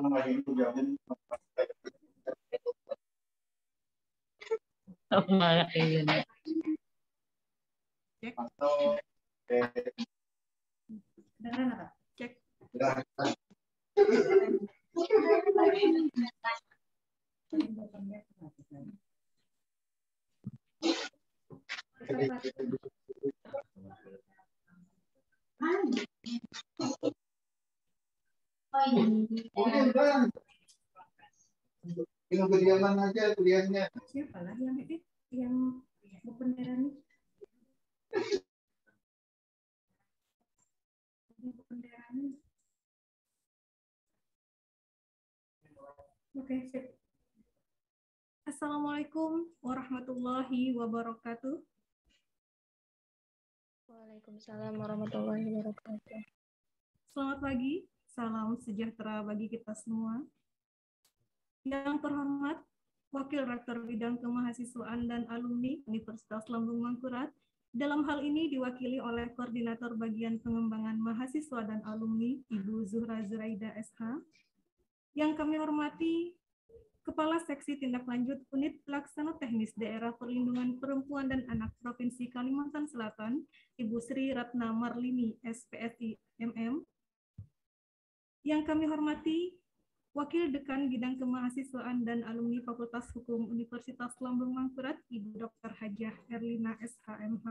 Oh, malah yun. Cek. Cek. Tinggal kediaman aja kuliahnya. Siapa lah yang bendera nih? Bendera nih. Oke, sip. Assalamualaikum warahmatullahi wabarakatuh. Waalaikumsalam warahmatullahi wabarakatuh. Selamat pagi, salam sejahtera bagi kita semua. Yang terhormat, Wakil Rektor Bidang Kemahasiswaan dan Alumni Universitas Lambung Mangkurat, dalam hal ini diwakili oleh Koordinator Bagian Pengembangan Mahasiswa dan Alumni, Ibu Zuhra Zuraida SH. Yang kami hormati, Kepala Seksi Tindak Lanjut Unit Pelaksana Teknis Daerah Perlindungan Perempuan dan Anak Provinsi Kalimantan Selatan, Ibu Sri Ratna Marlini, SPSI MM. Yang kami hormati, Wakil Dekan Bidang Kemahasiswaan dan Alumni Fakultas Hukum Universitas Lambung Mangkurat, Ibu Dr. Hajah Erlina SHMH.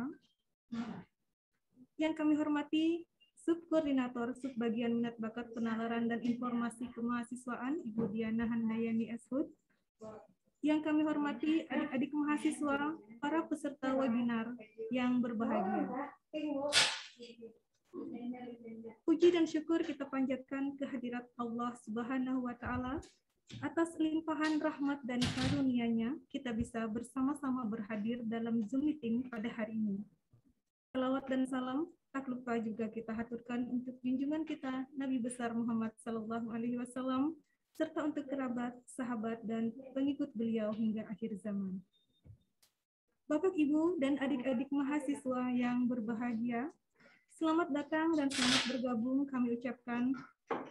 Yang kami hormati, Subkoordinator Subbagian Minat Bakat Penalaran dan Informasi Kemahasiswaan, Ibu Diana Handayani SHUD. Yang kami hormati, adik-adik mahasiswa, para peserta webinar yang berbahagia. Puji dan syukur kita panjatkan kehadirat Allah Subhanahu wa Ta'ala atas limpahan rahmat dan karunia-Nya kita bisa bersama-sama berhadir dalam Zoom meeting pada hari ini. Salawat dan salam tak lupa juga kita haturkan untuk junjungan kita Nabi besar Muhammad Sallallahu Alaihi Wasallam serta untuk kerabat, sahabat dan pengikut beliau hingga akhir zaman. Bapak, Ibu, dan adik-adik mahasiswa yang berbahagia, selamat datang dan selamat bergabung kami ucapkan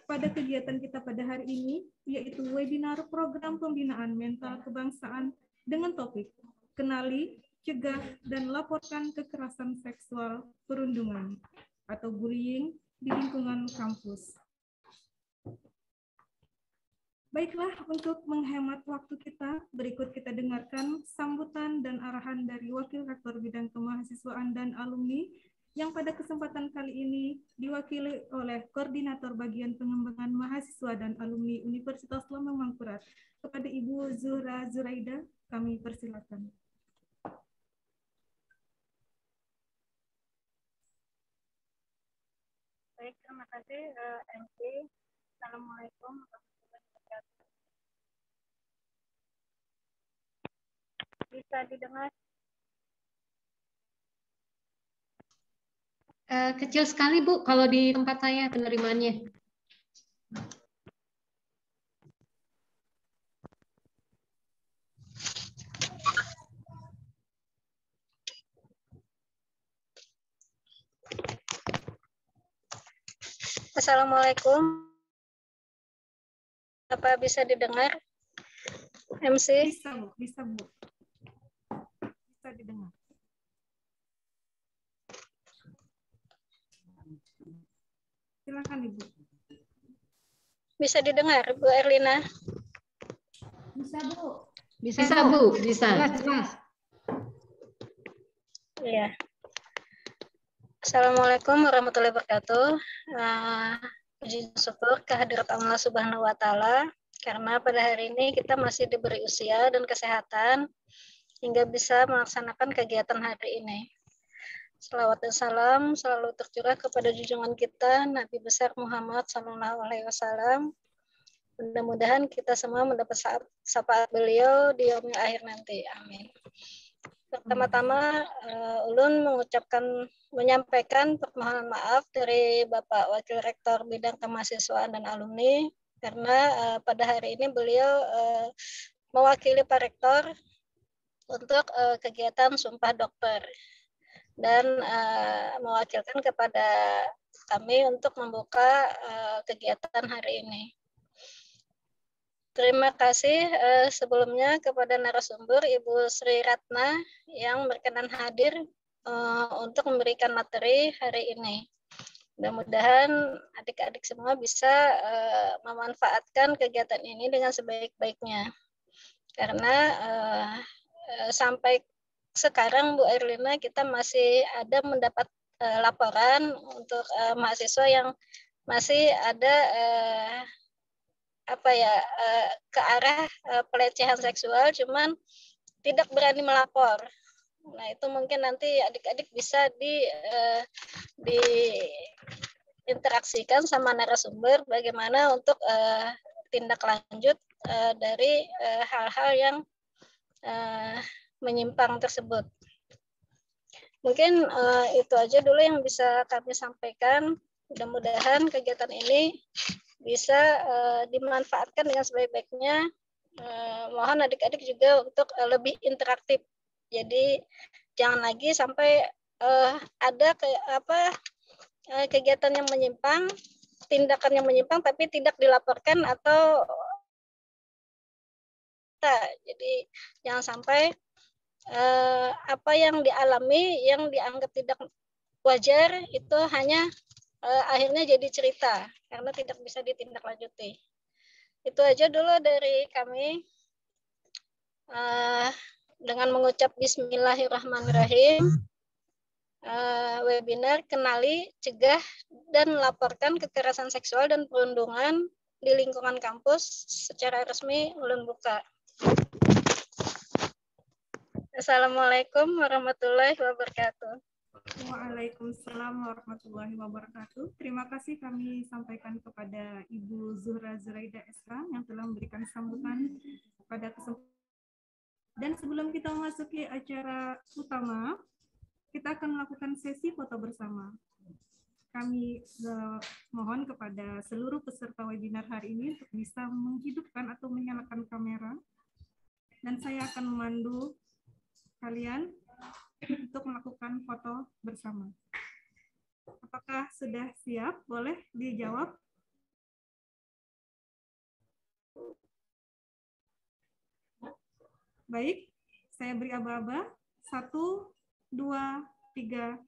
pada kegiatan kita pada hari ini, yaitu webinar program pembinaan mental kebangsaan dengan topik Kenali, Cegah, dan Laporkan Kekerasan Seksual Perundungan atau bullying di lingkungan kampus. Baiklah, untuk menghemat waktu kita, berikut kita dengarkan sambutan dan arahan dari Wakil Rektor Bidang Kemahasiswaan dan Alumni yang pada kesempatan kali ini diwakili oleh Koordinator Bagian Pengembangan Mahasiswa dan Alumni Universitas Lambung Mangkurat. Kepada Ibu Zuhra Zuraida, kami persilakan. Baik, terima kasih MC. Assalamualaikum warahmatullahi wabarakatuh. Bisa didengar? Kecil sekali, Bu, kalau di tempat saya penerimaannya. Assalamualaikum. Apa bisa didengar? MC? Bisa, Bu. Bisa, Bu. Bisa didengar. Silakan, Ibu. Bisa didengar, Bu Erlina? Bisa, Bu. Bisa, Bu. Bisa. Jelas. Iya. Assalamualaikum warahmatullahi wabarakatuh. Puji syukur kehadirat Allah Subhanahu wa Ta'ala, karena pada hari ini kita masih diberi usia dan kesehatan hingga bisa melaksanakan kegiatan hari ini. Salawat dan salam selalu tercurah kepada junjungan kita Nabi besar Muhammad Sallallahu Alaihi Wasallam. Mudah-mudahan kita semua mendapat syafaat beliau di yaumil akhir nanti. Amin. Pertama-tama Ulun menyampaikan permohonan maaf dari Bapak Wakil Rektor Bidang Kemahasiswaan dan Alumni karena pada hari ini beliau mewakili Pak Rektor untuk kegiatan Sumpah Dokter dan mewakilkan kepada kami untuk membuka kegiatan hari ini. Terima kasih sebelumnya kepada narasumber Ibu Sri Ratna yang berkenan hadir untuk memberikan materi hari ini. Mudah-mudahan adik-adik semua bisa memanfaatkan kegiatan ini dengan sebaik-baiknya. Karena sampai sekarang Bu Erlina kita masih ada mendapat laporan untuk mahasiswa yang masih ada ke arah pelecehan seksual, cuman tidak berani melapor. Nah, itu mungkin nanti adik-adik bisa diinteraksikan sama narasumber bagaimana untuk tindak lanjut dari hal-hal yang menyimpang tersebut. Mungkin itu aja dulu yang bisa kami sampaikan. Mudah-mudahan kegiatan ini bisa dimanfaatkan dengan sebaik-baiknya. Mohon adik-adik juga untuk lebih interaktif. Jadi jangan lagi sampai ada kegiatan yang menyimpang, tindakan yang menyimpang tapi tidak dilaporkan atau jadi jangan sampai apa yang dialami yang dianggap tidak wajar itu hanya akhirnya jadi cerita karena tidak bisa ditindaklanjuti. Itu aja dulu dari kami. Dengan mengucap Bismillahirrahmanirrahim, webinar Kenali, Cegah, dan Laporkan Kekerasan Seksual dan Perundungan di Lingkungan Kampus secara resmi ulun buka. Assalamualaikum warahmatullahi wabarakatuh. Waalaikumsalam warahmatullahi wabarakatuh. Terima kasih kami sampaikan kepada Ibu Zuhra Zuraida SH yang telah memberikan sambutan pada kesempatan. Dan sebelum kita memasuki acara utama, kita akan melakukan sesi foto bersama. Kami mohon kepada seluruh peserta webinar hari ini untuk bisa menghidupkan atau menyalakan kamera. Dan saya akan memandu kalian untuk melakukan foto bersama. Apakah sudah siap? Boleh dijawab? Baik, saya beri aba-aba. 1, 2, 3.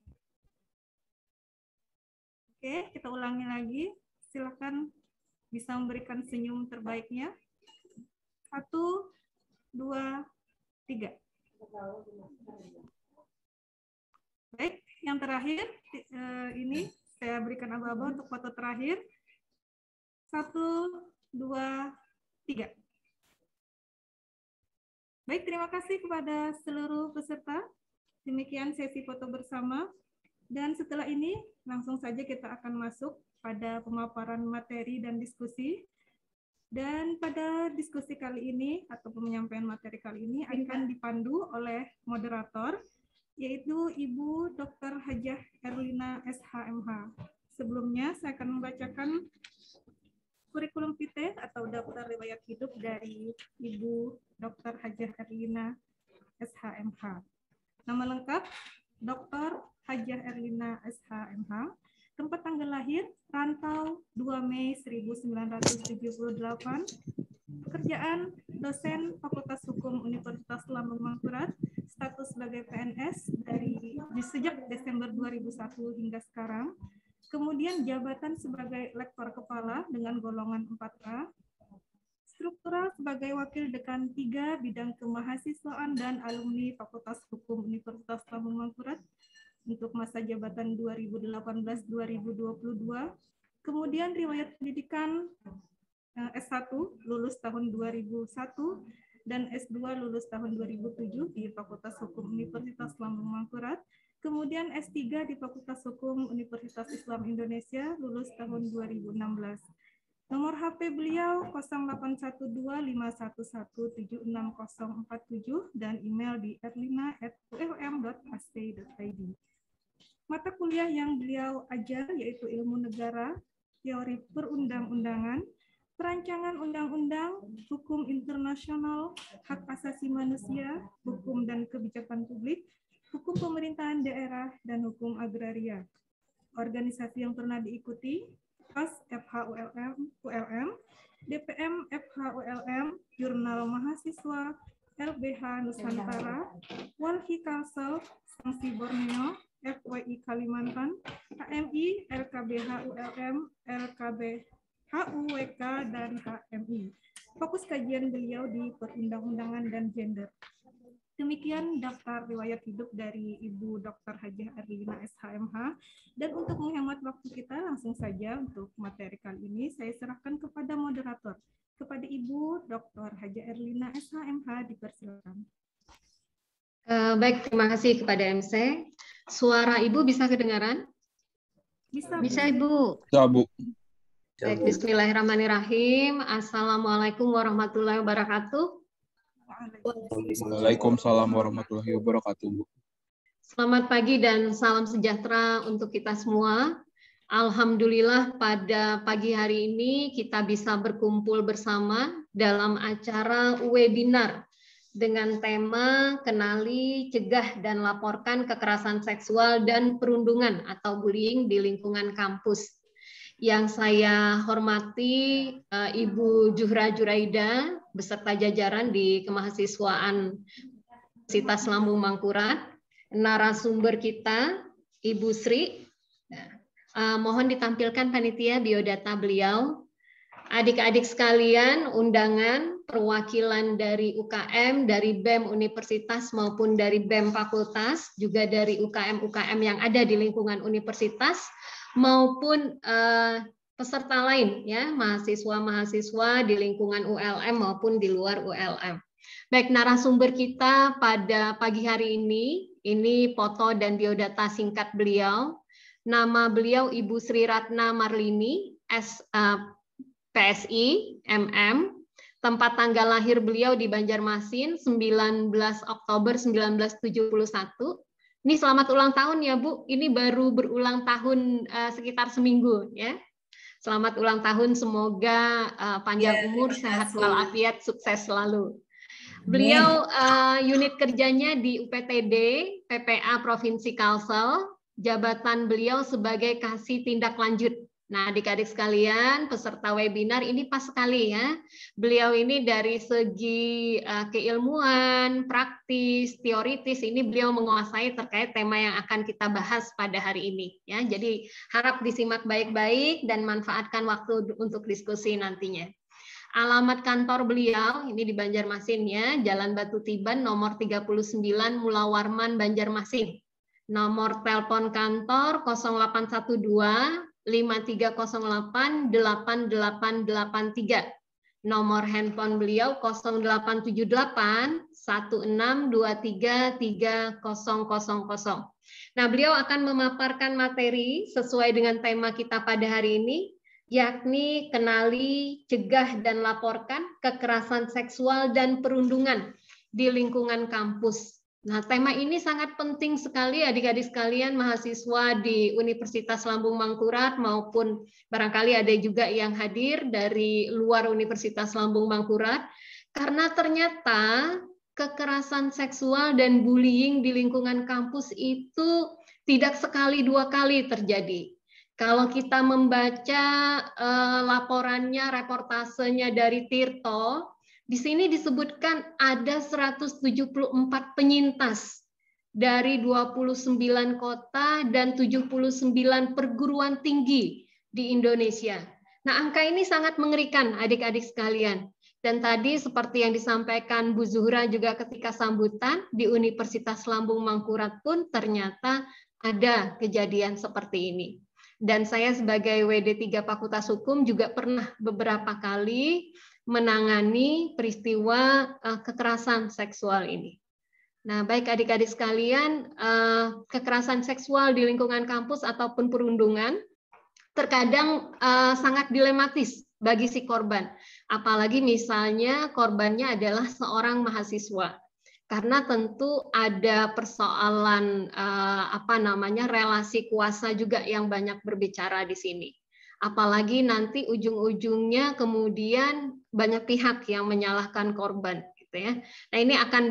Oke, kita ulangi lagi. Silakan bisa memberikan senyum terbaiknya. 1, 2, 3. Baik, yang terakhir ini saya berikan aba-aba untuk foto terakhir. 1, 2, 3. Baik, terima kasih kepada seluruh peserta. Demikian sesi foto bersama. Dan setelah ini langsung saja kita akan masuk pada pemaparan materi dan diskusi. Dan pada diskusi kali ini atau penyampaian materi kali ini akan dipandu oleh moderator, yaitu Ibu Dr. Hajah Erlina SHMH. Sebelumnya saya akan membacakan kurikulum vitae atau daftar riwayat hidup dari Ibu Dr. Hajah Erlina SHMH. Nama lengkap Dr. Hajah Erlina SHMH. Tempat tanggal lahir, rantau 2 Mei 1978. Pekerjaan, dosen Fakultas Hukum Universitas Lambung Mangkurat. Status sebagai PNS sejak Desember 2001 hingga sekarang. Kemudian jabatan sebagai lektor kepala dengan golongan 4A. Struktural sebagai wakil dekan 3 bidang kemahasiswaan dan alumni Fakultas Hukum Universitas Lambung Mangkurat untuk masa jabatan 2018-2022. Kemudian riwayat pendidikan S1 lulus tahun 2001 dan S2 lulus tahun 2007 di Fakultas Hukum Universitas Lambung Mangkurat. Kemudian S3 di Fakultas Hukum Universitas Islam Indonesia lulus tahun 2016. Nomor HP beliau 081251176047 dan email di erlina@ulm.ac.id. Mata kuliah yang beliau ajar yaitu Ilmu Negara, Teori Perundang-undangan, Perancangan Undang-Undang, Hukum Internasional, Hak Asasi Manusia, Hukum dan Kebijakan Publik, Hukum Pemerintahan Daerah, dan Hukum Agraria. Organisasi yang pernah diikuti, PAS FH-ULM, DPM FH-ULM, Jurnal Mahasiswa, LBH Nusantara, Walhi Kalsel, Sanksi Borneo, FWI Kalimantan, HMI, LKBH ULM, LKB HUWK, dan HMI. Fokus kajian beliau di perundang-undangan dan gender. Demikian daftar riwayat hidup dari Ibu Dr. Hajah Erlina SHMH. Dan untuk menghemat waktu kita, langsung saja untuk materi kali ini saya serahkan kepada moderator. Kepada Ibu Dr. Hajah Erlina SHMH, dipersilakan. Baik, terima kasih kepada MC. Suara Ibu bisa kedengaran? Bisa, Ibu. Ya, Bu. Baik, bismillahirrahmanirrahim. Assalamualaikum warahmatullahi wabarakatuh. Waalaikumsalam warahmatullahi wabarakatuh, Bu. Selamat pagi dan salam sejahtera untuk kita semua. Alhamdulillah pada pagi hari ini kita bisa berkumpul bersama dalam acara webinar dengan tema Kenali, Cegah, dan Laporkan Kekerasan Seksual dan Perundungan atau Bullying di Lingkungan Kampus. Yang saya hormati Ibu Juhra Juraida beserta jajaran di Kemahasiswaan Universitas Lambung Mangkurat, narasumber kita Ibu Sri. Mohon ditampilkan panitia biodata beliau. Adik-adik sekalian, undangan perwakilan dari UKM, dari BEM Universitas maupun dari BEM Fakultas, juga dari UKM-UKM yang ada di lingkungan universitas, maupun peserta lain, ya, mahasiswa-mahasiswa di lingkungan ULM maupun di luar ULM. Baik, narasumber kita pada pagi hari ini foto dan biodata singkat beliau. Nama beliau Ibu Sri Ratna Marlini, PSI, MM. Tempat tanggal lahir beliau di Banjarmasin, 19 Oktober 1971. Ini selamat ulang tahun ya, Bu. Ini baru berulang tahun sekitar seminggu, ya. Selamat ulang tahun, semoga panjang umur, sehat walafiat, sukses selalu. Beliau unit kerjanya di UPTD, PPA Provinsi Kalsel. Jabatan beliau sebagai Kasih Tindak Lanjut. Nah, adik-adik sekalian, peserta webinar ini pas sekali ya. Beliau ini dari segi keilmuan, praktis, teoritis, ini beliau menguasai terkait tema yang akan kita bahas pada hari ini. Ya, jadi harap disimak baik-baik dan manfaatkan waktu untuk diskusi nantinya. Alamat kantor beliau ini di Banjarmasin ya, Jalan Batu Tiban nomor 39 Mulawarman Banjarmasin. Nomor telepon kantor 0812 5308 8883. Nomor handphone beliau 0878 1623 3000. Nah, beliau akan memaparkan materi sesuai dengan tema kita pada hari ini, yakni kenali, cegah, dan laporkan kekerasan seksual dan perundungan di lingkungan kampus. Nah, tema ini sangat penting sekali adik-adik sekalian, mahasiswa di Universitas Lambung Mangkurat maupun barangkali ada juga yang hadir dari luar Universitas Lambung Mangkurat, karena ternyata kekerasan seksual dan bullying di lingkungan kampus itu tidak sekali dua kali terjadi. Kalau kita membaca laporannya, reportasenya dari Tirto, di sini disebutkan ada 174 penyintas dari 29 kota dan 79 perguruan tinggi di Indonesia. Nah, angka ini sangat mengerikan adik-adik sekalian. Dan tadi seperti yang disampaikan Bu Zuhra juga ketika sambutan di Universitas Lambung Mangkurat pun ternyata ada kejadian seperti ini. Dan saya sebagai WD3 Fakultas Hukum juga pernah beberapa kali menangani peristiwa kekerasan seksual ini. Nah, baik adik-adik sekalian, kekerasan seksual di lingkungan kampus ataupun perundungan terkadang sangat dilematis bagi si korban. Apalagi misalnya korbannya adalah seorang mahasiswa. Karena tentu ada persoalan relasi kuasa juga yang banyak berbicara di sini. Apalagi nanti ujung-ujungnya kemudian banyak pihak yang menyalahkan korban, gitu ya. Nah, ini akan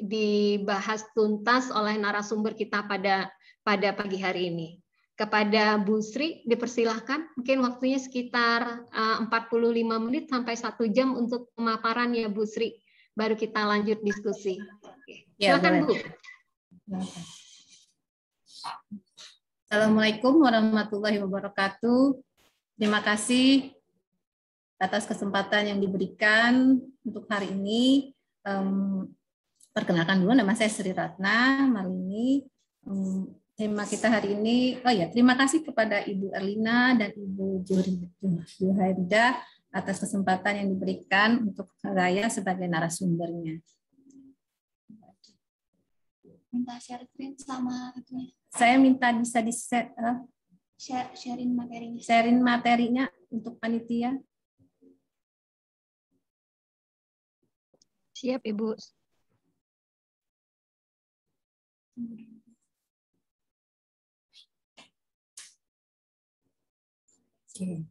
dibahas tuntas oleh narasumber kita pada pagi hari ini. Kepada Bu Sri, dipersilahkan. Mungkin waktunya sekitar 45 menit sampai 1 jam untuk pemaparan ya Bu Sri. Baru kita lanjut diskusi. Ya, silakan Bu. Assalamualaikum warahmatullahi wabarakatuh. Terima kasih atas kesempatan yang diberikan untuk hari ini. Perkenalkan dulu, nama saya Sri Ratna Marini. Tema kita hari ini, terima kasih kepada Ibu Erlina dan Ibu Juhaida atas kesempatan yang diberikan untuk saya sebagai narasumbernya. Minta share screen sama itunya. Saya minta bisa sharing materinya. Sharing materinya untuk panitia. Siap Ibu. Oke.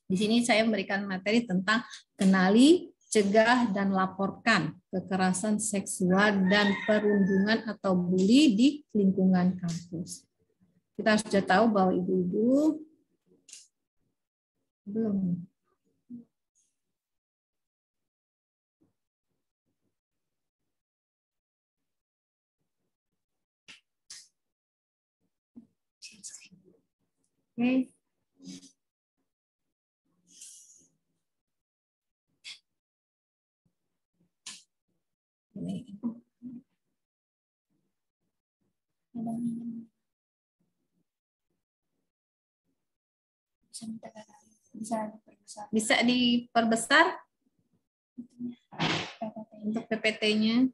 Di sini saya memberikan materi tentang kenali, cegah, dan laporkan kekerasan seksual dan perundungan atau bully di lingkungan kampus. Kita sudah tahu bahwa ibu-ibu belum. Oke. Bisa diperbesar untuk PPT-nya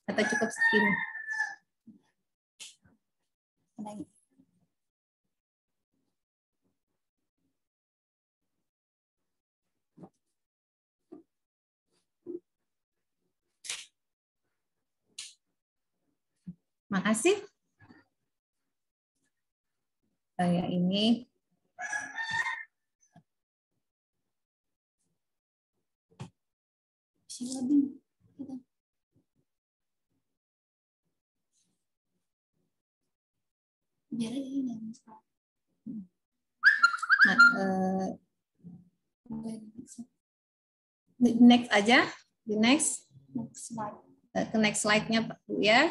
atau cukup segini? Makasih. Saya ini Biar ini next aja, the next slide. Ke next slide-nya Pak Bu ya.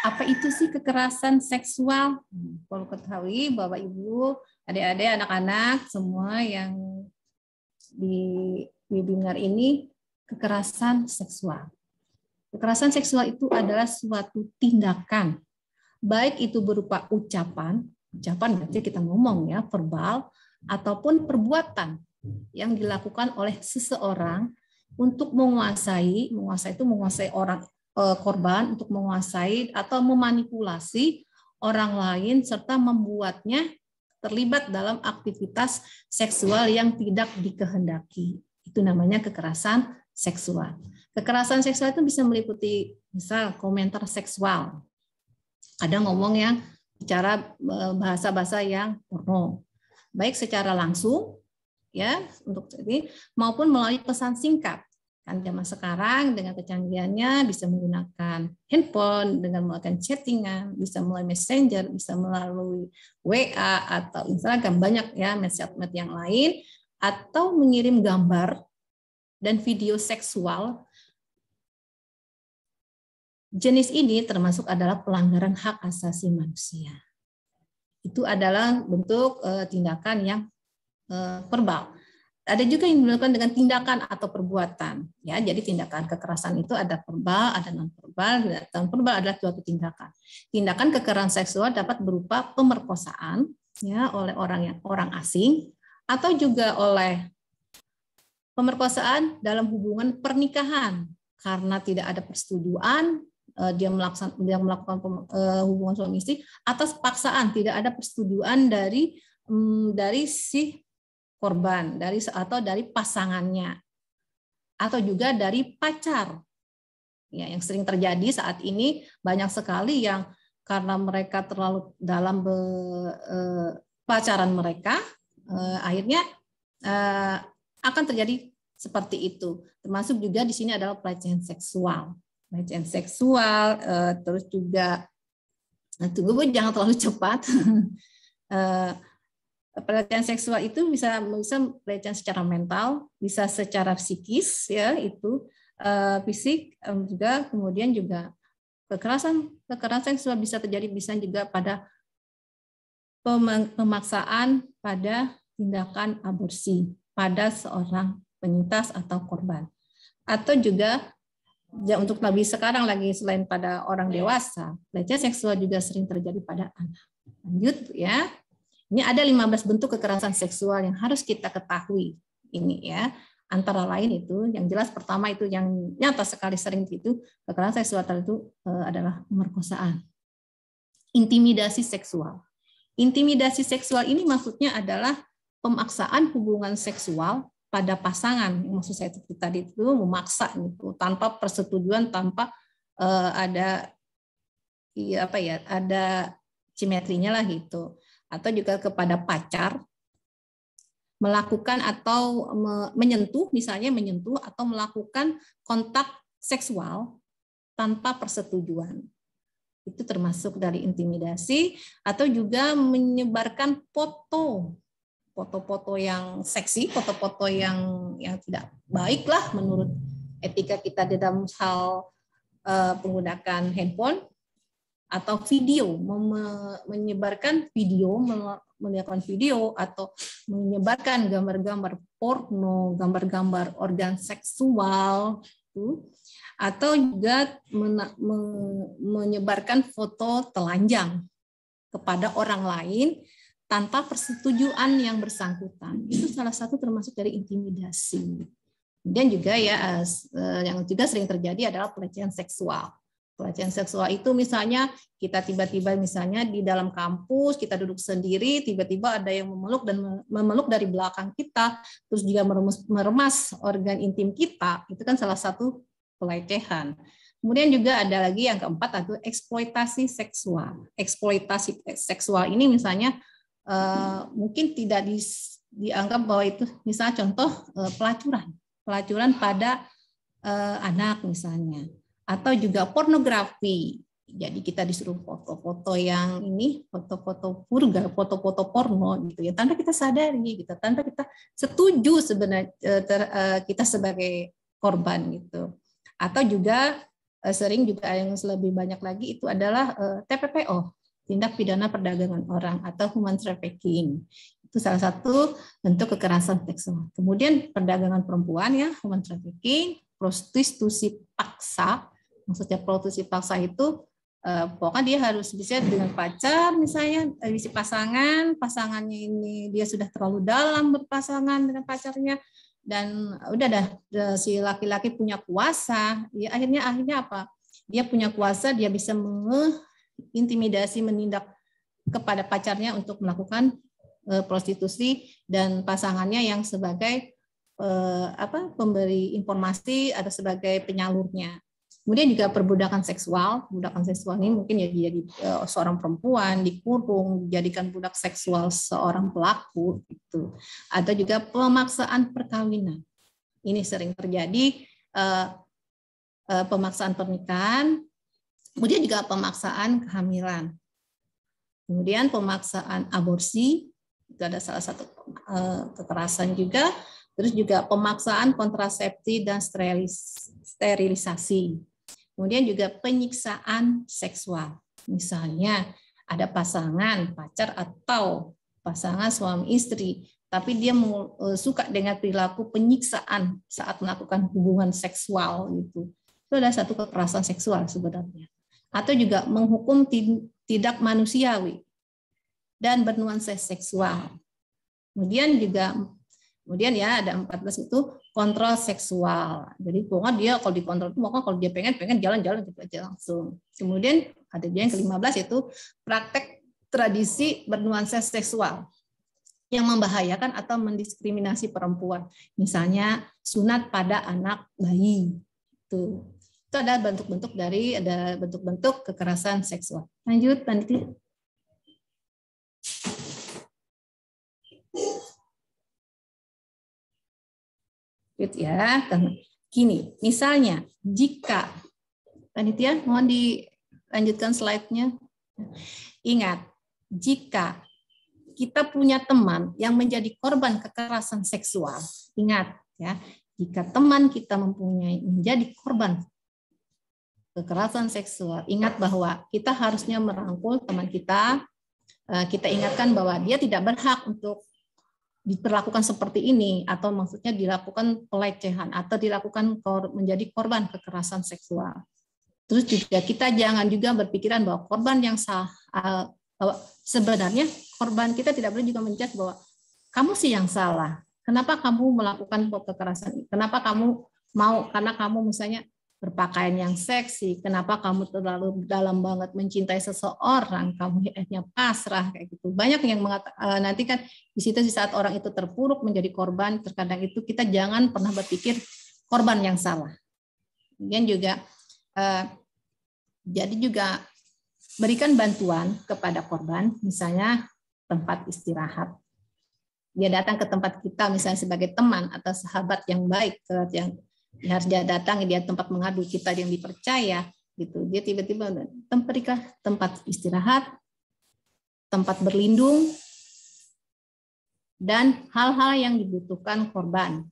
Apa itu sih kekerasan seksual? Perlu ketahui Bapak Ibu, adik-adik, anak-anak semua yang di webinar ini, kekerasan seksual. Kekerasan seksual itu adalah suatu tindakan, baik itu berupa ucapan berarti kita ngomong ya, verbal, ataupun perbuatan yang dilakukan oleh seseorang untuk menguasai orang korban, untuk menguasai atau memanipulasi orang lain serta membuatnya terlibat dalam aktivitas seksual yang tidak dikehendaki. Itu namanya kekerasan seksual. Kekerasan seksual itu bisa meliputi misal komentar seksual. Kadang ngomong yang bicara bahasa-bahasa yang porno. Baik secara langsung ya untuk ini maupun melalui pesan singkat. Kan zaman sekarang dengan kecanggihannya bisa menggunakan handphone, dengan melakukan chattingan, bisa melalui messenger, bisa melalui WA atau Instagram, banyak ya medsos yang lain, atau mengirim gambar dan video seksual. Jenis ini termasuk adalah pelanggaran hak asasi manusia. Itu adalah bentuk tindakan yang verbal. Ada juga yang dilakukan dengan tindakan atau perbuatan. Ya, jadi tindakan kekerasan itu ada verbal, ada non verbal. Non verbal adalah suatu tindakan. Tindakan kekerasan seksual dapat berupa pemerkosaan ya oleh orang asing atau juga oleh pemerkosaan dalam hubungan pernikahan karena tidak ada persetujuan dia melakukan hubungan suami istri atas paksaan, tidak ada persetujuan dari si korban, atau dari pasangannya, atau juga dari pacar. Ya, yang sering terjadi saat ini banyak sekali yang karena mereka terlalu dalam pacaran mereka, akhirnya akan terjadi seperti itu. Termasuk juga di sini adalah pelecehan seksual. Pelecehan seksual, terus juga, tunggu Bu, jangan terlalu cepat. Pelecehan seksual itu bisa pelecehan secara mental, bisa secara psikis, ya itu fisik juga, kemudian juga kekerasan seksual bisa terjadi, bisa juga pada pemaksaan pada tindakan aborsi pada seorang penyintas atau korban. Atau juga ya, untuk lebih sekarang lagi selain pada orang dewasa, pelecehan seksual juga sering terjadi pada anak. Lanjut ya. Ini ada 15 bentuk kekerasan seksual yang harus kita ketahui. Ini ya. Antara lain itu yang jelas pertama itu yang nyata sekali sering itu kekerasan seksual itu adalah pemerkosaan. Intimidasi seksual. Intimidasi seksual ini maksudnya adalah pemaksaan hubungan seksual pada pasangan. Maksud saya itu tadi itu memaksa itu tanpa persetujuan, tanpa ada ada simetrinya lah gitu. Atau juga kepada pacar melakukan atau menyentuh, misalnya menyentuh atau melakukan kontak seksual tanpa persetujuan. Itu termasuk dari intimidasi. Atau juga menyebarkan foto-foto yang seksi, foto-foto yang tidak baik lah menurut etika kita di dalam hal menggunakan handphone, atau video, menyebarkan video, melihatkan video, atau menyebarkan gambar-gambar porno, gambar-gambar organ seksual, atau juga menyebarkan foto telanjang kepada orang lain tanpa persetujuan yang bersangkutan. Itu salah satu termasuk dari intimidasi. Dan juga ya yang juga sering terjadi adalah pelecehan seksual. Pelecehan seksual itu misalnya kita tiba-tiba misalnya di dalam kampus, kita duduk sendiri, tiba-tiba ada yang memeluk dari belakang kita, terus juga meremas organ intim kita, itu kan salah satu pelecehan. Kemudian juga ada lagi yang keempat, itu eksploitasi seksual. Eksploitasi seksual ini misalnya mungkin tidak dianggap bahwa itu misalnya contoh pelacuran pada anak misalnya. Atau juga pornografi. Jadi kita disuruh foto-foto yang ini, foto-foto vulgar, foto-foto porno gitu ya, tanpa kita sadari gitu, tanpa kita setuju sebenarnya kita sebagai korban gitu. Atau juga sering juga yang lebih banyak lagi itu adalah TPPO, tindak pidana perdagangan orang atau human trafficking. Itu salah satu bentuk kekerasan seksual. Kemudian perdagangan perempuan ya, human trafficking, prostitusi paksa. Maksudnya prostitusi paksa itu pokoknya dia harus bisa dengan pacar misalnya, isi pasangannya ini dia sudah terlalu dalam berpasangan dengan pacarnya, dan udah dah si laki-laki punya kuasa, ya akhirnya apa? Dia punya kuasa, dia bisa mengintimidasi, menindak kepada pacarnya untuk melakukan prostitusi, dan pasangannya yang sebagai pemberi informasi atau sebagai penyalurnya. Kemudian juga perbudakan seksual ini mungkin ya jadi seorang perempuan dikurung, dijadikan budak seksual seorang pelaku gitu. Atau juga pemaksaan perkawinan. Ini sering terjadi pemaksaan pernikahan, kemudian juga pemaksaan kehamilan. Kemudian pemaksaan aborsi, itu ada salah satu kekerasan juga. Terus juga pemaksaan kontrasepsi dan sterilisasi. Kemudian juga penyiksaan seksual. Misalnya ada pasangan, pacar atau pasangan suami istri, tapi dia suka dengan perilaku penyiksaan saat melakukan hubungan seksual gitu. Itu adalah satu kekerasan seksual sebenarnya. Atau juga menghukum tidak manusiawi dan bernuansa seksual. Kemudian ya ada 14 itu kontrol seksual. Jadi pokoknya dia kalau dikontrol itu pokoknya kalau dia pengen jalan-jalan gitu aja langsung. Kemudian ada juga yang ke-15 itu praktek tradisi bernuansa seksual yang membahayakan atau mendiskriminasi perempuan. Misalnya sunat pada anak bayi. Itu ada bentuk-bentuk kekerasan seksual. Lanjut, Panitia. Ya, gini, misalnya jika panitia mohon dilanjutkan slide-nya. Ingat, jika kita punya teman yang menjadi korban kekerasan seksual, ingat ya, jika teman kita menjadi korban kekerasan seksual, ingat bahwa kita harusnya merangkul teman kita, kita ingatkan bahwa dia tidak berhak untuk diperlakukan seperti ini, atau maksudnya dilakukan pelecehan atau dilakukan menjadi korban kekerasan seksual. Terus juga kita jangan juga berpikiran bahwa korban yang salah, bahwa sebenarnya korban kita tidak boleh juga menjudge bahwa kamu sih yang salah. Kenapa kamu melakukan kekerasan? Kenapa kamu mau? Karena kamu misalnya berpakaian yang seksi. Kenapa kamu terlalu dalam banget mencintai seseorang? Kamu akhirnya pasrah kayak gitu. Banyak yang nanti kan di situ di saat orang itu terpuruk menjadi korban, terkadang itu kita jangan pernah berpikir korban yang salah. Kemudian juga jadi juga berikan bantuan kepada korban, misalnya tempat istirahat. Dia datang ke tempat kita misalnya sebagai teman atau sahabat yang baik, yang harus dia datang, dia tempat mengadu kita yang dipercaya, gitu. Dia tiba-tiba berikan tempat istirahat, tempat berlindung, dan hal-hal yang dibutuhkan korban.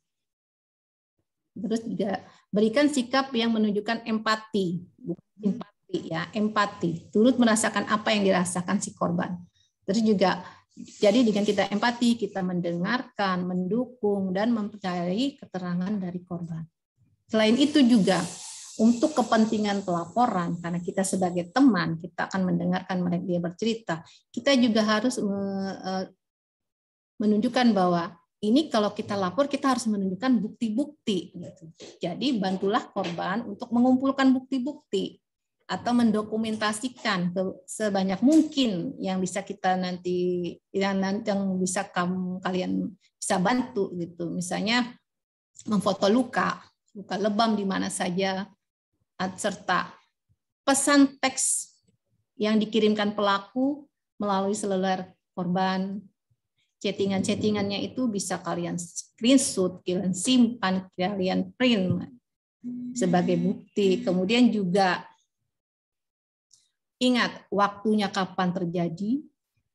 Terus juga berikan sikap yang menunjukkan empati, bukan simpati ya, empati, turut merasakan apa yang dirasakan si korban. Terus juga jadi dengan kita empati, kita mendengarkan, mendukung, dan mempercayai keterangan dari korban. Selain itu juga untuk kepentingan pelaporan, karena kita sebagai teman, kita akan mendengarkan mereka dia bercerita, kita juga harus menunjukkan bahwa ini kalau kita lapor, kita harus menunjukkan bukti-bukti. Jadi bantulah korban untuk mengumpulkan bukti-bukti atau mendokumentasikan sebanyak mungkin yang bisa kita nanti yang bisa kalian bisa bantu gitu. Misalnya memfoto luka lebam di mana saja, serta pesan teks yang dikirimkan pelaku melalui seluler korban. Chattingan-chattingannya itu bisa kalian screenshot, kalian simpan, kalian print sebagai bukti. Kemudian juga ingat waktunya kapan terjadi,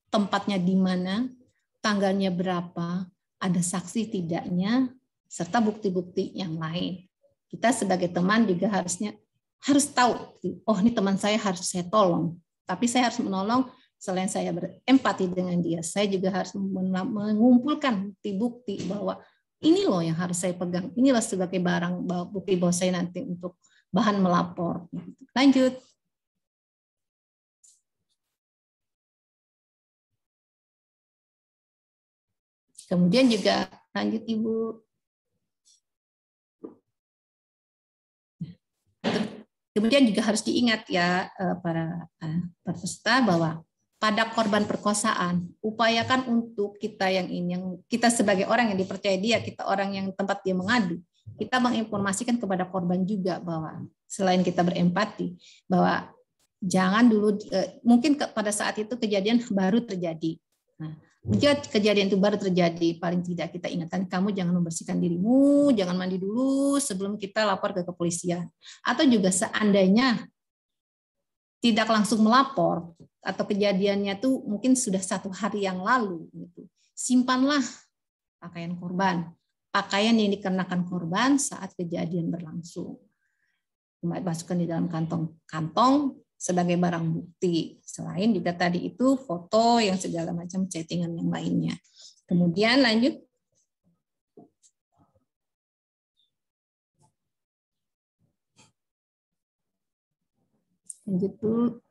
tempatnya di mana, tanggalnya berapa, ada saksi tidaknya, serta bukti-bukti yang lain. Kita sebagai teman juga harus tahu, oh ini teman saya harus saya tolong, tapi saya harus menolong. Selain saya berempati dengan dia, saya juga harus mengumpulkan bukti-bukti bahwa ini loh yang harus saya pegang, inilah sebagai barang bukti bahwa saya nanti untuk bahan melapor. Lanjut. Kemudian juga lanjut Ibu. Kemudian juga harus diingat ya para peserta bahwa pada korban perkosaan, upayakan untuk kita yang kita sebagai orang yang dipercaya dia, kita orang yang tempat dia mengadu, kita menginformasikan kepada korban juga bahwa selain kita berempati, bahwa jangan dulu, mungkin pada saat itu kejadian baru terjadi. Nah, jika kejadian itu baru terjadi, paling tidak kita ingatkan, kamu jangan membersihkan dirimu, jangan mandi dulu sebelum kita lapor ke kepolisian. Atau juga seandainya tidak langsung melapor, atau kejadiannya tuh mungkin sudah 1 hari yang lalu, gitu. Simpanlah pakaian korban, pakaian yang dikenakan korban saat kejadian berlangsung. Masukkan di dalam kantong sebagai barang bukti. Selain juga tadi itu foto yang segala macam chattingan yang lainnya. Kemudian lanjut. Lanjut dulu.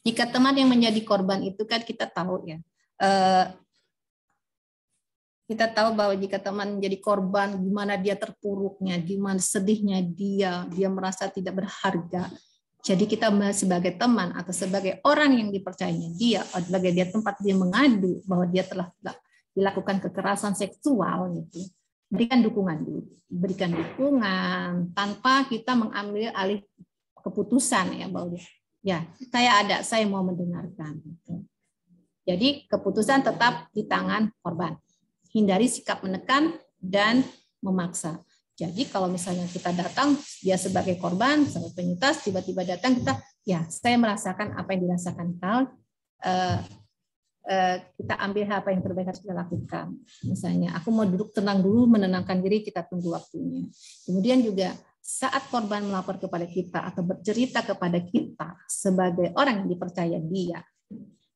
Jika teman yang menjadi korban itu kan kita tahu ya, kita tahu bahwa jika teman menjadi korban, gimana dia terpuruknya, gimana sedihnya dia merasa tidak berharga. Jadi kita sebagai teman atau sebagai orang yang dipercayanya dia, sebagai dia tempat dia mengadu bahwa dia telah dilakukan kekerasan seksual gitu. Berikan dukungan dulu, berikan dukungan tanpa kita mengambil alih keputusan ya bahwa ya, saya mau mendengarkan. Jadi keputusan tetap di tangan korban. hindari sikap menekan dan memaksa. Jadi kalau misalnya kita datang, dia sebagai korban, sebagai penyintas, tiba-tiba datang kita, ya saya merasakan apa yang dirasakan Kal, kita ambil apa yang terbaik harus kita lakukan. Misalnya, aku mau duduk tenang dulu, menenangkan diri, kita tunggu waktunya. Kemudian juga saat korban melapor kepada kita atau bercerita kepada kita sebagai orang yang dipercaya dia,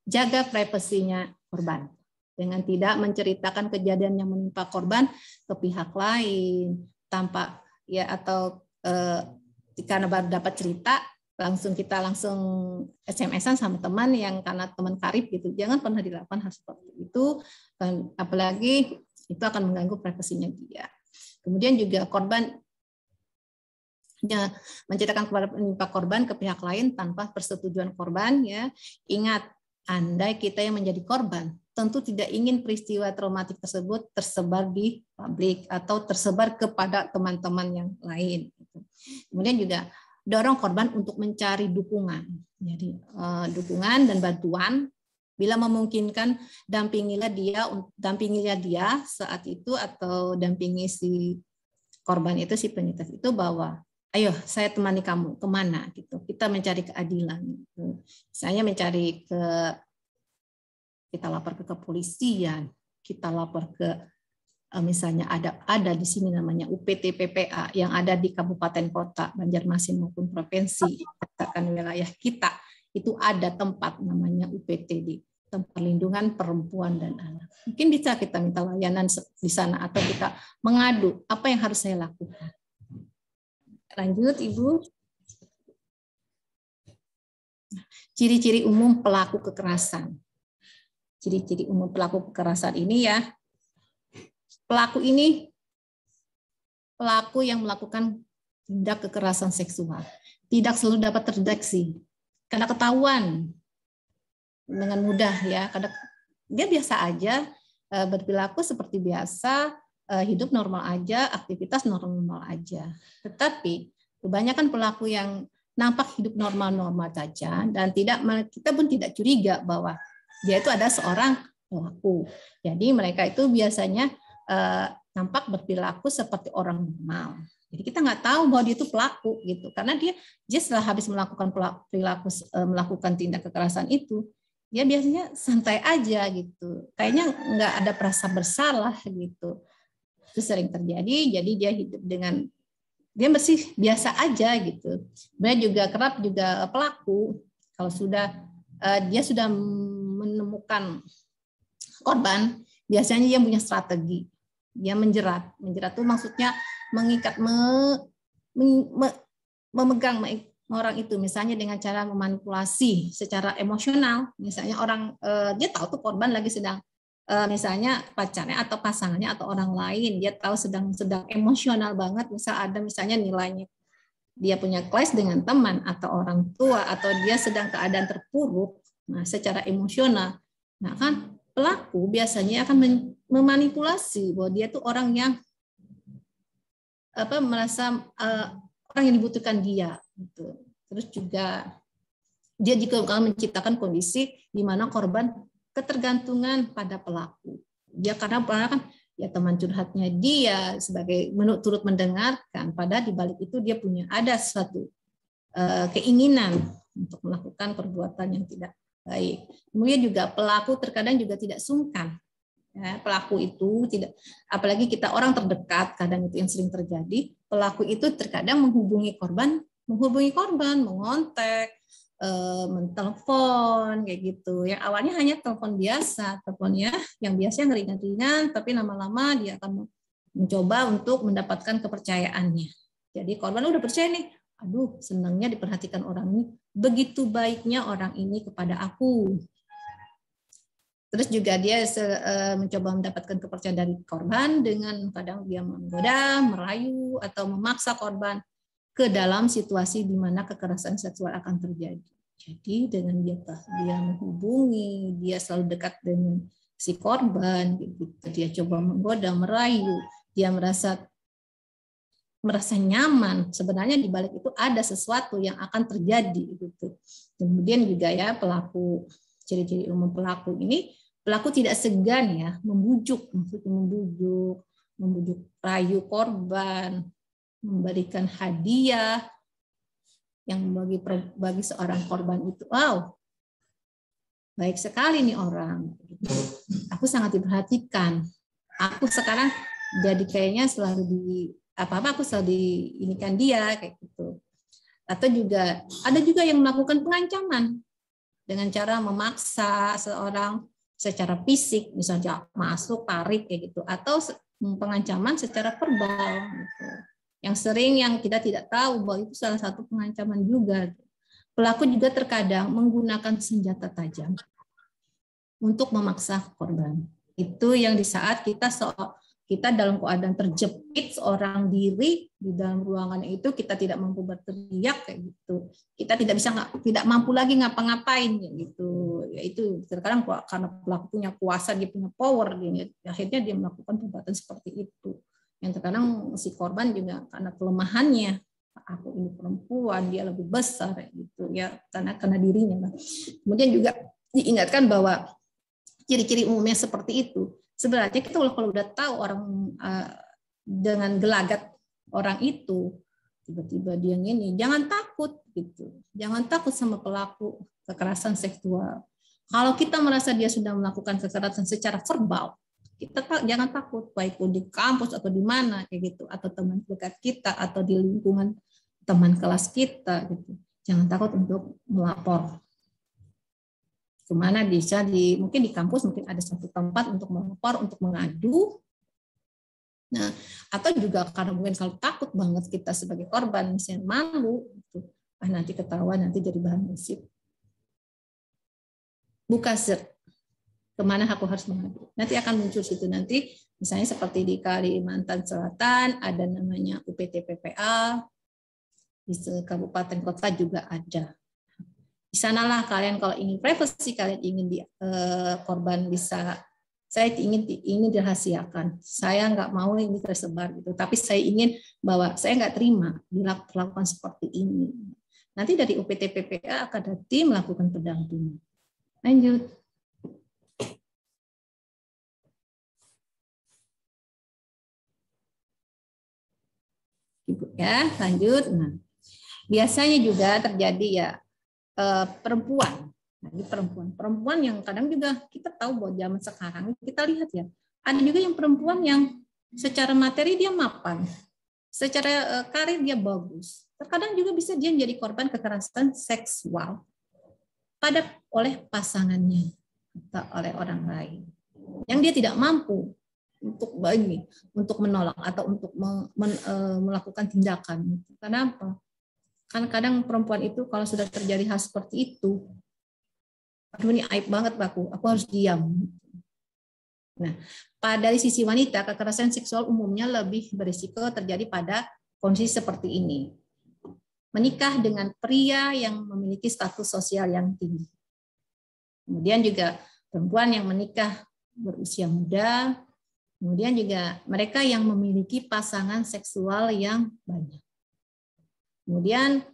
jaga privasinya korban dengan tidak menceritakan kejadian yang menimpa korban ke pihak lain tanpa ya atau karena baru dapat cerita kita langsung SMS-an sama teman yang karena teman karib gitu. Jangan pernah dilakukan hal seperti itu, apalagi itu akan mengganggu privasinya dia. Kemudian juga korban menceritakan kepada penimpa korban ke pihak lain tanpa persetujuan korban ya. Ingat, andai kita yang menjadi korban tentu tidak ingin peristiwa traumatik tersebut tersebar di publik atau tersebar kepada teman-teman yang lain. Kemudian juga dorong korban untuk mencari dukungan. Jadi dukungan dan bantuan bila memungkinkan dampingilah dia saat itu atau dampingi si korban itu, si penyintas itu bahwa ayo saya temani kamu kemana gitu. Kita mencari keadilan. Gitu. Saya mencari kita lapor ke kepolisian, kita lapor ke misalnya ada di sini namanya UPT PPA yang ada di kabupaten kota Banjarmasin maupun provinsi, katakan wilayah kita itu ada tempat namanya UPT di tempat perlindungan perempuan dan anak. Mungkin bisa kita minta layanan di sana atau kita mengadu apa yang harus saya lakukan. Lanjut Ibu. Ciri-ciri umum pelaku kekerasan. Ciri-ciri umum pelaku kekerasan ini ya, pelaku yang melakukan tindak kekerasan seksual tidak selalu dapat terdeteksi karena ketahuan dengan mudah ya. Kadang dia biasa aja berperilaku seperti biasa, hidup normal aja, aktivitas normal aja. Tetapi kebanyakan pelaku yang nampak hidup normal-normal saja dan kita pun tidak curiga bahwa dia itu ada seorang pelaku. Jadi mereka itu biasanya nampak berperilaku seperti orang normal. Jadi kita nggak tahu bahwa dia itu pelaku gitu, karena dia setelah habis melakukan melakukan tindak kekerasan itu, dia biasanya santai aja gitu, kayaknya nggak ada perasa bersalah gitu. Itu sering terjadi. Jadi dia hidup dengan dia bersih biasa aja gitu. Kemudian juga kerap juga pelaku kalau dia sudah menemukan korban, biasanya dia punya strategi. Dia menjerat. Menjerat itu maksudnya mengikat, memegang orang itu, misalnya dengan cara memanipulasi secara emosional. Misalnya dia tahu tuh korban lagi sedang misalnya pacarnya atau pasangannya atau orang lain, dia tahu sedang emosional banget, misalnya nilainya dia punya clash dengan teman atau orang tua atau dia sedang keadaan terpuruk. Nah, secara emosional, nah kan pelaku biasanya akan memanipulasi bahwa dia tuh orang yang merasa orang yang dibutuhkan dia. Gitu. Terus juga dia juga akan menciptakan kondisi di mana korban ketergantungan pada pelaku. Dia karena kan ya teman curhatnya dia sebagai turut mendengarkan, padahal di balik itu dia ada suatu keinginan untuk melakukan perbuatan yang tidak baik. Kemudian juga pelaku terkadang juga tidak sungkan. Ya, pelaku itu tidak, apalagi kita orang terdekat, kadang itu yang sering terjadi. Pelaku itu terkadang menghubungi korban, mengontek, mentelepon kayak gitu. Yang awalnya hanya telepon biasa, teleponnya yang biasanya ringan-ringan, tapi lama-lama dia akan mencoba untuk mendapatkan kepercayaannya. Jadi korban udah percaya nih, aduh senangnya diperhatikan orang ini, begitu baiknya orang ini kepada aku. Terus juga dia mencoba mendapatkan kepercayaan dari korban dengan kadang dia menggoda, merayu, atau memaksa korban ke dalam situasi di mana kekerasan seksual akan terjadi. Jadi dengan dia menghubungi, dia selalu dekat dengan si korban, gitu. Dia coba menggoda, merayu, dia merasa nyaman. Sebenarnya di balik itu ada sesuatu yang akan terjadi, gitu. Kemudian juga ya ciri-ciri umum pelaku ini, pelaku tidak segan ya membujuk, maksudnya membujuk rayu korban, memberikan hadiah yang bagi seorang korban itu, wow, baik sekali nih orang. Aku sangat diperhatikan. Aku sekarang jadi kayaknya selalu apa-apa aku selalu diinikan dia kayak gitu. Atau juga ada juga yang melakukan pengancaman dengan cara memaksa seorang secara fisik, misalnya masuk, tarik kayak gitu, atau pengancaman secara verbal gitu. Yang sering yang kita tidak tahu bahwa itu salah satu pengancaman juga. Pelaku juga terkadang menggunakan senjata tajam untuk memaksa korban. Itu yang di saat kita dalam keadaan terjepit seorang diri di dalam ruangan itu, kita tidak mampu berteriak kayak gitu. Kita tidak mampu lagi ngapa-ngapain gitu. Yaitu terkadang karena pelaku punya kuasa, dia punya power, akhirnya dia melakukan perbuatan seperti itu. Yang terkadang si korban juga karena kelemahannya, aku ini perempuan, dia lebih besar gitu ya, karena dirinya. Kemudian juga diingatkan bahwa ciri-ciri umumnya seperti itu. Sebenarnya kita kalau udah tahu orang dengan gelagat orang itu, tiba-tiba dia ngini, jangan takut gitu. Jangan takut sama pelaku kekerasan seksual. Kalau kita merasa dia sudah melakukan kekerasan secara verbal, kita jangan takut, baik pun di kampus atau di mana kayak gitu, atau teman dekat kita atau di lingkungan teman kelas kita gitu. Jangan takut untuk melapor. Kemana bisa mungkin di kampus mungkin ada satu tempat untuk melapor, untuk mengadu. Nah, atau juga karena mungkin kalau takut banget kita sebagai korban, misalnya malu, gitu. Nanti ketahuan, nanti jadi bahan gosip. Buka search, kemana aku harus mengadu. Nanti akan muncul situ nanti, misalnya seperti di Kalimantan Selatan ada namanya UPT PPA, di kabupaten kota juga ada. Di sanalah kalian kalau ingin privacy, kalian ingin korban bisa, saya ingin dirahasiakan, saya nggak mau ini tersebar gitu, tapi saya ingin bahwa saya nggak terima dilakukan seperti ini. Nanti dari UPT PPA akan ada tim melakukan pendampingan. Lanjut. Ibu ya, lanjut. Nah, biasanya juga terjadi ya perempuan. Nah, ini perempuan yang kadang juga kita tahu bahwa zaman sekarang kita lihat ya, ada juga yang perempuan yang secara materi dia mapan, secara karir dia bagus. Terkadang juga bisa dia menjadi korban kekerasan seksual oleh pasangannya atau oleh orang lain yang dia tidak mampu untuk menolong atau untuk melakukan tindakan. Kenapa? Kan kadang perempuan itu kalau sudah terjadi hal seperti itu, aduh ini aib banget aku harus diam. Nah, dari sisi wanita, kekerasan seksual umumnya lebih berisiko terjadi pada kondisi seperti ini. Menikah dengan pria yang memiliki status sosial yang tinggi. Kemudian juga perempuan yang menikah berusia muda, kemudian juga mereka yang memiliki pasangan seksual yang banyak. Kemudian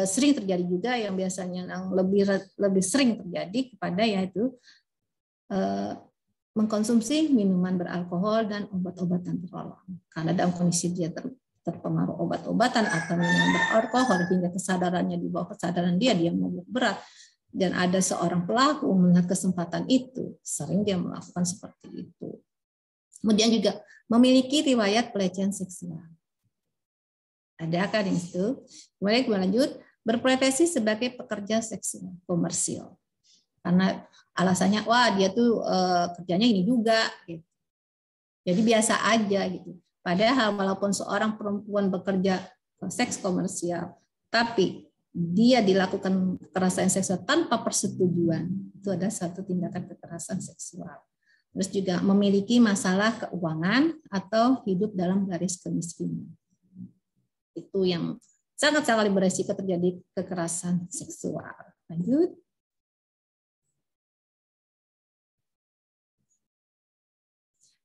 sering terjadi juga yang biasanya yang lebih sering terjadi kepada yaitu mengkonsumsi minuman beralkohol dan obat-obatan terlarang. Karena dalam kondisi dia terpengaruh obat-obatan atau minuman beralkohol hingga kesadarannya di bawah kesadaran dia mabuk berat, dan ada seorang pelaku melihat kesempatan itu, sering dia melakukan seperti itu. Kemudian juga memiliki riwayat pelecehan seksual. Ada kan itu? Kemudian lanjut, berprofesi sebagai pekerja seksual komersil. Karena alasannya, wah dia tuh kerjanya ini juga. Gitu. Jadi biasa aja gitu. Padahal walaupun seorang perempuan bekerja seks komersial, tapi dia dilakukan kekerasan seksual tanpa persetujuan, itu ada satu tindakan kekerasan seksual. Terus juga memiliki masalah keuangan atau hidup dalam garis kemiskinan. Itu yang sangat-sangat beresiko terjadi kekerasan seksual. Lanjut.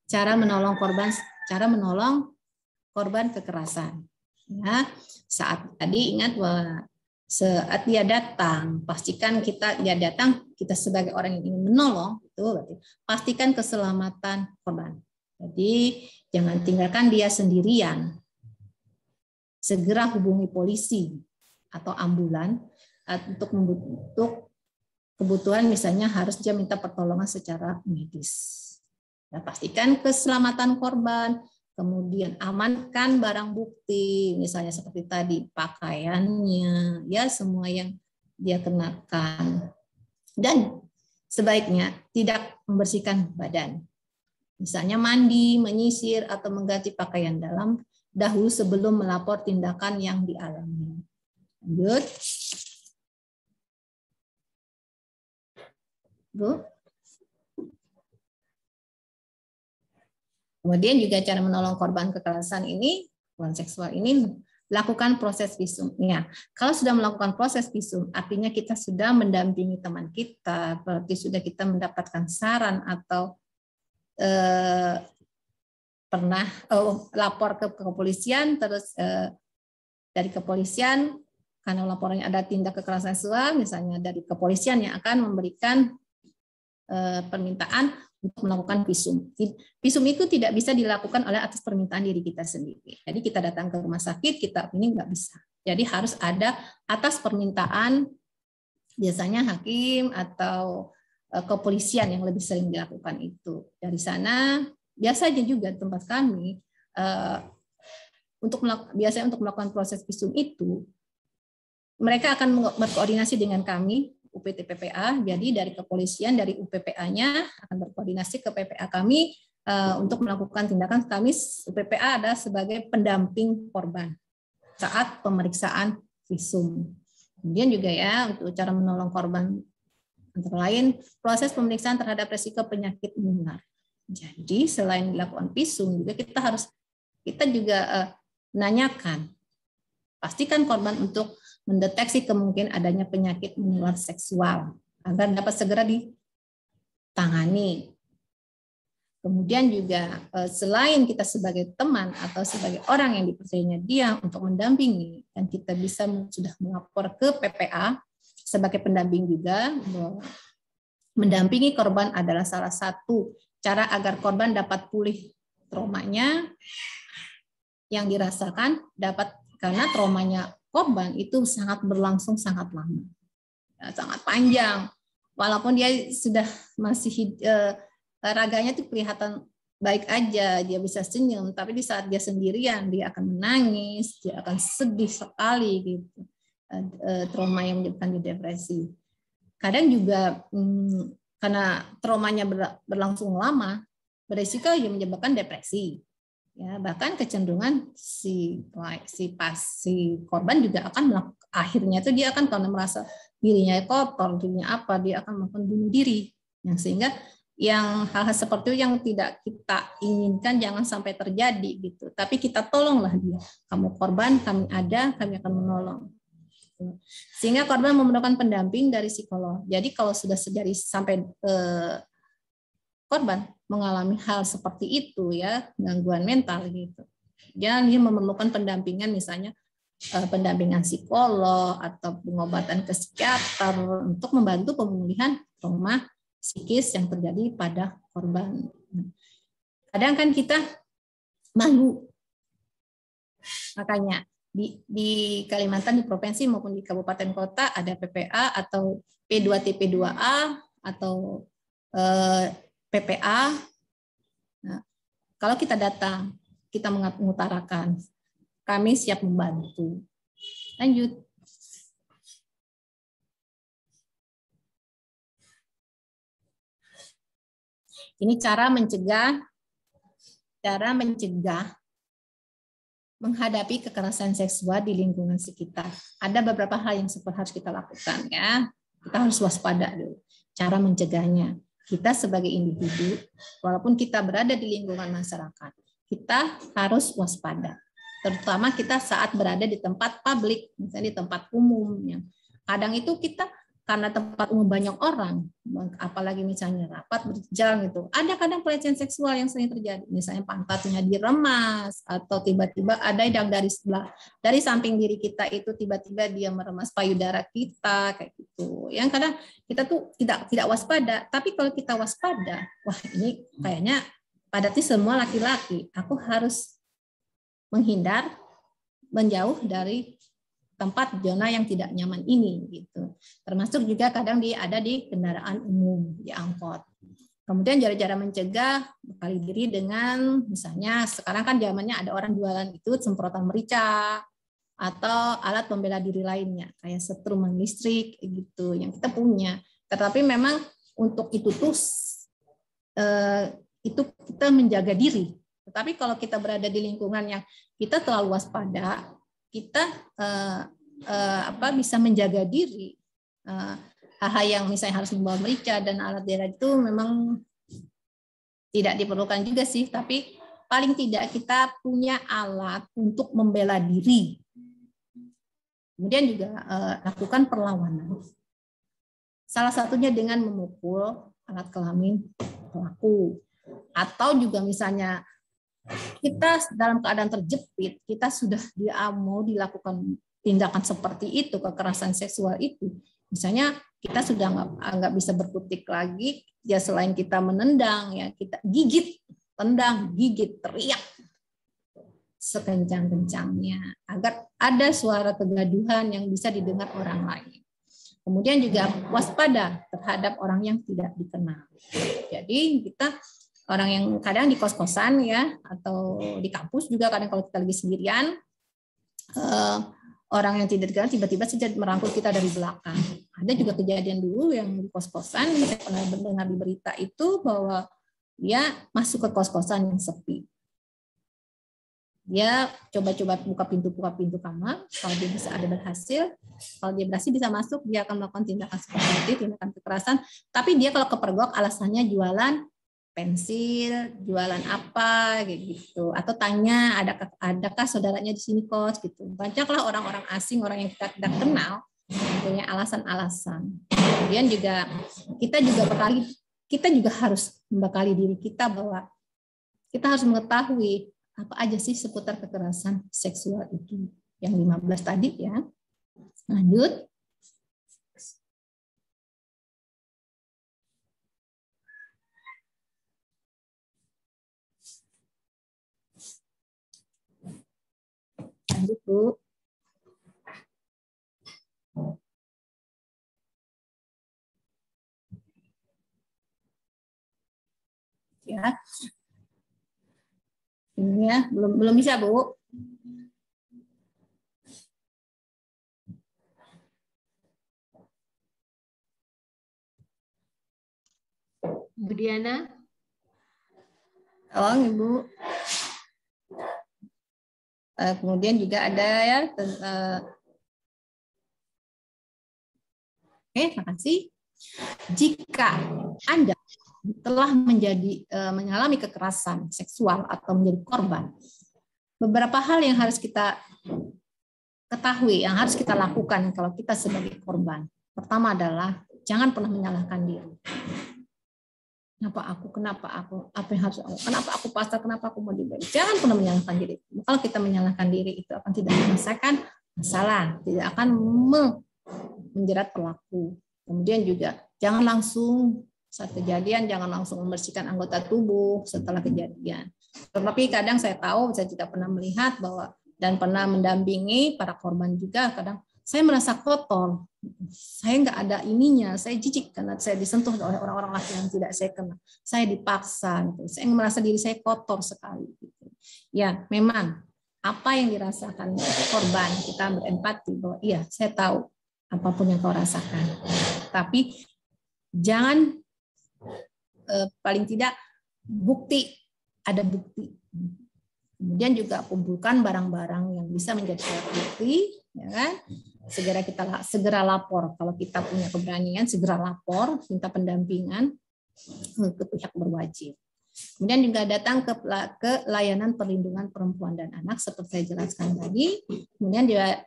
Cara menolong korban kekerasan. Ya, saat tadi ingat bahwa saat dia datang, pastikan dia datang, kita sebagai orang yang ingin menolong, itu berarti pastikan keselamatan korban. Jadi jangan tinggalkan dia sendirian. Segera hubungi polisi atau ambulan untuk kebutuhan, misalnya harus dia minta pertolongan secara medis. Nah, pastikan keselamatan korban, kemudian amankan barang bukti, misalnya seperti tadi pakaiannya, ya semua yang dia kenakan. Dan sebaiknya tidak membersihkan badan. Misalnya mandi, menyisir, atau mengganti pakaian dalam dahulu sebelum melapor tindakan yang dialami. Lanjut. Bu. Kemudian juga cara menolong korban kekerasan ini, kekerasan seksual ini, lakukan proses visum. Ya, kalau sudah melakukan proses visum, artinya kita sudah mendampingi teman kita, berarti sudah kita mendapatkan saran atau pernah lapor ke kepolisian, terus dari kepolisian karena laporannya ada tindak kekerasan seksual, misalnya dari kepolisian yang akan memberikan permintaan untuk melakukan visum. Visum itu tidak bisa dilakukan oleh atas permintaan diri kita sendiri. Jadi kita datang ke rumah sakit, kita ini nggak bisa. Jadi harus ada atas permintaan biasanya hakim atau kepolisian yang lebih sering dilakukan itu. Dari sana biasanya juga tempat kami biasanya untuk melakukan proses visum itu mereka akan berkoordinasi dengan kami UPT PPA, jadi dari kepolisian, dari UPPA-nya akan berkoordinasi ke PPA kami untuk melakukan tindakan. Kami UPPA ada sebagai pendamping korban saat pemeriksaan visum. Kemudian juga ya untuk cara menolong korban antara lain proses pemeriksaan terhadap risiko penyakit menular. Jadi selain dilakukan visum juga kita juga menanyakan, pastikan korban untuk mendeteksi kemungkinan adanya penyakit menular seksual agar dapat segera ditangani. Kemudian juga selain kita sebagai teman atau sebagai orang yang dipercayanya dia untuk mendampingi, dan kita bisa sudah melapor ke PPA sebagai pendamping juga, mendampingi korban adalah salah satu cara agar korban dapat pulih traumanya yang dirasakan, karena traumanya korban itu sangat berlangsung sangat lama, sangat panjang. Walaupun dia sudah masih raganya itu kelihatan baik aja, dia bisa senyum, tapi di saat dia sendirian dia akan menangis, dia akan sedih sekali gitu. Trauma yang menyebabkan dia depresi. Kadang juga karena traumanya berlangsung lama, berisiko yang menyebabkan depresi. Ya, bahkan kecenderungan si korban juga akan akhirnya itu dia akan karena merasa dirinya kotor, dirinya apa, dia akan melakukan bunuh diri. Yang sehingga yang hal-hal seperti itu yang tidak kita inginkan jangan sampai terjadi gitu. Tapi kita tolonglah dia. Kamu korban, kami ada, kami akan menolong. Sehingga korban memerlukan pendamping dari psikolog. Jadi kalau sudah terjadi sampai korban mengalami hal seperti itu ya, gangguan mental gitu, dia memerlukan pendampingan, misalnya pendampingan psikolog atau pengobatan ke psikiater untuk membantu pemulihan trauma psikis yang terjadi pada korban. Kadang kan kita malu, makanya di Kalimantan, di provinsi maupun di kabupaten kota ada PPA atau P2TP2A atau PPA. Nah, kalau kita datang, kita mengutarakan, kami siap membantu. Lanjut. Ini cara mencegah menghadapi kekerasan seksual di lingkungan sekitar. Ada beberapa hal yang harus kita lakukan ya. Kita harus waspada dulu. Cara mencegahnya. Kita sebagai individu, walaupun kita berada di lingkungan masyarakat, kita harus waspada. Terutama kita saat berada di tempat publik, misalnya di tempat umum. Kadang itu kita karena tempat umum banyak orang, apalagi misalnya rapat berjalan gitu, ada kadang pelecehan seksual yang sering terjadi, misalnya pantatnya diremas atau tiba-tiba ada yang dari samping diri kita itu tiba-tiba dia meremas payudara kita kayak gitu. Yang kadang kita tuh tidak waspada, tapi kalau kita waspada, wah ini kayaknya padatnya semua laki-laki, aku harus menghindar, menjauh dari tempat zona yang tidak nyaman ini gitu. Termasuk juga kadang ada di kendaraan umum, di angkot. Kemudian cara-cara mencegah, bekali diri dengan misalnya sekarang kan zamannya ada orang jualan itu semprotan merica atau alat pembela diri lainnya kayak setrum listrik gitu yang kita punya. Tetapi memang untuk itu tuh itu kita menjaga diri. Tetapi kalau kita berada di lingkungan yang kita terlalu waspada, kita bisa menjaga diri. Hal-hal yang misalnya harus membawa merica dan alat daerah itu memang tidak diperlukan juga sih, tapi paling tidak kita punya alat untuk membela diri. Kemudian juga lakukan perlawanan. Salah satunya dengan memukul alat kelamin pelaku. Atau juga misalnya kita dalam keadaan terjepit, kita sudah mau dilakukan tindakan seperti itu, kekerasan seksual itu. Misalnya kita sudah nggak bisa berkutik lagi, ya selain kita menendang, ya kita gigit, tendang, gigit, teriak sekencang-kencangnya agar ada suara kegaduhan yang bisa didengar orang lain. Kemudian juga waspada terhadap orang yang tidak dikenal. Jadi kita orang yang kadang di kos-kosan ya atau di kampus juga kadang kalau kita lagi sendirian, orang yang tidak dikenal tiba-tiba saja merangkul kita dari belakang. Ada juga kejadian dulu yang di kos-kosan, saya pernah mendengar di berita itu bahwa dia masuk ke kos-kosan yang sepi. Dia coba-coba buka pintu kamar, kalau dia bisa kalau dia berhasil bisa masuk, dia akan melakukan tindakan seperti itu, tindakan kekerasan. Tapi dia kalau kepergok alasannya jualan pensil, jualan apa gitu, atau tanya adakah saudaranya di sini kos gitu. Banyaklah orang-orang asing, orang yang kita tidak kenal punya alasan-alasan. Kemudian juga kita juga harus membekali diri kita bahwa kita harus mengetahui apa aja sih seputar kekerasan seksual itu. Yang 15 tadi ya. Lanjut. Lanjut, Bu. Ya. Ini ya, belum bisa, Bu. Bu Diana. Tolong, Ibu. Kemudian juga ada ya. Makasih. Jika Anda telah mengalami kekerasan seksual atau menjadi korban, beberapa hal yang harus kita ketahui, yang harus kita lakukan kalau kita sebagai korban. Pertama adalah jangan pernah menyalahkan diri. Kenapa aku, apa yang harus aku, kenapa aku pasrah, kenapa aku mau diberi. Jangan pernah menyalahkan diri. Kalau kita menyalahkan diri itu akan tidak menyelesaikan masalah, tidak akan menjerat pelaku. Kemudian juga jangan langsung saat kejadian, jangan langsung membersihkan anggota tubuh setelah kejadian. Tetapi kadang saya tahu, saya juga pernah melihat bahwa dan pernah mendampingi para korban juga, kadang saya merasa kotor, saya nggak ada ininya, saya jijik karena saya disentuh oleh orang-orang laki yang tidak saya kenal, saya dipaksa, gitu. Saya merasa diri saya kotor sekali. Gitu. Ya, memang apa yang dirasakan korban, kita berempati bahwa iya, saya tahu apapun yang kau rasakan, tapi jangan paling tidak ada bukti. Kemudian juga kumpulkan barang-barang yang bisa menjadi alat bukti, ya kan? Segera lapor kalau kita punya keberanian, segera lapor, minta pendampingan ke pihak berwajib. Kemudian juga datang ke layanan perlindungan perempuan dan anak seperti saya jelaskan tadi. Kemudian juga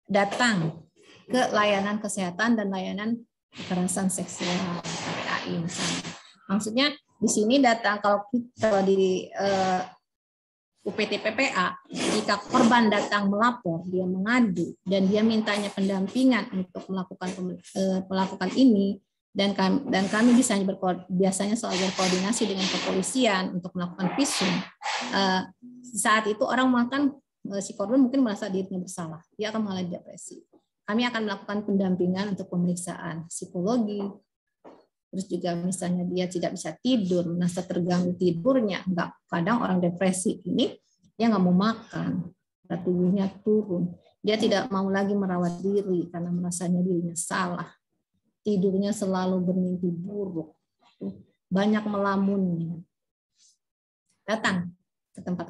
datang ke layanan kesehatan dan layanan kekerasan seksual KPAI misalnya. Maksudnya di sini datang kalau di UPT PPA, jika korban datang melapor, dia mengadu dan dia mintanya pendampingan untuk melakukan ini, dan kami biasanya selalu berkoordinasi dengan kepolisian untuk melakukan visum. Saat itu orang si korban mungkin merasa dirinya bersalah, dia akan mengalami depresi. Kami akan melakukan pendampingan untuk pemeriksaan psikologi. Terus juga misalnya dia tidak bisa tidur, merasa terganggu tidurnya, kadang orang depresi ini dia nggak mau makan, tubuhnya turun, dia tidak mau lagi merawat diri karena merasanya dirinya salah, tidurnya selalu bermimpi buruk, banyak melamunnya. Datang ke tempat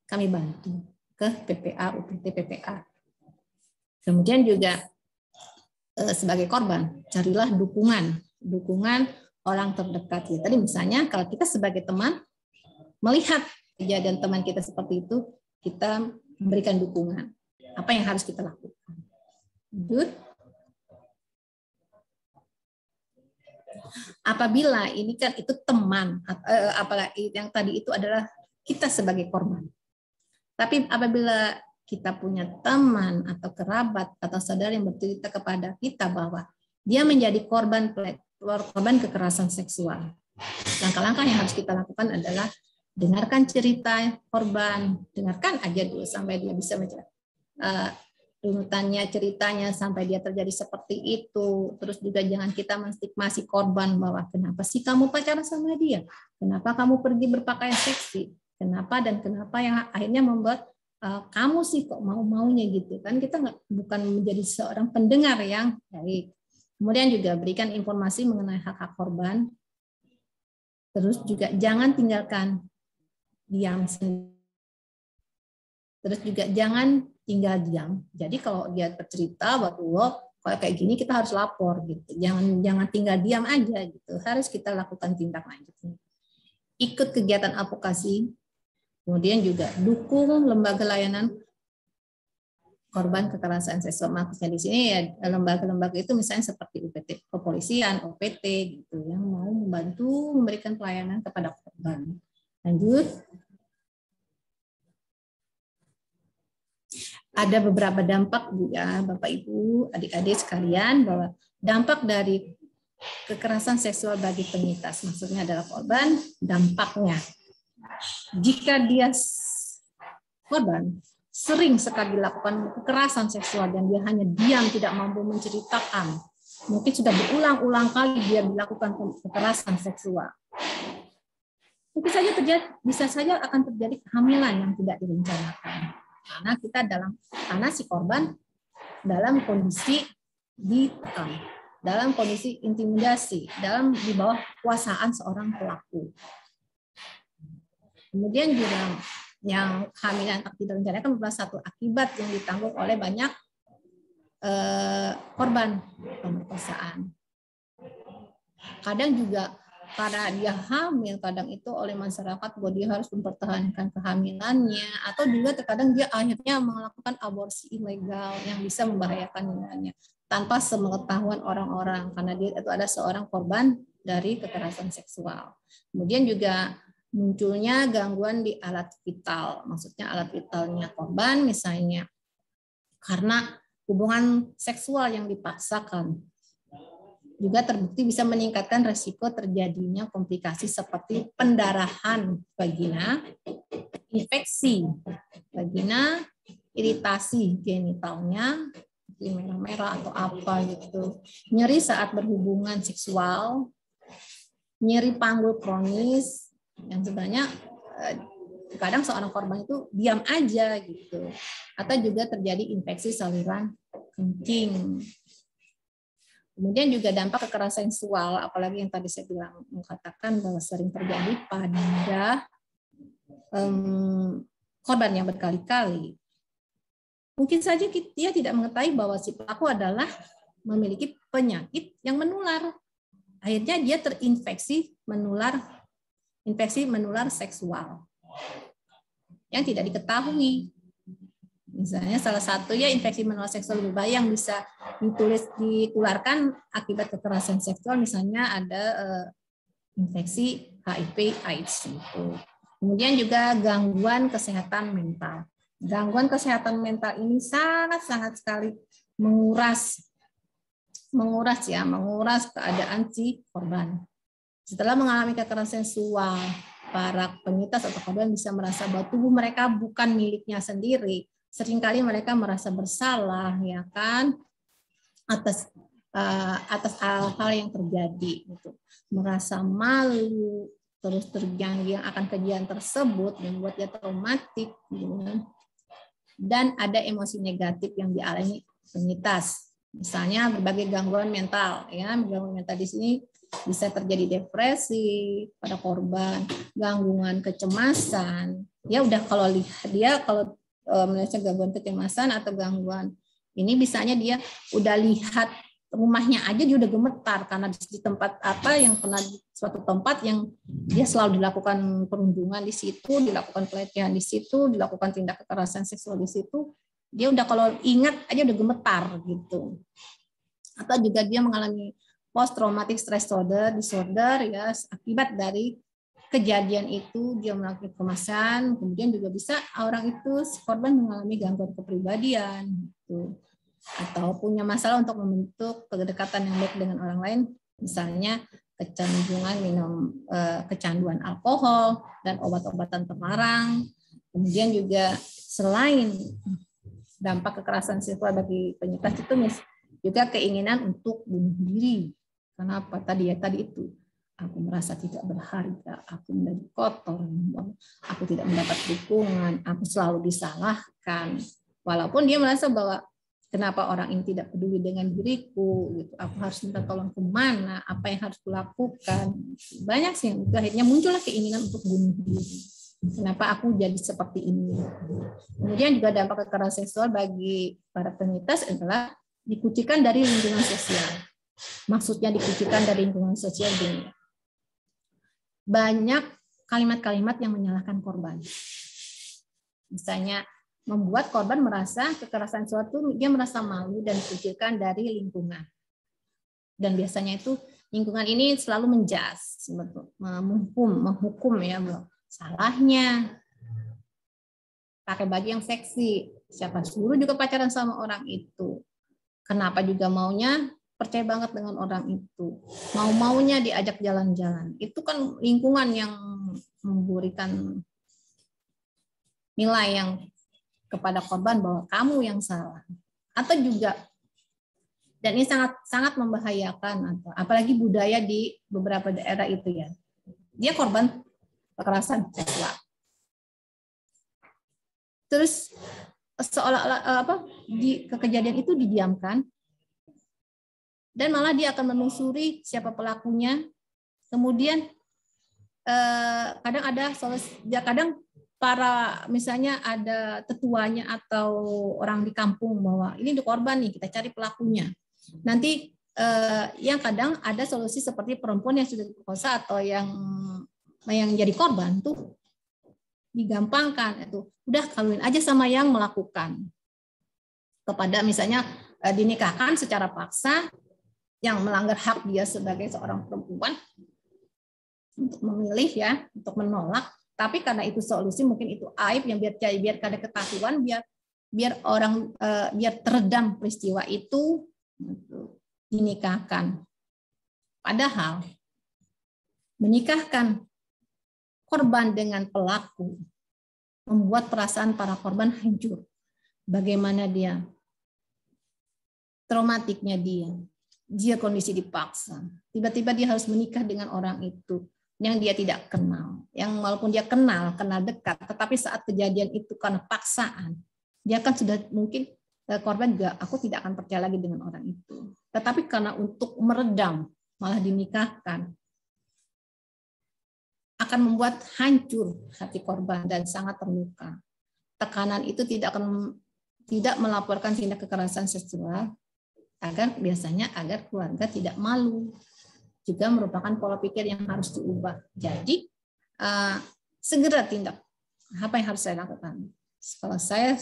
kami bantu ke PPA, UPT PPA. Kemudian juga sebagai korban, carilah dukungan orang terdekat. Ya, tadi misalnya kalau kita sebagai teman melihat kejadian teman kita seperti itu, kita memberikan dukungan. Apa yang harus kita lakukan? Apabila ini kan itu teman, apalagi yang tadi itu adalah kita sebagai korban. Tapi apabila kita punya teman atau kerabat atau saudara yang bercerita kepada kita bahwa dia menjadi korban kekerasan seksual. Langkah-langkah yang harus kita lakukan adalah dengarkan cerita korban, dengarkan aja dulu sampai dia bisa runutannya, ceritanya sampai dia terjadi seperti itu. Terus juga jangan kita menstigmasi korban bahwa kenapa sih kamu pacaran sama dia, kenapa kamu pergi berpakaian seksi, kenapa yang akhirnya membuat kamu sih kok mau-maunya gitu kan. Kita bukan menjadi seorang pendengar yang baik. Kemudian juga berikan informasi mengenai hak-hak korban. Terus juga jangan tinggalkan diam. Terus juga jangan tinggal diam. Jadi kalau dia bercerita bahwa kalau kayak gini kita harus lapor gitu. Jangan tinggal diam aja gitu. Harus kita lakukan tindak lanjut. Ikut kegiatan advokasi. Kemudian juga dukung lembaga layanan korban kekerasan seksual. Maksudnya di sini ya lembaga-lembaga itu misalnya seperti UPT kepolisian, OPT gitu yang mau membantu memberikan pelayanan kepada korban. Lanjut. Ada beberapa dampak ya Bapak Ibu, adik-adik sekalian bahwa dampak dari kekerasan seksual bagi penyintas, maksudnya adalah korban, dampaknya. Jika dia korban sering sekali dilakukan kekerasan seksual dan dia hanya diam, tidak mampu menceritakan. Mungkin sudah berulang-ulang kali dia dilakukan kekerasan seksual. Mungkin saja bisa saja akan terjadi kehamilan yang tidak direncanakan. Karena si korban dalam kondisi ditekan, dalam kondisi intimidasi, di bawah kekuasaan seorang pelaku. Kemudian juga yang kehamilan tidak direncanakan merupakan satu akibat yang ditanggung oleh banyak korban pemerkosaan. Kadang juga karena dia hamil, kadang itu oleh masyarakat bahwa dia harus mempertahankan kehamilannya, atau juga terkadang dia akhirnya melakukan aborsi ilegal yang bisa membahayakan nyawanya tanpa sepengetahuan orang-orang, karena dia itu ada seorang korban dari kekerasan seksual. Kemudian juga munculnya gangguan di alat vital, maksudnya alat vitalnya korban misalnya karena hubungan seksual yang dipaksakan, juga terbukti bisa meningkatkan resiko terjadinya komplikasi seperti pendarahan vagina, infeksi vagina, iritasi genitalnya, merah-merah atau apa gitu, nyeri saat berhubungan seksual, nyeri panggul kronis, yang sebenarnya kadang seorang korban itu diam aja gitu, atau juga terjadi infeksi saluran kencing. Kemudian juga dampak kekerasan seksual, apalagi yang tadi saya bilang mengatakan bahwa sering terjadi pada korban yang berkali-kali. Mungkin saja dia tidak mengetahui bahwa si pelaku adalah memiliki penyakit yang menular. Akhirnya dia terinfeksi infeksi menular seksual yang tidak diketahui. Misalnya salah satunya infeksi menular seksual lebih bahaya yang bisa ditularkan akibat kekerasan seksual, misalnya ada infeksi HIV/AIDS itu. Kemudian juga gangguan kesehatan mental. Gangguan kesehatan mental ini sangat sekali menguras keadaan si korban. Setelah mengalami kekerasan seksual, para penyintas atau korban bisa merasa bahwa tubuh mereka bukan miliknya sendiri. Seringkali mereka merasa bersalah, ya kan, atas hal-hal yang terjadi, gitu. Merasa malu, terus tergiang-giang akan kejadian tersebut, membuat dia traumatik, gitu kan. Dan ada emosi negatif yang dialami penyintas. Misalnya berbagai gangguan mental, ya. Gangguan mental di sini bisa terjadi depresi pada korban, gangguan kecemasan. Ya udah kalau melihat gangguan kecemasan atau gangguan ini, bisanya dia udah lihat rumahnya aja dia udah gemetar karena di tempat yang pernah suatu tempat yang dia selalu dilakukan perundungan di situ, dilakukan pelecehan di situ, dilakukan tindak kekerasan seksual di situ, dia udah kalau ingat aja udah gemetar gitu. Atau juga dia mengalami post traumatic stress disorder ya, akibat dari kejadian itu dia melakukan kekerasan, kemudian juga bisa orang itu si korban mengalami gangguan kepribadian gitu. Atau punya masalah untuk membentuk kedekatan yang baik dengan orang lain, misalnya kecanduan alkohol dan obat-obatan terlarang. Kemudian juga selain dampak kekerasan seksual bagi penyintas itu juga keinginan untuk bunuh diri. Kenapa? Tadi itu aku merasa tidak berharga, aku menjadi kotor, aku tidak mendapat dukungan, aku selalu disalahkan. Walaupun dia merasa bahwa kenapa orang ini tidak peduli dengan diriku, gitu. Aku harus minta tolong kemana, apa yang harus kulakukan. Banyak sih yang itu akhirnya muncullah keinginan untuk bunuh diri. Kenapa aku jadi seperti ini? Kemudian juga dampak kekerasan seksual bagi para penyintas adalah dikucilkan dari lingkungan sosial. Maksudnya dikucilkan dari lingkungan sosial dunia. Banyak kalimat-kalimat yang menyalahkan korban. Misalnya, membuat korban merasa kekerasan seksual dia merasa malu dan dikucilkan dari lingkungan. Dan biasanya itu lingkungan ini selalu menjas, menghukum ya, salahnya pakai baju yang seksi, siapa suruh juga pacaran sama orang itu, kenapa juga maunya percaya banget dengan orang itu, maunya diajak jalan-jalan, itu kan lingkungan yang memberikan nilai yang kepada korban bahwa kamu yang salah. Atau juga, dan ini sangat membahayakan, apalagi budaya di beberapa daerah itu ya, dia korban kekerasan seksual. Terus seolah-olah di kejadian itu didiamkan, dan malah dia akan menelusuri siapa pelakunya. Kemudian kadang ada kadang para misalnya ada tetuanya atau orang di kampung bahwa ini di korban nih, kita cari pelakunya. Nanti yang kadang ada solusi seperti perempuan yang sudah diperkosa atau yang jadi korban tuh digampangkan, itu udah kawin aja sama yang melakukan, kepada misalnya dinikahkan secara paksa yang melanggar hak dia sebagai seorang perempuan untuk memilih ya, untuk menolak. Tapi karena itu solusi, mungkin itu aib yang biar kada ketahuan, biar orang biar teredam peristiwa itu, dinikahkan. Padahal menikahkan korban dengan pelaku membuat perasaan para korban hancur. Bagaimana dia traumatiknya dia kondisi dipaksa. Tiba-tiba dia harus menikah dengan orang itu yang dia tidak kenal, yang walaupun dia kenal dekat, tetapi saat kejadian itu karena paksaan, dia kan sudah mungkin korban juga, aku tidak akan percaya lagi dengan orang itu. Tetapi karena untuk meredam, malah dinikahkan, akan membuat hancur hati korban dan sangat terluka. Tekanan itu tidak melaporkan tindak kekerasan seksual, agar keluarga tidak malu. Juga merupakan pola pikir yang harus diubah. Jadi segera tindak. Apa yang harus saya lakukan? Kalau saya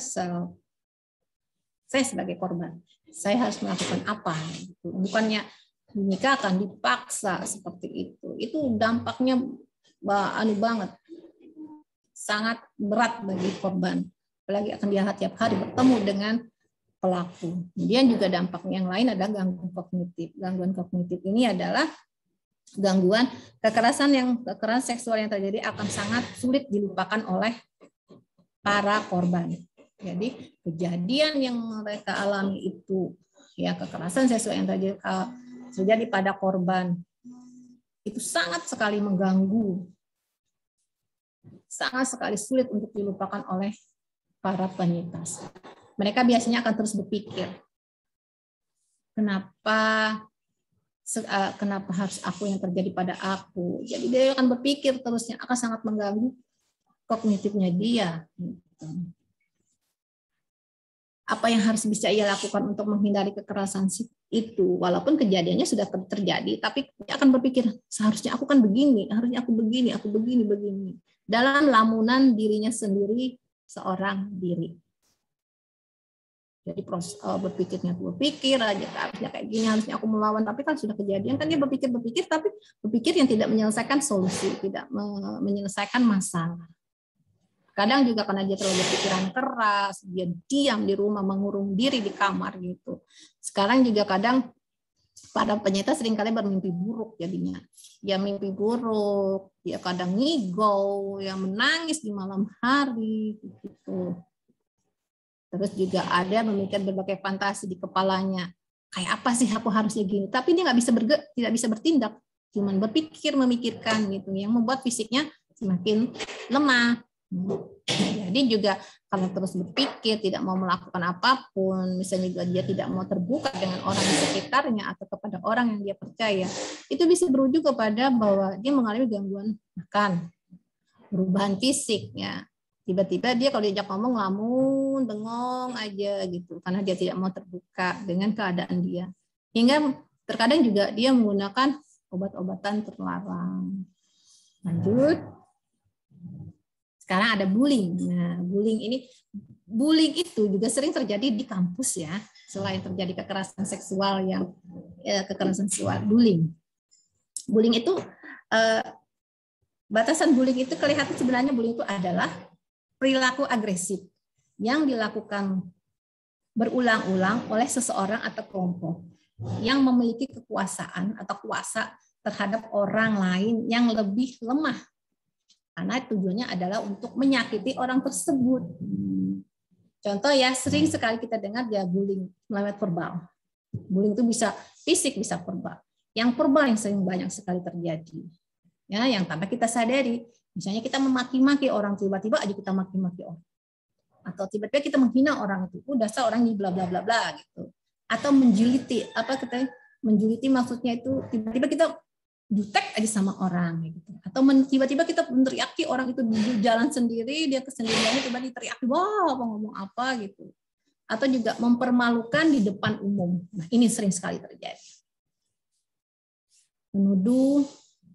Saya sebagai korban, saya harus melakukan apa? Bukannya dinikahkan, dipaksa seperti itu. Itu dampaknya banget, sangat berat bagi korban. Apalagi akan dia tiap hari bertemu dengan pelaku. Kemudian juga dampaknya yang lain adalah gangguan kognitif. Gangguan kognitif ini adalah gangguan kekerasan seksual yang terjadi akan sangat sulit dilupakan oleh para korban. Jadi kejadian yang mereka alami itu, ya kekerasan seksual yang terjadi pada korban itu sangat sekali mengganggu, sangat sekali sulit untuk dilupakan oleh para penyintas. Mereka biasanya akan terus berpikir, kenapa harus aku yang terjadi pada aku? Jadi dia akan berpikir terusnya, akan sangat mengganggu kognitifnya dia. Apa yang harus bisa ia lakukan untuk menghindari kekerasan itu, walaupun kejadiannya sudah terjadi, tapi dia akan berpikir seharusnya aku kan begini, harusnya aku begini, dalam lamunan dirinya sendiri seorang diri. Jadi proses berpikir aja, harusnya kayak gini, harusnya aku melawan, tapi kan sudah kejadian, kan dia berpikir tapi berpikir yang tidak menyelesaikan solusi, tidak menyelesaikan masalah. Kadang juga karena dia terlalu berpikiran keras, dia diam di rumah, mengurung diri di kamar gitu. Sekarang juga kadang para penyintas seringkali bermimpi buruk jadinya. Ya mimpi buruk, dia kadang ngigau, ya menangis di malam hari gitu. Terus juga ada memikir berbagai fantasi di kepalanya. Kayak apa sih aku harusnya gini? Tapi dia tidak bisa bertindak, cuman berpikir, memikirkan gitu, yang membuat fisiknya semakin lemah. Jadi juga kalau terus berpikir tidak mau melakukan apapun, misalnya juga dia tidak mau terbuka dengan orang di sekitarnya atau kepada orang yang dia percaya, itu bisa berujung kepada bahwa dia mengalami gangguan makan, perubahan fisiknya. Tiba-tiba dia kalau diajak ngomong lamun, bengong aja gitu, karena dia tidak mau terbuka dengan keadaan dia. Hingga terkadang juga dia menggunakan obat-obatan terlarang. Lanjut. Sekarang ada bullying. Nah, bullying itu juga sering terjadi di kampus ya. Selain terjadi kekerasan seksual bullying. Bullying itu batasan bullying itu kelihatan sebenarnya bullying itu adalah perilaku agresif yang dilakukan berulang-ulang oleh seseorang atau kelompok yang memiliki kekuasaan atau kuasa terhadap orang lain yang lebih lemah. Karena tujuannya adalah untuk menyakiti orang tersebut. Contoh ya, sering sekali kita dengar ya bullying lewat verbal. Bullying itu bisa fisik, bisa verbal. Yang verbal yang sering banyak sekali terjadi. Ya, yang tanpa kita sadari, misalnya kita memaki-maki orang, tiba-tiba aja kita maki-maki orang. Atau tiba-tiba kita menghina orang itu, dasar orang ini bla bla bla bla gitu. Atau menjuliti, menjuliti maksudnya itu tiba-tiba kita jutek aja sama orang gitu. Atau tiba-tiba kita meneriaki orang itu di jalan sendiri, dia kesendiriannya tiba-tiba diteriaki, wah apa ngomong apa gitu. Atau juga mempermalukan di depan umum. Nah, ini sering sekali terjadi. Menuduh,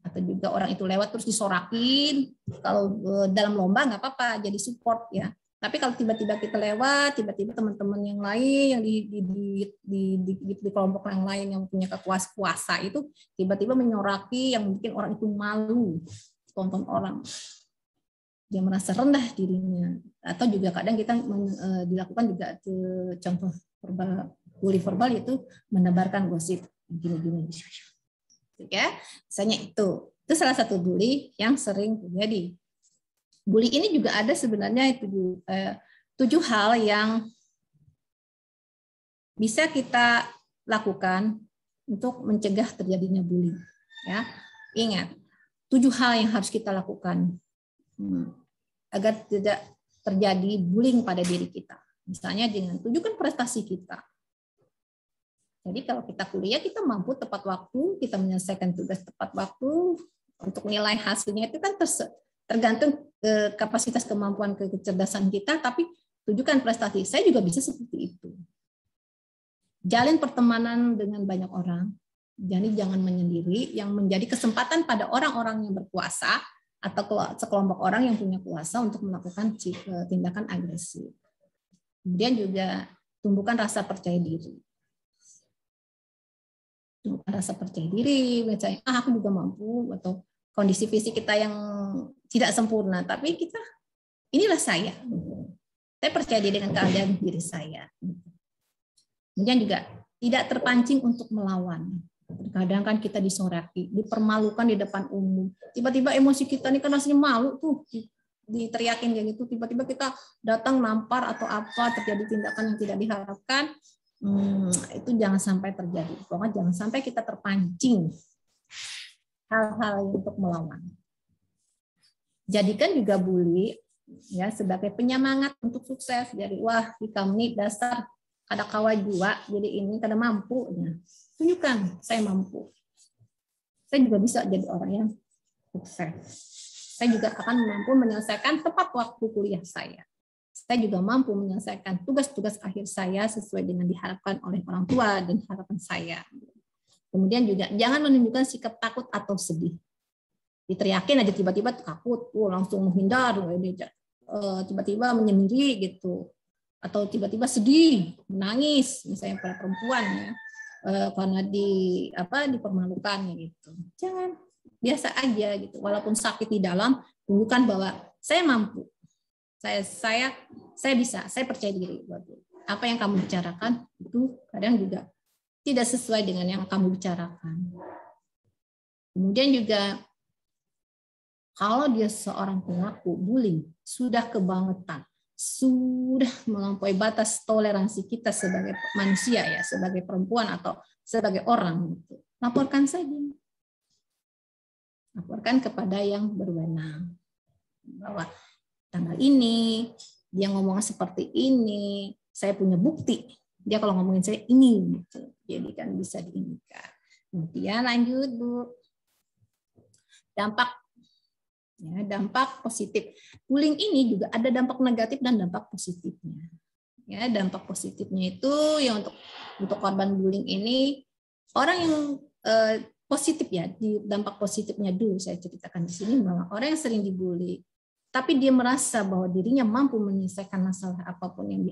atau juga orang itu lewat terus disorakin. Kalau dalam lomba nggak apa-apa, jadi support ya. Tapi kalau tiba-tiba kita lewat, tiba-tiba teman-teman yang lain yang di kelompok yang lain yang punya kuasa itu tiba-tiba menyoraki yang bikin orang itu malu, tonton orang. Dia merasa rendah dirinya. Atau juga kadang kita dilakukan juga contoh bully verbal itu menebarkan gosip gini-gini. Ya, misalnya itu salah satu bully yang sering terjadi. Bully ini juga ada sebenarnya 7 hal yang bisa kita lakukan untuk mencegah terjadinya bullying. Ya, ingat 7 hal yang harus kita lakukan agar tidak terjadi bullying pada diri kita. Misalnya dengan tunjukkan prestasi kita. Jadi kalau kita kuliah kita mampu tepat waktu, kita menyelesaikan tugas tepat waktu, untuk nilai hasilnya itu kan tergantung kapasitas kemampuan kecerdasan kita, tapi tunjukkan prestasi. Saya juga bisa seperti itu. Jalin pertemanan dengan banyak orang. Jadi jangan menyendiri, yang menjadi kesempatan pada orang-orang yang berkuasa atau sekelompok orang yang punya kuasa untuk melakukan tindakan agresif. Kemudian juga tumbuhkan rasa percaya diri. Tumbuhkan rasa percaya diri, misalnya, aku juga mampu, atau kondisi fisik kita yang tidak sempurna, tapi kita, inilah saya. Saya percaya diri dengan keadaan diri saya. Kemudian juga tidak terpancing untuk melawan. Kadang kan kita disoraki, dipermalukan di depan umum. Tiba-tiba emosi kita ini kan rasanya malu tuh, diteriakin kayak gitu. Tiba-tiba kita datang nampar atau apa, terjadi tindakan yang tidak diharapkan. Itu jangan sampai terjadi. Pokoknya jangan sampai kita terpancing hal-hal untuk melawan. Jadikan juga bully ya sebagai penyemangat untuk sukses. Jadi wah, kamu nih dasar kada kawa jua, jadi ini kada mampu. Ya. Tunjukkan saya mampu. Saya juga bisa jadi orang yang sukses. Saya juga akan mampu menyelesaikan tepat waktu kuliah saya. Saya juga mampu menyelesaikan tugas-tugas akhir saya sesuai dengan diharapkan oleh orang tua dan harapan saya. Kemudian juga jangan menunjukkan sikap takut atau sedih. Diteriakin aja tiba-tiba takut, langsung menghindar, tiba-tiba menyendiri gitu, atau tiba-tiba sedih, menangis, misalnya para perempuan ya, karena dipermalukan gitu. Jangan, biasa aja gitu. Walaupun sakit di dalam, tunjukkan bahwa saya mampu. Saya bisa, saya percaya diri. Apa yang kamu bicarakan itu kadang juga tidak sesuai dengan yang kamu bicarakan. Kemudian juga kalau dia seorang pelaku bullying, sudah kebangetan, sudah melampaui batas toleransi kita sebagai manusia ya, sebagai perempuan atau sebagai orang, laporkan saja. Laporkan kepada yang berwenang bahwa tanggal ini dia ngomong seperti ini, saya punya bukti. Dia kalau ngomongin saya ini, gitu. Jadi kan bisa diinginkan. Kemudian lanjut Bu, dampak positif. Bullying ini juga ada dampak negatif dan dampak positifnya. Ya, dampak positifnya itu yang untuk korban bullying ini orang yang positif ya, di dampak positifnya dulu saya ceritakan di sini bahwa orang yang sering dibully tapi dia merasa bahwa dirinya mampu menyelesaikan masalah apapun yang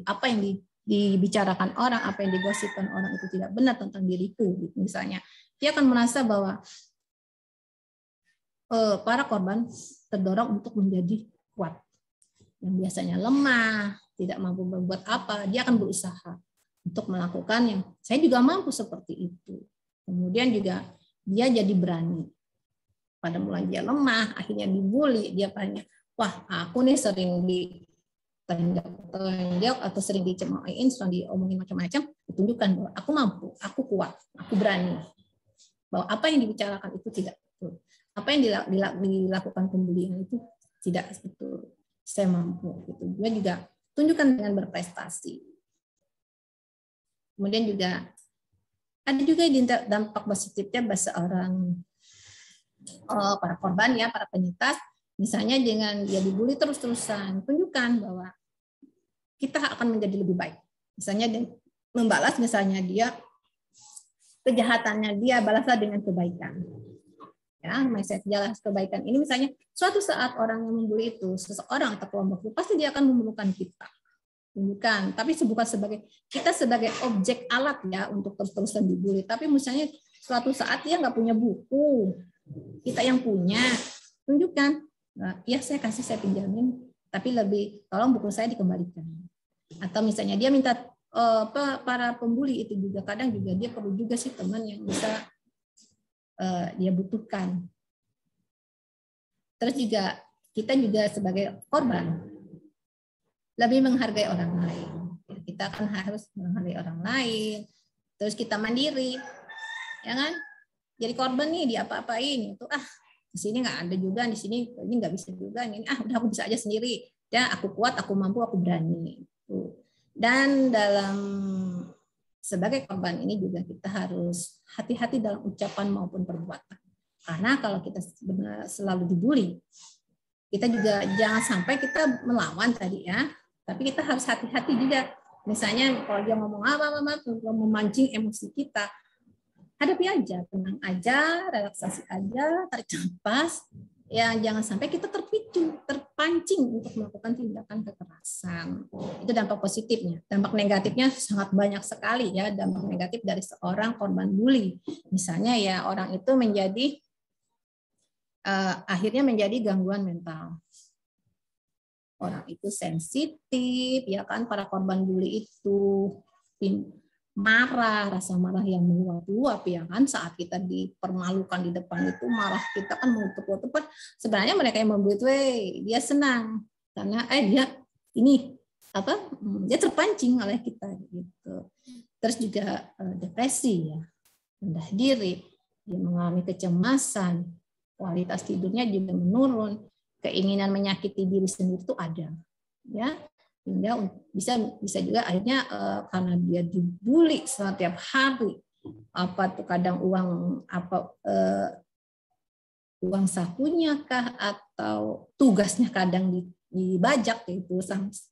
dibicarakan orang, apa yang digosipkan orang itu tidak benar tentang diriku misalnya. Dia akan merasa bahwa para korban terdorong untuk menjadi kuat. Yang biasanya lemah, tidak mampu berbuat apa, dia akan berusaha untuk melakukan yang saya juga mampu seperti itu. Kemudian juga dia jadi berani. Pada mulai dia lemah, akhirnya dibully, dia banyak, wah aku nih sering ditanjak atau sering dicemain, sering diomongin macam-macam, ditunjukkan bahwa aku mampu, aku kuat, aku berani. Bahwa apa yang dibicarakan itu tidak betul. Apa yang dilakukan pembulian itu tidak betul. Saya mampu. Gitu. Dia juga tunjukkan dengan berprestasi. Kemudian juga ada juga dampak positifnya bahasa orang para korban ya, para penyintas. Misalnya dengan dia dibully terus-terusan, tunjukkan bahwa kita akan menjadi lebih baik. Misalnya membalas, misalnya dia kejahatannya dia balaslah dengan kebaikan. Ya, mindset jelas kebaikan ini misalnya suatu saat orang yang membuli itu seseorang atau kelompok itu pasti dia akan memerlukan kita. Bukan, tapi bukan sebagai kita sebagai objek alat ya untuk terus-terusan dibully. Tapi misalnya suatu saat dia nggak punya buku, kita yang punya, tunjukkan. Nah, ya saya kasih, saya pinjamin, tapi lebih tolong buku saya dikembalikan. Atau misalnya dia minta para pembuli itu juga kadang juga dia perlu juga sih teman yang bisa dia butuhkan. Terus juga kita juga sebagai korban lebih menghargai orang lain. Kita kan harus menghargai orang lain. Terus kita mandiri, ya kan? Jadi korban nih diapa-apain itu di sini nggak ada juga, di sini ini nggak bisa juga, ini udah aku bisa aja sendiri. Ya aku kuat, aku mampu, aku berani. Dan dalam sebagai korban ini juga kita harus hati-hati dalam ucapan maupun perbuatan. Karena kalau kita selalu dibully, kita juga jangan sampai kita melawan tadi ya, tapi kita harus hati-hati juga. Misalnya kalau dia ngomong apa memancing emosi kita, hadapi aja, tenang aja, relaksasi aja, tarik nafas, ya jangan sampai kita terpicu, terpancing untuk melakukan tindakan kekerasan. Itu dampak positifnya. Dampak negatifnya sangat banyak sekali ya, dampak negatif dari seorang korban bully. Misalnya ya orang itu menjadi akhirnya menjadi gangguan mental. Orang itu sensitif, ya kan, para korban bully itu marah, rasa marah yang meluap-luap, ya kan, saat kita dipermalukan di depan itu marah kita kan mau tepuk-tepuk. Sebenarnya mereka yang membuat dia senang karena dia ini dia terpancing oleh kita gitu. Terus juga depresi ya, rendah diri, dia mengalami kecemasan, kualitas tidurnya juga menurun, keinginan menyakiti diri sendiri itu ada, ya. Hingga bisa juga akhirnya karena dia dibully setiap hari, kadang uang sakunya kah atau tugasnya kadang dibajak gitu,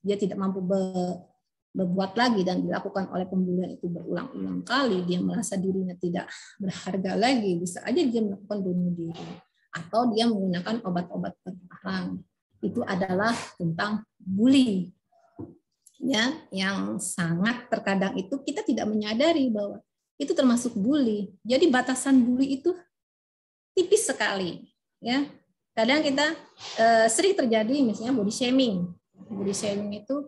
dia tidak mampu berbuat lagi dan dilakukan oleh pembulian itu berulang-ulang kali, dia merasa dirinya tidak berharga lagi, bisa aja dia melakukan bunuh diri atau dia menggunakan obat-obat terlarang. Itu adalah tentang bully. Ya, yang sangat terkadang itu kita tidak menyadari bahwa itu termasuk bully. Jadi batasan bully itu tipis sekali, ya. Kadang kita sering terjadi misalnya body shaming. Body shaming itu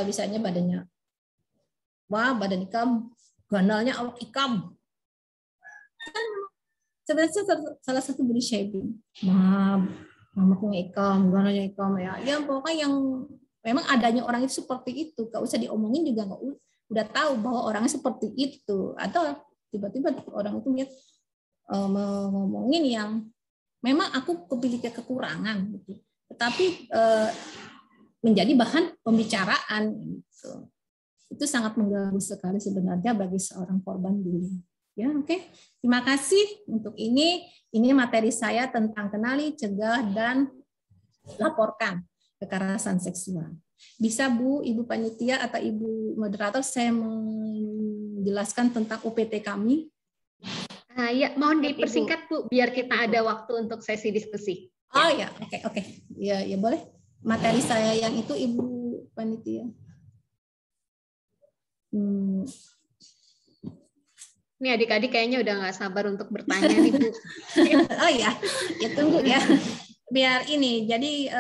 misalnya badan ikam, ganalnya awak ikam. Kan sebenarnya salah satu body shaming. Mama punya ikam, ganalnya ikam ya. Ya pokoknya yang memang adanya orang itu seperti itu, gak usah diomongin juga udah tahu bahwa orangnya seperti itu. Atau tiba-tiba orang itu lihat ngomongin yang memang aku memiliki kekurangan, gitu. Tetapi menjadi bahan pembicaraan, gitu. Itu sangat mengganggu sekali sebenarnya bagi seorang korban bully. Ya, oke. Terima kasih untuk ini. Ini materi saya tentang kenali, cegah, dan laporkan kekerasan seksual. Bisa Bu, Ibu Panitia atau Ibu Moderator, saya menjelaskan tentang UPT kami. Ya, mohon dipersingkat Bu, biar kita ada waktu untuk sesi diskusi. Oh ya, oke. Ya boleh. Materi saya yang itu Ibu Panitia. Ini adik-adik kayaknya udah nggak sabar untuk bertanya nih Bu. Oh ya tunggu ya. Biar ini, jadi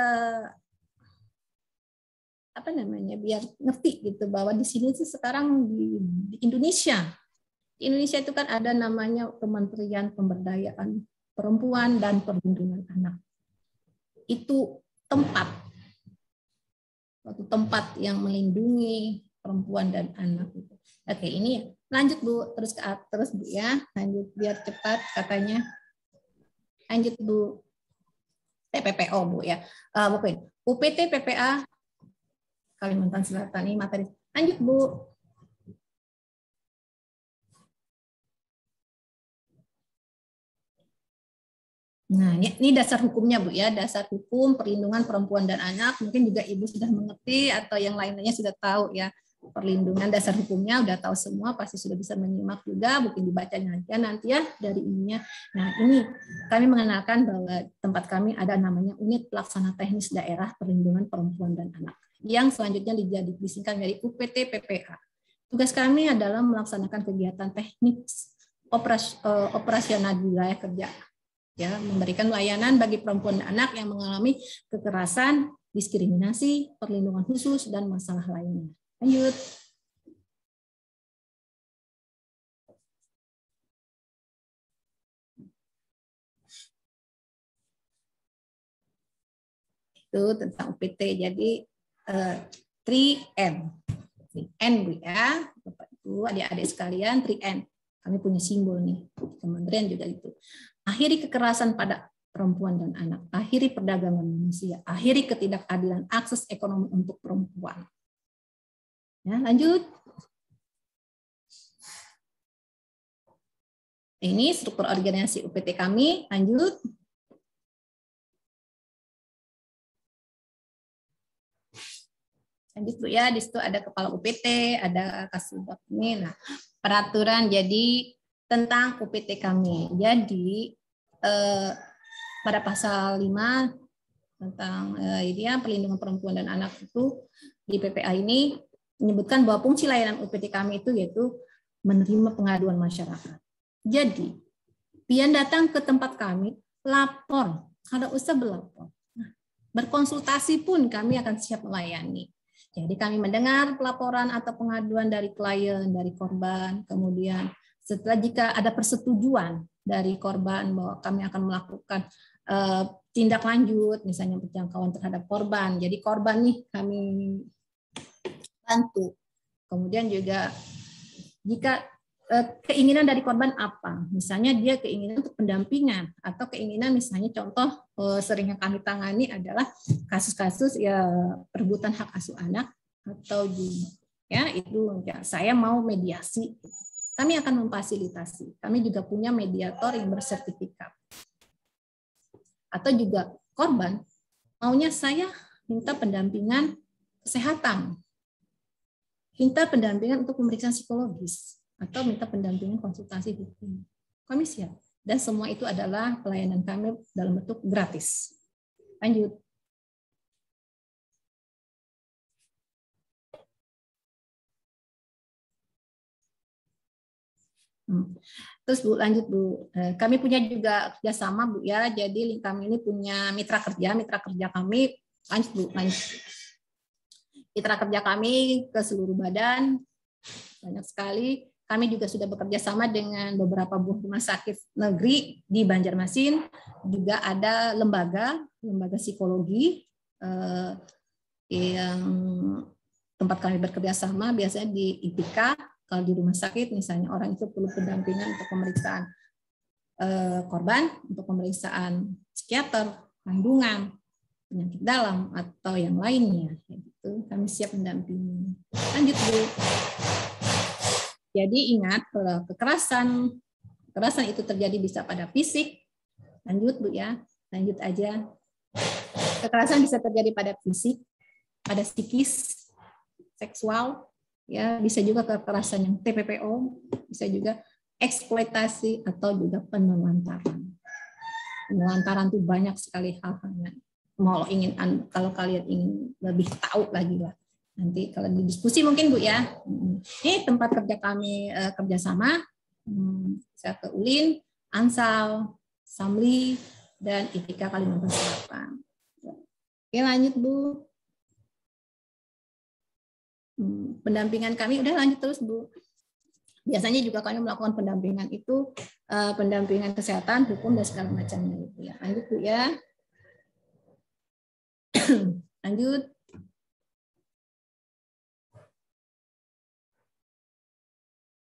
biar ngerti gitu bahwa di sini sih sekarang di Indonesia. Di Indonesia itu kan ada namanya Kementerian Pemberdayaan Perempuan dan Perlindungan Anak. Itu suatu tempat yang melindungi perempuan dan anak. Oke, ini lanjut Bu, terus Bu ya, lanjut biar cepat katanya. Lanjut Bu. TPPO Bu ya. UPT PPA Kalimantan Selatan ini materi. Lanjut Bu. Nah, ini dasar hukumnya Bu ya, dasar hukum perlindungan perempuan dan anak. Mungkin juga Ibu sudah mengerti atau yang lainnya sudah tahu ya. Perlindungan dasar hukumnya udah tahu semua, pasti sudah bisa menyimak juga, mungkin dibacanya aja nanti ya dari ininya. Nah, ini kami mengenalkan bahwa tempat kami ada namanya Unit Pelaksana Teknis Daerah Perlindungan Perempuan dan Anak, yang selanjutnya disingkat dari UPT PPA. Tugas kami adalah melaksanakan kegiatan teknis operasional di wilayah kerja, ya, memberikan layanan bagi perempuan dan anak yang mengalami kekerasan, diskriminasi, perlindungan khusus, dan masalah lainnya. Lanjut. Itu tentang UPT. Jadi 3N. 3N Bu ya. Bapak Ibu, adik-adik sekalian, 3N. Kami punya simbol nih. Kementerian juga itu. Akhiri kekerasan pada perempuan dan anak. Akhiri perdagangan manusia. Akhiri ketidakadilan akses ekonomi untuk perempuan. Ya, lanjut. Ini struktur organisasi UPT kami. Lanjut. Lanjut Bu ya, di situ ada kepala UPT, ada Kasubag ini. Nah, peraturan jadi tentang UPT kami. Jadi pada pasal 5 tentang perlindungan perempuan dan anak itu di PPA ini menyebutkan bahwa fungsi layanan UPT kami itu yaitu menerima pengaduan masyarakat. Jadi, pian datang ke tempat kami, lapor, kalau usah berlapor. Nah, berkonsultasi pun kami akan siap melayani. Jadi kami mendengar pelaporan atau pengaduan dari klien, dari korban, kemudian setelah jika ada persetujuan dari korban bahwa kami akan melakukan tindak lanjut, misalnya penjangkauan terhadap korban. Jadi korban nih kami bantu. Kemudian juga jika keinginan dari korban apa, misalnya dia keinginan untuk pendampingan atau keinginan misalnya contoh sering yang kami tangani adalah kasus-kasus ya perebutan hak asuh anak atau ya itu ya, saya mau mediasi. Kami akan memfasilitasi. Kami juga punya mediator yang bersertifikat. Atau juga korban maunya saya minta pendampingan kesehatan, minta pendampingan untuk pemeriksaan psikologis, atau minta pendampingan konsultasi hukum. Kami siap. Dan semua itu adalah pelayanan kami dalam bentuk gratis. Lanjut. Terus Bu, lanjut Bu. Kami punya juga kerjasama Bu ya. Jadi kami ini punya mitra kerja kami. Lanjut Bu, lanjut. Mitra kerja kami ke seluruh badan banyak sekali. Kami juga sudah bekerja sama dengan beberapa buah rumah sakit negeri di Banjarmasin. Juga ada lembaga psikologi yang tempat kami bekerja sama biasanya di IPK. Kalau di rumah sakit misalnya orang itu perlu pendampingan untuk pemeriksaan korban, untuk pemeriksaan psikiater, kandungan, penyakit dalam atau yang lainnya, gitu. Kami siap mendampingi. Lanjut Bu. Jadi ingat kalau kekerasan itu terjadi bisa pada fisik. Lanjut Bu ya, lanjut aja. Kekerasan bisa terjadi pada fisik, pada psikis, seksual. Ya, bisa juga kekerasan yang TPPO, bisa juga eksploitasi atau juga penelantaran. Penelantaran itu banyak sekali hal-halnya. Kalau kalian ingin lebih tahu lagi lah. Nanti kalau didiskusi mungkin Bu ya. Ini tempat kerja kami kerjasama. Saya ke ULIN, Ansal, Samli, dan IPK Kalimantan Selatan. Oke, lanjut Bu. Pendampingan kami udah lanjut terus Bu. Biasanya juga kami melakukan pendampingan itu pendampingan kesehatan, hukum dan segala macamnya itu ya. Lanjut Bu ya. Lanjut.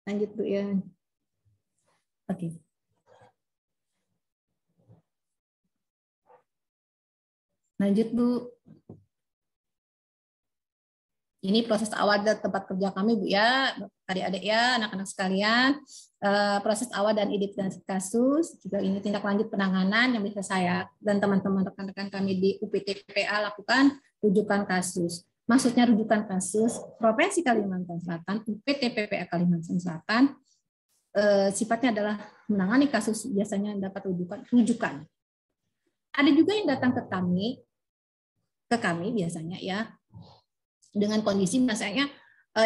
Lanjut Bu ya. Oke. Lanjut Bu. Ini proses awal dari tempat kerja kami Bu ya, adik-adik ya, anak-anak sekalian. Proses awal dan identifikasi kasus, juga ini tindak lanjut penanganan yang bisa saya dan teman-teman rekan-rekan kami di UPT PPA lakukan, rujukan kasus. Maksudnya rujukan kasus, Provinsi Kalimantan Selatan, UPT PPA Kalimantan Selatan, sifatnya adalah menangani kasus biasanya dapat rujukan. Ada juga yang datang ke kami biasanya ya, dengan kondisi misalnya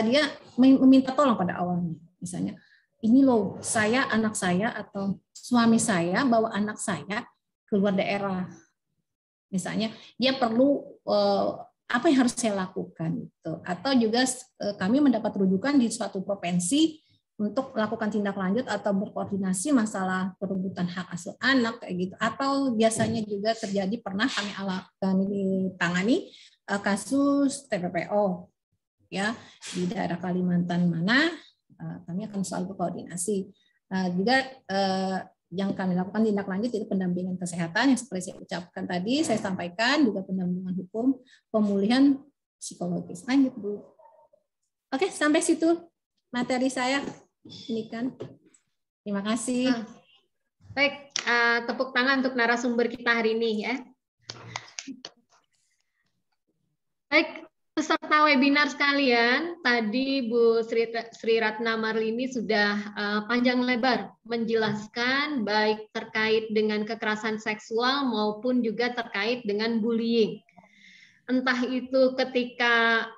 dia meminta tolong pada awalnya, misalnya ini loh anak saya atau suami saya bawa anak saya keluar daerah, misalnya dia perlu apa yang harus saya lakukan gitu. Atau juga kami mendapat rujukan di suatu provinsi untuk melakukan tindak lanjut atau berkoordinasi masalah perebutan hak asuh anak kayak gitu. Atau biasanya juga terjadi pernah kami tangani kasus TPPO ya di daerah Kalimantan mana kami akan selalu berkoordinasi. Juga yang kami lakukan tindak lanjut itu pendampingan kesehatan yang seperti saya ucapkan tadi, saya sampaikan juga pendampingan hukum, pemulihan psikologis. Lanjut Bu. Oke, sampai situ materi saya. Ini kan. Terima kasih. Baik, tepuk tangan untuk narasumber kita hari ini ya. Baik, Peserta webinar sekalian, tadi Bu Sri Ratna Marlini sudah panjang lebar menjelaskan baik terkait dengan kekerasan seksual maupun juga terkait dengan bullying. Entah itu ketika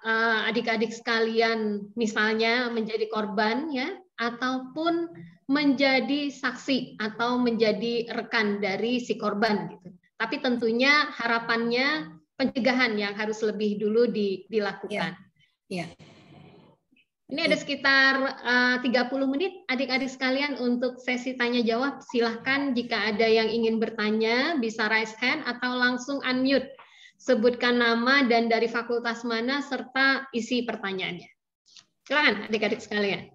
adik-adik sekalian misalnya menjadi korban ya, ataupun menjadi saksi atau menjadi rekan dari si korban gitu. Tapi tentunya harapannya pencegahan yang harus lebih dulu dilakukan. Ya. Ini ada sekitar 30 menit adik-adik sekalian untuk sesi tanya jawab. Silahkan jika ada yang ingin bertanya bisa raise hand atau langsung unmute. Sebutkan nama dan dari fakultas mana serta isi pertanyaannya. Silakan adik-adik sekalian.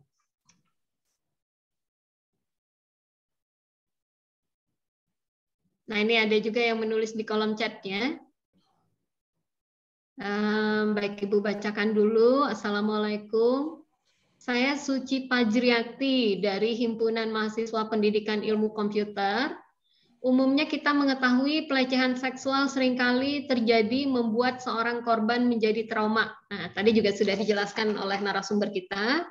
Nah, ini ada juga yang menulis di kolom chatnya. Baik, Ibu bacakan dulu. Assalamualaikum. Saya Suci Pajriakti dari Himpunan Mahasiswa Pendidikan Ilmu Komputer. Umumnya kita mengetahui pelecehan seksual seringkali terjadi membuat seorang korban menjadi trauma. Nah, tadi juga sudah dijelaskan oleh narasumber kita.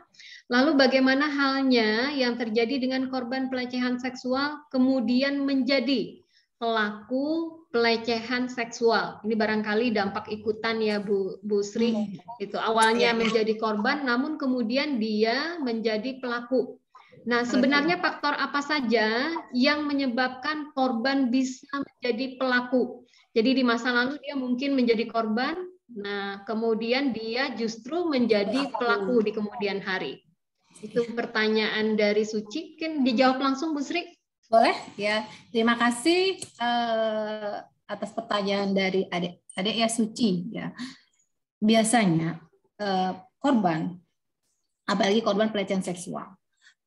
Lalu bagaimana halnya yang terjadi dengan korban pelecehan seksual kemudian menjadi pelaku pelecehan seksual? Ini barangkali dampak ikutan ya Bu Sri. Itu awalnya menjadi korban namun kemudian dia menjadi pelaku. Nah, sebenarnya faktor apa saja yang menyebabkan korban bisa menjadi pelaku? Jadi di masa lalu dia mungkin menjadi korban, nah kemudian dia justru menjadi pelaku di kemudian hari. Itu pertanyaan dari Suci. Mungkin dijawab langsung Bu Sri? Boleh ya. Terima kasih atas pertanyaan dari adik ya Suci ya. Biasanya korban, apalagi korban pelecehan seksual.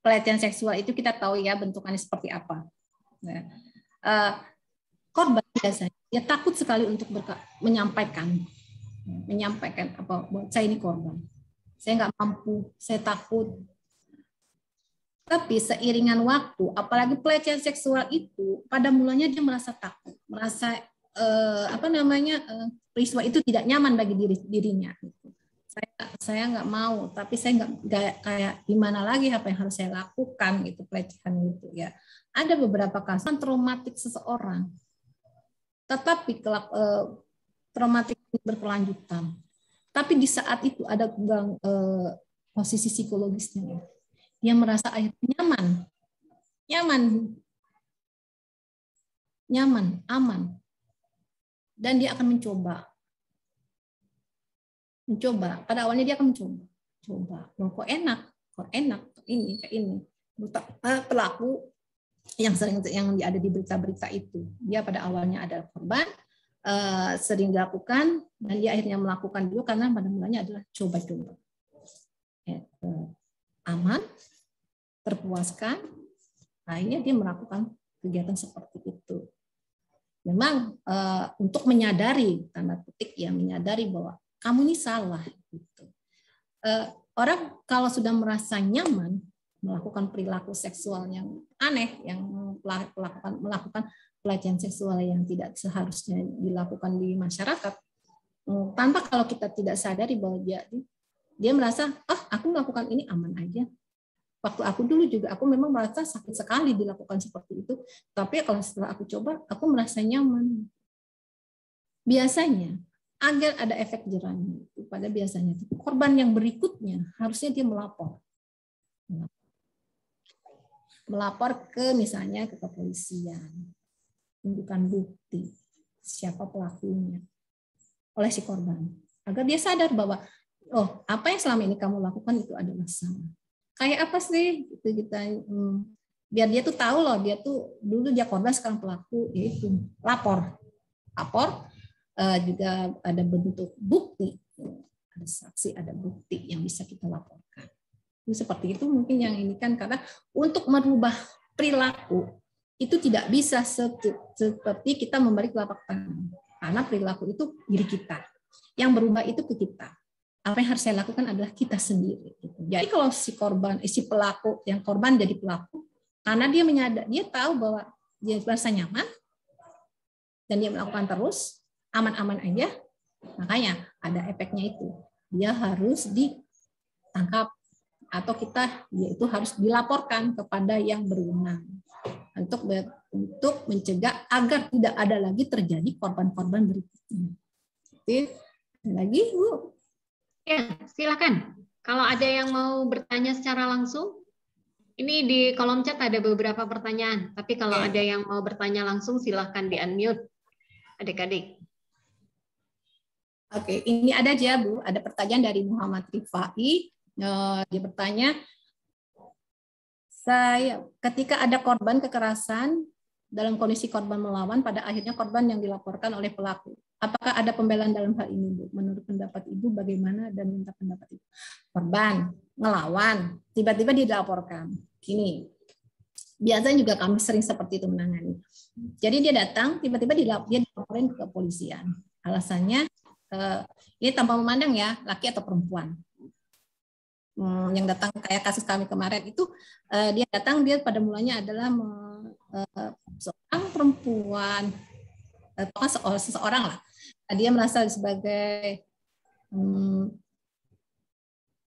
Pelecehan seksual itu kita tahu ya bentukannya seperti apa. Nah, korban biasanya dia takut sekali untuk menyampaikan apa, buat saya ini korban, saya nggak mampu, saya takut. Tapi seiringan waktu, apalagi pelecehan seksual itu pada mulanya dia merasa takut, merasa peristiwa itu tidak nyaman bagi dirinya. Saya nggak mau, tapi saya nggak kayak gimana lagi apa yang harus saya lakukan gitu, pelecehan itu ya. Ada beberapa kasus traumatik seseorang, tetapi traumatik berkelanjutan. Tapi di saat itu ada posisi psikologisnya, dia merasa akhirnya nyaman, aman, dan dia akan mencoba. Pada awalnya dia akan mencoba. Loh, kok enak, ini kayak ini. Pelaku yang ada di berita-berita itu, dia pada awalnya ada korban, sering dilakukan, dan dia akhirnya melakukan dulu karena pada mulanya adalah coba-coba. Aman, terpuaskan, akhirnya dia melakukan kegiatan seperti itu. Memang untuk menyadari, tanda petik ya, menyadari bahwa kamu ini salah. Gitu. Orang kalau sudah merasa nyaman melakukan perilaku seksual yang aneh, yang melakukan pelecehan seksual yang tidak seharusnya dilakukan di masyarakat, tanpa kalau kita tidak sadari bahwa dia merasa, aku melakukan ini aman aja. Waktu aku dulu juga, aku memang merasa sakit sekali dilakukan seperti itu, tapi kalau setelah aku coba, aku merasa nyaman. Biasanya agar ada efek jerahnya pada biasanya korban yang berikutnya harusnya dia melapor ke misalnya ke kepolisian, tunjukkan bukti siapa pelakunya oleh si korban agar dia sadar bahwa apa yang selama ini kamu lakukan itu adalah salah. Kayak apa sih itu kita biar dia tuh tahu loh, dia tuh dulu dia korban sekarang pelaku, yaitu lapor juga ada bentuk bukti, ada saksi, ada bukti yang bisa kita laporkan. Seperti itu mungkin yang ini kan, karena untuk merubah perilaku itu tidak bisa seperti kita memberi telapak tangan, karena perilaku itu diri kita, yang berubah itu ke kita. Apa yang harus saya lakukan adalah kita sendiri. Jadi kalau si pelaku, yang korban jadi pelaku, karena dia menyadar, dia tahu bahwa dia merasa nyaman dan dia melakukan terus, aman-aman aja, makanya ada efeknya itu. Dia harus ditangkap atau dia itu harus dilaporkan kepada yang berwenang untuk mencegah agar tidak ada lagi terjadi korban-korban berikutnya. Oke, lagi Bu. Ya, silakan. Kalau ada yang mau bertanya secara langsung, ini di kolom chat ada beberapa pertanyaan. Tapi kalau ada yang mau bertanya langsung, silahkan di-unmute, adik-adik. Oke, ini ada aja Bu. Ada pertanyaan dari Muhammad Rifai. Dia bertanya, ketika ada korban kekerasan dalam kondisi korban melawan, pada akhirnya korban yang dilaporkan oleh pelaku. Apakah ada pembelaan dalam hal ini, Bu? Menurut pendapat Ibu bagaimana dan minta pendapat Ibu? Korban ngelawan, tiba-tiba dilaporkan. Gini, biasanya juga kami sering seperti itu menangani. Jadi dia datang, tiba-tiba dia dilaporin ke kepolisian. Alasannya, ini tanpa memandang ya, laki atau perempuan. Yang datang kayak kasus kami kemarin itu, dia datang, dia pada mulanya adalah seorang perempuan, atau seseorang lah. Dia merasa sebagai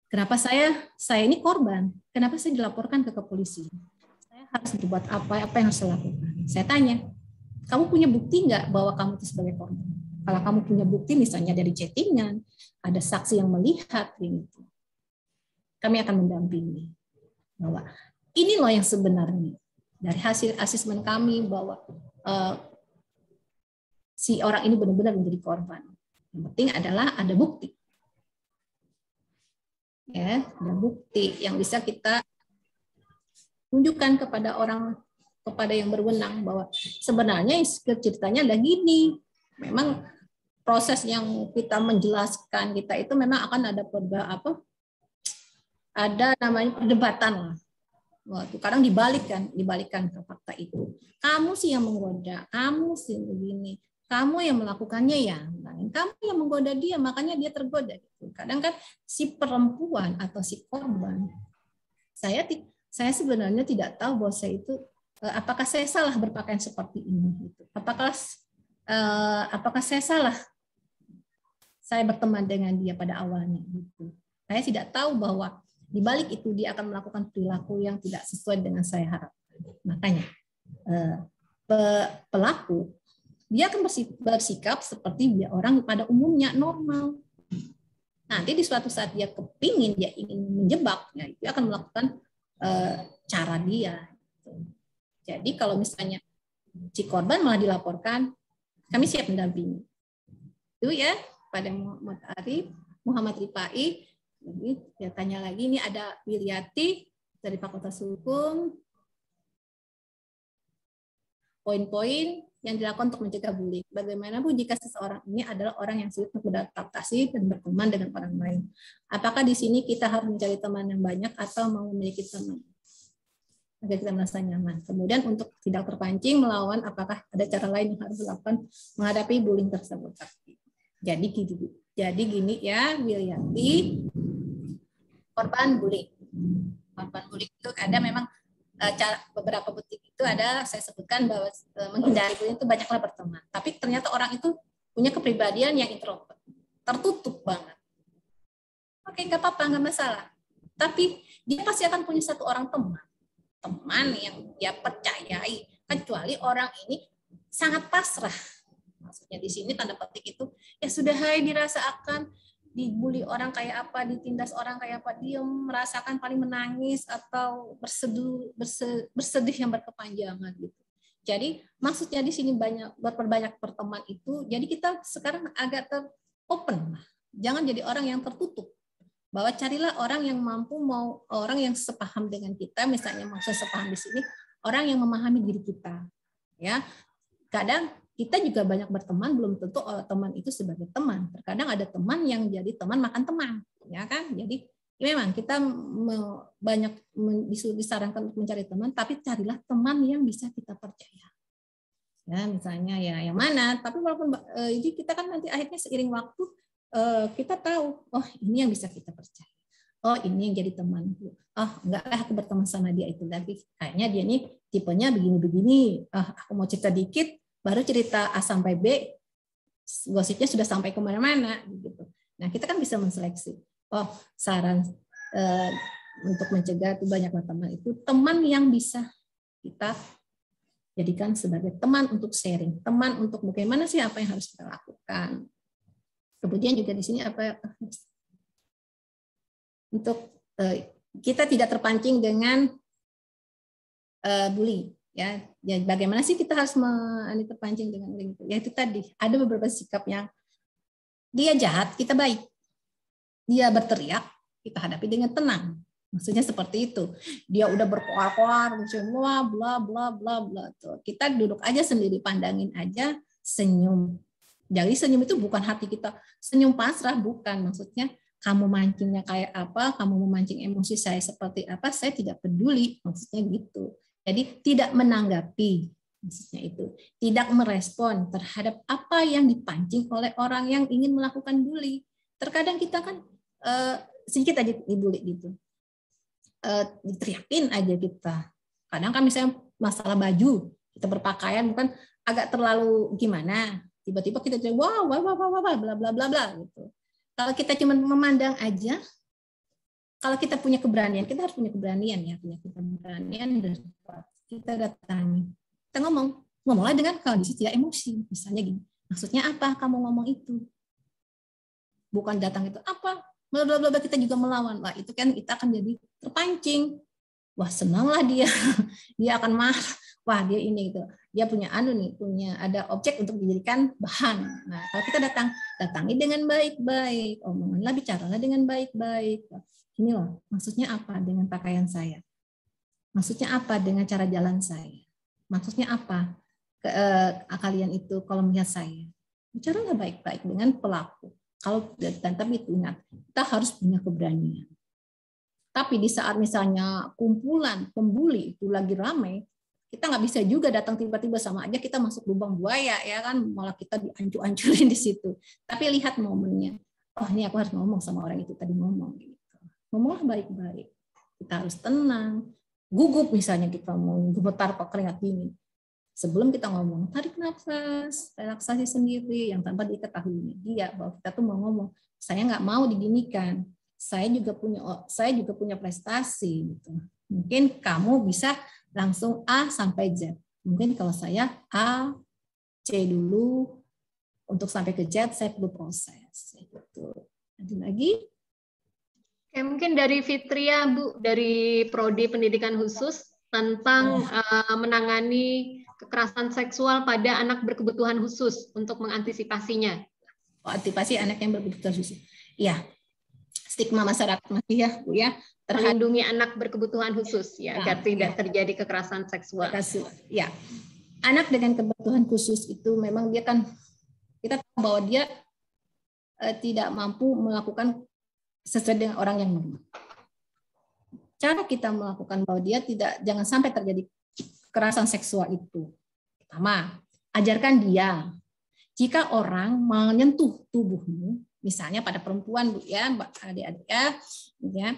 kenapa saya ini korban, kenapa saya dilaporkan ke kepolisian? Saya harus berbuat apa yang harus saya lakukan? Saya tanya, kamu punya bukti nggak bahwa kamu itu sebagai korban? Kalau kamu punya bukti misalnya dari chattingan, ada saksi yang melihat, gitu, kami akan mendampingi bahwa ini loh yang sebenarnya dari hasil asesmen kami bahwa si orang ini benar-benar menjadi korban. Yang penting adalah ada bukti. Ya, ada bukti yang bisa kita tunjukkan kepada yang berwenang bahwa sebenarnya ceritanya ada gini. Memang proses yang kita menjelaskan kita itu memang akan ada namanya perdebatan lah. Waktu kadang dibalikkan ke fakta itu. Kamu sih yang menggoda, kamu sih begini. Kamu yang melakukannya ya, kamu yang menggoda dia, makanya dia tergoda. Kadang kan si perempuan atau si korban, saya sebenarnya tidak tahu bahwa saya itu, apakah saya salah berpakaian seperti ini, apakah saya salah, saya berteman dengan dia pada awalnya. Gitu. Saya tidak tahu bahwa di balik itu dia akan melakukan perilaku yang tidak sesuai dengan saya harapkan. Makanya pelaku dia akan bersikap seperti dia orang pada umumnya normal. Nanti di suatu saat dia ingin menjebak, ya, dia akan melakukan cara dia. Jadi kalau misalnya si korban malah dilaporkan, kami siap mendampingi. Itu ya pada Muhammad Rifai. Jadi dia tanya lagi, ini ada Wiliati dari Fakultas Hukum. Poin-poin yang dilakukan untuk mencegah bullying. Bagaimana Bu jika seseorang ini adalah orang yang sulit untuk beradaptasi dan berteman dengan orang lain? Apakah di sini kita harus mencari teman yang banyak atau mau memiliki teman agar kita merasa nyaman? Kemudian untuk tidak terpancing melawan, apakah ada cara lain yang harus dilakukan menghadapi bullying tersebut? Jadi gini ya, Wiliati, korban bullying. Korban bullying itu ada memang beberapa bukti itu ada, saya sebutkan bahwa menghindari bullying itu banyaklah berteman. Tapi ternyata orang itu punya kepribadian yang introvert, tertutup banget. Oke, nggak apa-apa, nggak masalah. Tapi dia pasti akan punya satu orang teman yang dia percayai. Kecuali orang ini sangat pasrah. Maksudnya di sini tanda petik itu ya sudah dirasa akan dibully orang kayak apa, ditindas orang kayak apa, dia merasakan paling menangis atau bersedih yang berkepanjangan gitu. Jadi maksudnya di sini berbanyak berteman itu, jadi kita sekarang agak open lah. Jangan jadi orang yang tertutup. Bahwa carilah orang yang mampu, orang yang sepaham dengan kita, misalnya maksud sepaham di sini, orang yang memahami diri kita. Ya. Kadang kita juga banyak berteman, belum tentu teman itu sebagai teman. Terkadang ada teman yang jadi teman makan teman, ya kan? Jadi memang kita banyak disarankan untuk mencari teman, tapi carilah teman yang bisa kita percaya. Ya, misalnya ya yang mana? Tapi walaupun jadi kita kan nanti akhirnya seiring waktu kita tahu, oh ini yang bisa kita percaya. Oh ini yang jadi temanku. Oh enggak, aku berteman sama dia itu, tapi kayaknya dia ini tipenya begini-begini. Aku mau cerita dikit. Baru cerita A sampai B, gosipnya sudah sampai kemana-mana. Gitu. Nah, kita kan bisa menseleksi. Oh, saran untuk mencegah itu banyak teman itu teman yang bisa kita jadikan sebagai teman untuk sharing, teman untuk bagaimana sih apa yang harus kita lakukan. Kemudian juga di sini apa untuk kita tidak terpancing dengan bullying. Ya, bagaimana sih kita harus terpancing dengan bullying? Ya itu tadi ada beberapa sikap yang dia jahat, kita baik. Dia berteriak, kita hadapi dengan tenang. Maksudnya seperti itu. Dia udah berkoar-koar semua, bla bla bla bla. Kita duduk aja sendiri, pandangin aja, senyum. Jadi senyum itu bukan hati kita senyum pasrah, bukan. Maksudnya kamu mancingnya kayak apa, kamu memancing emosi saya seperti apa, saya tidak peduli. Maksudnya gitu. Jadi tidak menanggapi, maksudnya itu. Tidak merespon terhadap apa yang dipancing oleh orang yang ingin melakukan bully. Terkadang kita kan sedikit aja dibully gitu. Diteriakin aja kita. Kadang kan misalnya masalah baju, kita berpakaian bukan agak terlalu gimana, tiba-tiba kita jadi wow bla bla bla bla gitu. Kalau kita cuma memandang aja, kalau kita punya keberanian, kita harus punya keberanian ya, punya keberanian dan kita datangi, kita ngomonglah dengan kondisi tidak emosi, misalnya gini, maksudnya apa kamu ngomong itu? Bukan datang itu apa? Bla bla bla, kita juga melawan. Wah, itu kan kita akan jadi terpancing. Wah, senanglah dia. Dia akan marah. Wah, dia ini gitu. Dia punya punya ada objek untuk dijadikan bahan. Nah, kalau kita datangi dengan baik-baik, omonganlah, bicaralah dengan baik-baik. Ini loh, maksudnya apa dengan pakaian saya? Maksudnya apa dengan cara jalan saya? Maksudnya apa kalian itu kalau melihat saya? Bicaralah baik-baik dengan pelaku. Kalau tapi ingat, kita harus punya keberanian. Tapi di saat misalnya kumpulan pembuli itu lagi ramai, kita nggak bisa juga datang tiba-tiba, sama aja kita masuk lubang buaya ya kan, malah kita diancur-ancurin di situ. Tapi lihat momennya. Oh, ini aku harus ngomong sama orang itu tadi ngomong gitu. Ngomonglah baik-baik. Kita harus tenang. Gugup misalnya kita mau gemetar keringat dingin. Sebelum kita ngomong, tarik nafas, relaksasi sendiri yang tanpa diketahui dia bahwa kita tuh mau ngomong, saya nggak mau diginikan. Saya juga punya prestasi gitu. Mungkin kamu bisa langsung A sampai Z. Mungkin kalau saya A, C dulu, untuk sampai ke Z saya perlu proses. Gitu. Nanti lagi. Oke, mungkin dari Fitria, Bu, dari Prodi Pendidikan Khusus tentang menangani kekerasan seksual pada anak berkebutuhan khusus untuk mengantisipasinya. Antisipasi anak yang berkebutuhan khusus. Ya, stigma masyarakat masih ya, Bu ya. Melindungi anak berkebutuhan khusus ya, agar tidak terjadi kekerasan seksual. Ya, anak dengan kebutuhan khusus itu memang dia kan, kita tahu bahwa dia tidak mampu melakukan sesuai dengan orang yang normal. Cara kita melakukan bahwa dia jangan sampai terjadi kekerasan seksual itu. Pertama, ajarkan dia, jika orang menyentuh tubuhmu, misalnya pada perempuan, Bu ya, adik-adik ya,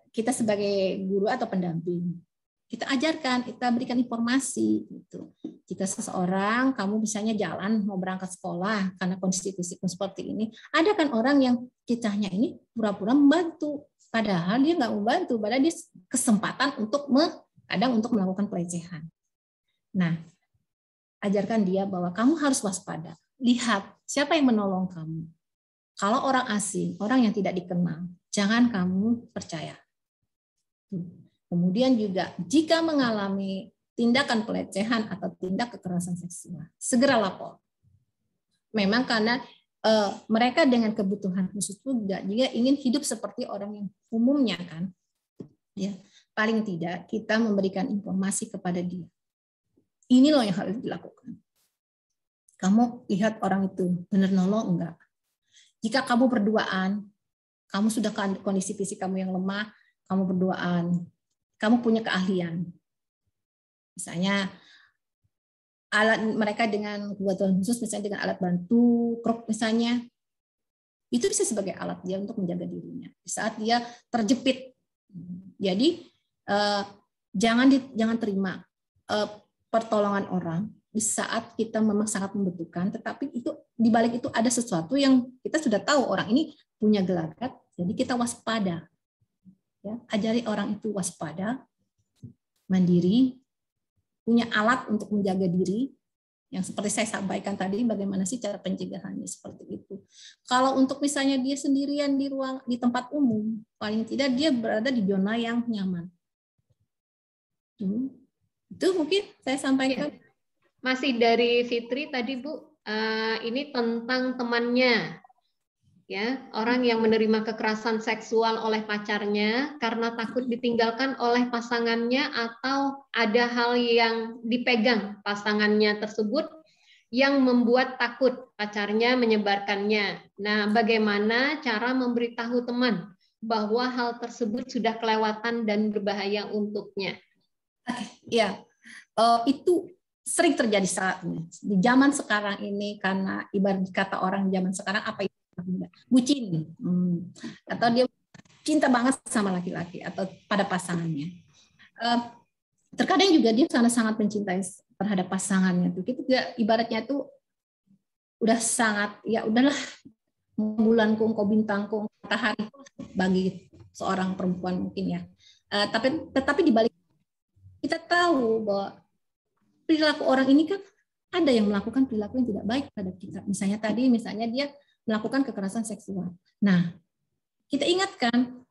kita sebagai guru atau pendamping, kita ajarkan, kita berikan informasi gitu. Jika seseorang, kamu misalnya jalan mau berangkat sekolah karena kondisi fisik seperti ini, ada kan orang yang kitanya ini pura-pura membantu, padahal dia nggak membantu, padahal dia kesempatan untuk kadang untuk melakukan pelecehan. Nah, ajarkan dia bahwa kamu harus waspada. Lihat siapa yang menolong kamu. Kalau orang asing, orang yang tidak dikenal, jangan kamu percaya. Kemudian juga jika mengalami tindakan pelecehan atau tindak kekerasan seksual, segera lapor. Memang karena mereka dengan kebutuhan khusus juga dia ingin hidup seperti orang yang umumnya kan. Ya, paling tidak kita memberikan informasi kepada dia. Ini loh yang harus dilakukan. Kamu lihat orang itu benar nolong enggak? Jika kamu berduaan, kamu sudah kondisi fisik kamu yang lemah, kamu berduaan, kamu punya keahlian. Misalnya alat mereka dengan kebutuhan khusus, misalnya dengan alat bantu, krok misalnya, itu bisa sebagai alat dia untuk menjaga dirinya di saat dia terjepit. Jadi jangan terima pertolongan orang di saat kita memang sangat membutuhkan, tetapi itu di balik itu ada sesuatu yang kita sudah tahu orang ini punya gelagat, jadi kita waspada. Ya, ajari orang itu waspada, mandiri, punya alat untuk menjaga diri. Yang seperti saya sampaikan tadi, bagaimana sih cara pencegahannya seperti itu. Kalau untuk misalnya dia sendirian di tempat umum, paling tidak dia berada di zona yang nyaman. Itu mungkin saya sampaikan. Masih dari Fitri tadi Bu, ini tentang temannya, ya, orang yang menerima kekerasan seksual oleh pacarnya karena takut ditinggalkan oleh pasangannya atau ada hal yang dipegang pasangannya tersebut yang membuat takut pacarnya menyebarkannya. Nah, bagaimana cara memberitahu teman bahwa hal tersebut sudah kelewatan dan berbahaya untuknya? Ya, itu sering terjadi saat ini. Di zaman sekarang ini, karena ibarat kata orang zaman sekarang apa itu? Bucin, atau dia cinta banget sama laki-laki atau pada pasangannya. Terkadang juga dia sangat-sangat mencintai terhadap pasangannya. Itu juga ibaratnya itu udah sangat, ya udahlah, bulanku, engkau bintangku, matahari bagi seorang perempuan mungkin ya. Tetapi di balik kita tahu bahwa perilaku orang ini kan ada yang melakukan perilaku yang tidak baik pada kita. Misalnya dia melakukan kekerasan seksual. Nah, kita ingatkan,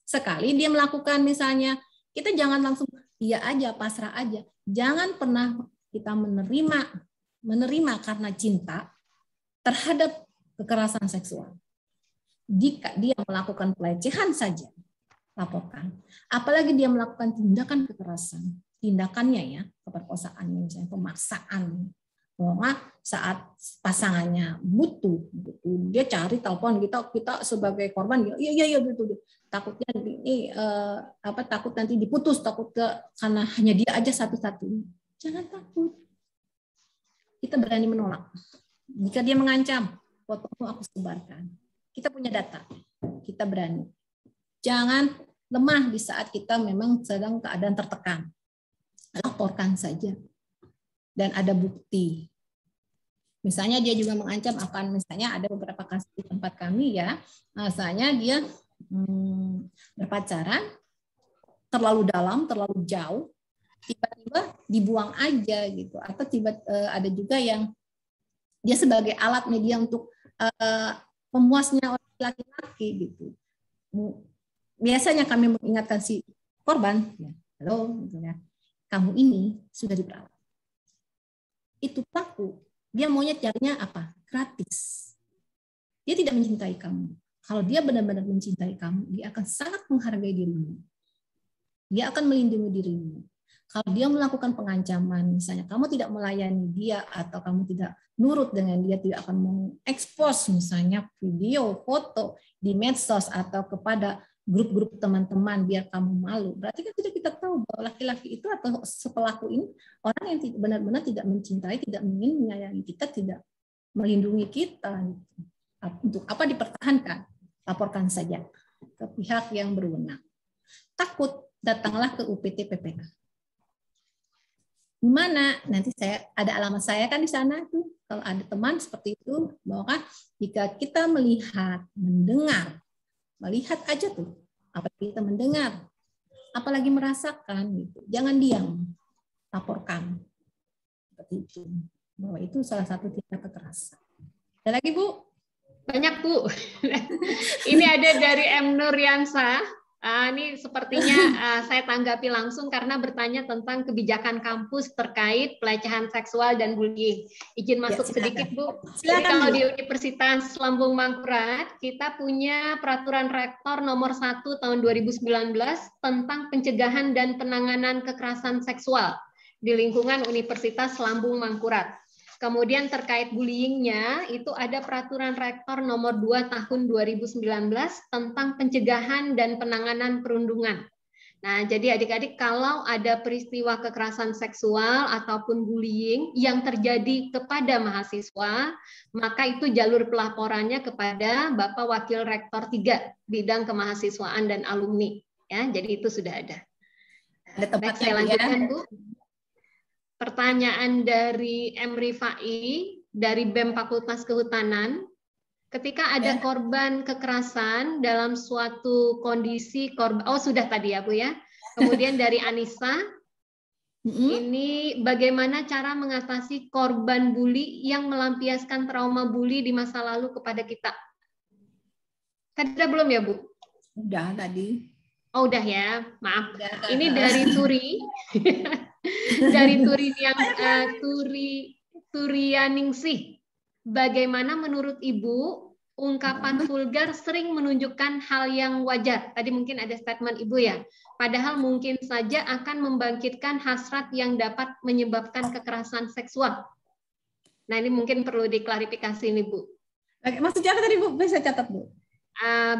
sekali dia melakukan misalnya, kita jangan langsung iya aja, pasrah aja. Jangan pernah kita menerima karena cinta terhadap kekerasan seksual. Jika dia melakukan pelecehan saja, laporkan. Apalagi dia melakukan tindakan kekerasan, tindakannya ya, keperkosaannya, misalnya pemaksaan, bahwa saat pasangannya butuh, dia cari telepon, kita sebagai korban, iya betul, takutnya ini takut nanti diputus, karena hanya dia aja satu-satunya. Jangan takut, kita berani menolak. Jika dia mengancam, fotomu aku sebarkan. Kita punya data, kita berani. Jangan lemah di saat kita memang sedang keadaan tertekan. Laporkan saja. Dan ada bukti. Misalnya dia juga mengancam akan, misalnya ada beberapa kasus di tempat kami ya, misalnya dia berpacaran terlalu dalam, terlalu jauh, tiba-tiba dibuang aja gitu, atau ada juga yang dia sebagai alat media untuk pemuasnya orang laki-laki gitu. Biasanya kami mengingatkan si korban, ya, halo, gitu ya, kamu ini sudah diperalat. Itu pelaku. Dia maunya carinya apa? Gratis. Dia tidak mencintai kamu. Kalau dia benar-benar mencintai kamu, dia akan sangat menghargai dirimu. Dia akan melindungi dirimu. Kalau dia melakukan pengancaman, misalnya kamu tidak melayani dia atau kamu tidak nurut dengan dia, tidak akan mengekspos misalnya video, foto di medsos atau kepada grup-grup teman-teman biar kamu malu. Berarti kan tidak kita tahu bahwa laki-laki itu atau sepelaku ini orang yang benar-benar tidak mencintai, tidak ingin menyayangi kita, tidak melindungi kita. Untuk apa dipertahankan? Laporkan saja ke pihak yang berwenang. Takut, datanglah ke UPT PPK. Di mana nanti ada alamat saya kan di sana tuh. Kalau ada teman seperti itu, bahwa jika kita melihat, mendengar, melihat aja tuh, apa kita mendengar, apalagi merasakan, gitu. Jangan diam, laporkan. Seperti itu. Bahwa itu salah satu tindak kekerasan. Ada lagi Bu? Banyak Bu. Ini ada dari M. Nuryansa. Ini sepertinya saya tanggapi langsung karena bertanya tentang kebijakan kampus terkait pelecehan seksual dan bullying. Izin masuk sedikit Bu. Jadi kalau di Universitas Lambung Mangkurat kita punya peraturan rektor nomor 1 tahun 2019 tentang pencegahan dan penanganan kekerasan seksual di lingkungan Universitas Lambung Mangkurat. Kemudian terkait bullyingnya, itu ada peraturan rektor nomor 2 tahun 2019 tentang pencegahan dan penanganan perundungan. Nah, jadi adik-adik kalau ada peristiwa kekerasan seksual ataupun bullying yang terjadi kepada mahasiswa, maka itu jalur pelaporannya kepada Bapak Wakil Rektor 3 Bidang Kemahasiswaan dan Alumni. Ya, jadi itu sudah ada. Ada tempatnya saya lanjutkan, ya. Bu. pertanyaan dari M. Rifai dari BEM Fakultas Kehutanan. Ketika ada korban kekerasan dalam suatu kondisi korban, oh sudah tadi ya Bu ya. Kemudian dari Anissa, ini bagaimana cara mengatasi korban bully yang melampiaskan trauma bully di masa lalu kepada kita? Tadi belum ya Bu? Udah tadi. Oh udah ya, maaf. Udah. Ini dari Turi, dari Turi yang Turianingsih. Bagaimana menurut Ibu ungkapan vulgar sering menunjukkan hal yang wajar? Tadi mungkin ada statement Ibu ya. Padahal mungkin saja akan membangkitkan hasrat yang dapat menyebabkan kekerasan seksual. Nah ini mungkin perlu diklarifikasi nih Bu. Maksudnya apa tadi Bu? Bisa catat Bu.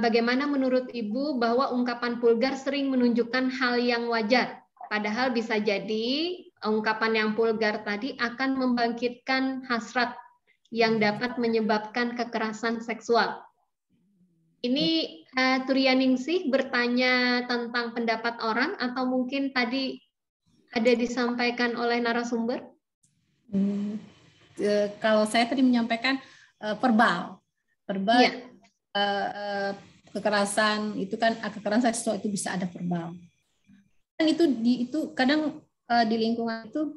Bagaimana menurut Ibu bahwa ungkapan vulgar sering menunjukkan hal yang wajar? Padahal bisa jadi ungkapan yang vulgar tadi akan membangkitkan hasrat yang dapat menyebabkan kekerasan seksual. Ini Turianingsih bertanya tentang pendapat orang atau mungkin tadi ada disampaikan oleh narasumber? Kalau saya tadi menyampaikan verbal, Ya. Kekerasan itu kan kekerasan seksual itu bisa ada verbal. Dan itu kadang di lingkungan itu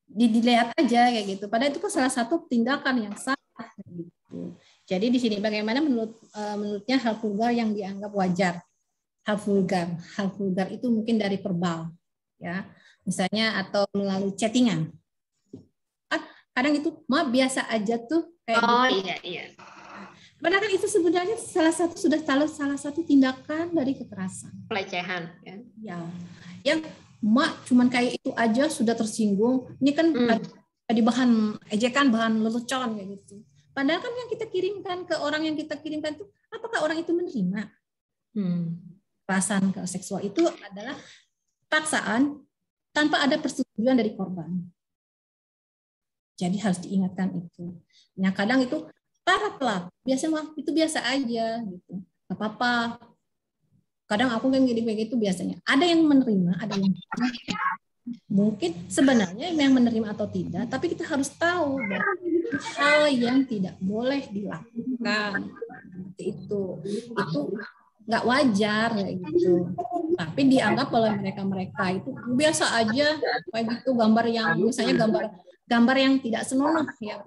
dilihat aja kayak gitu. Padahal itu kan salah satu tindakan yang salah gitu. Jadi di sini bagaimana menurutnya hal vulgar yang dianggap wajar. Hal vulgar itu mungkin dari verbal ya. Misalnya atau melalui chattingan. Kadang itu biasa aja tuh kayak gitu. Iya. Padahal kan itu sebenarnya salah satu tindakan dari kekerasan. Pelecehan ya. Ya. Yang cuman kayak itu aja sudah tersinggung. Ini kan di bahan ejekan, bahan lelucon kayak gitu. Padahal kan yang kita kirimkan ke orang yang kita kirimkan itu, apakah orang itu menerima? Kekerasan seksual itu adalah paksaan tanpa ada persetujuan dari korban. Jadi harus diingatkan itu. Nah kadang itu para pelaku biasanya itu biasa aja gitu, nggak apa-apa. Kadang aku kan gini begitu biasanya. Ada yang menerima, ada yang mungkin sebenarnya yang menerima atau tidak, tapi kita harus tahu bahwa hal yang tidak boleh dilakukan itu nggak wajar kayak gitu. Tapi dianggap oleh mereka itu biasa aja kayak gitu, gambar yang misalnya gambar yang tidak senonoh ya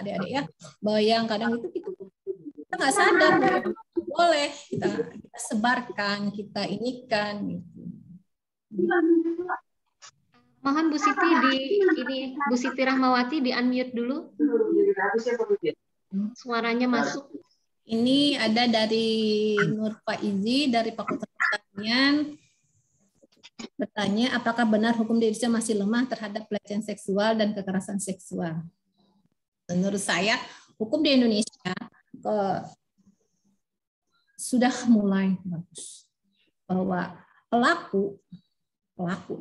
adik-adik ya, bahwa yang kadang itu kita nggak sadar bahwa boleh kita sebarkan, kita inikan gitu. Mohon Bu Siti Rahmawati di unmute dulu. Suaranya masuk. Ini ada dari Nur Faizi dari Fakultas Pertanian. Bertanya, apakah benar hukum di Indonesia masih lemah terhadap pelecehan seksual dan kekerasan seksual? Menurut saya, hukum di Indonesia sudah mulai bagus. Bahwa pelaku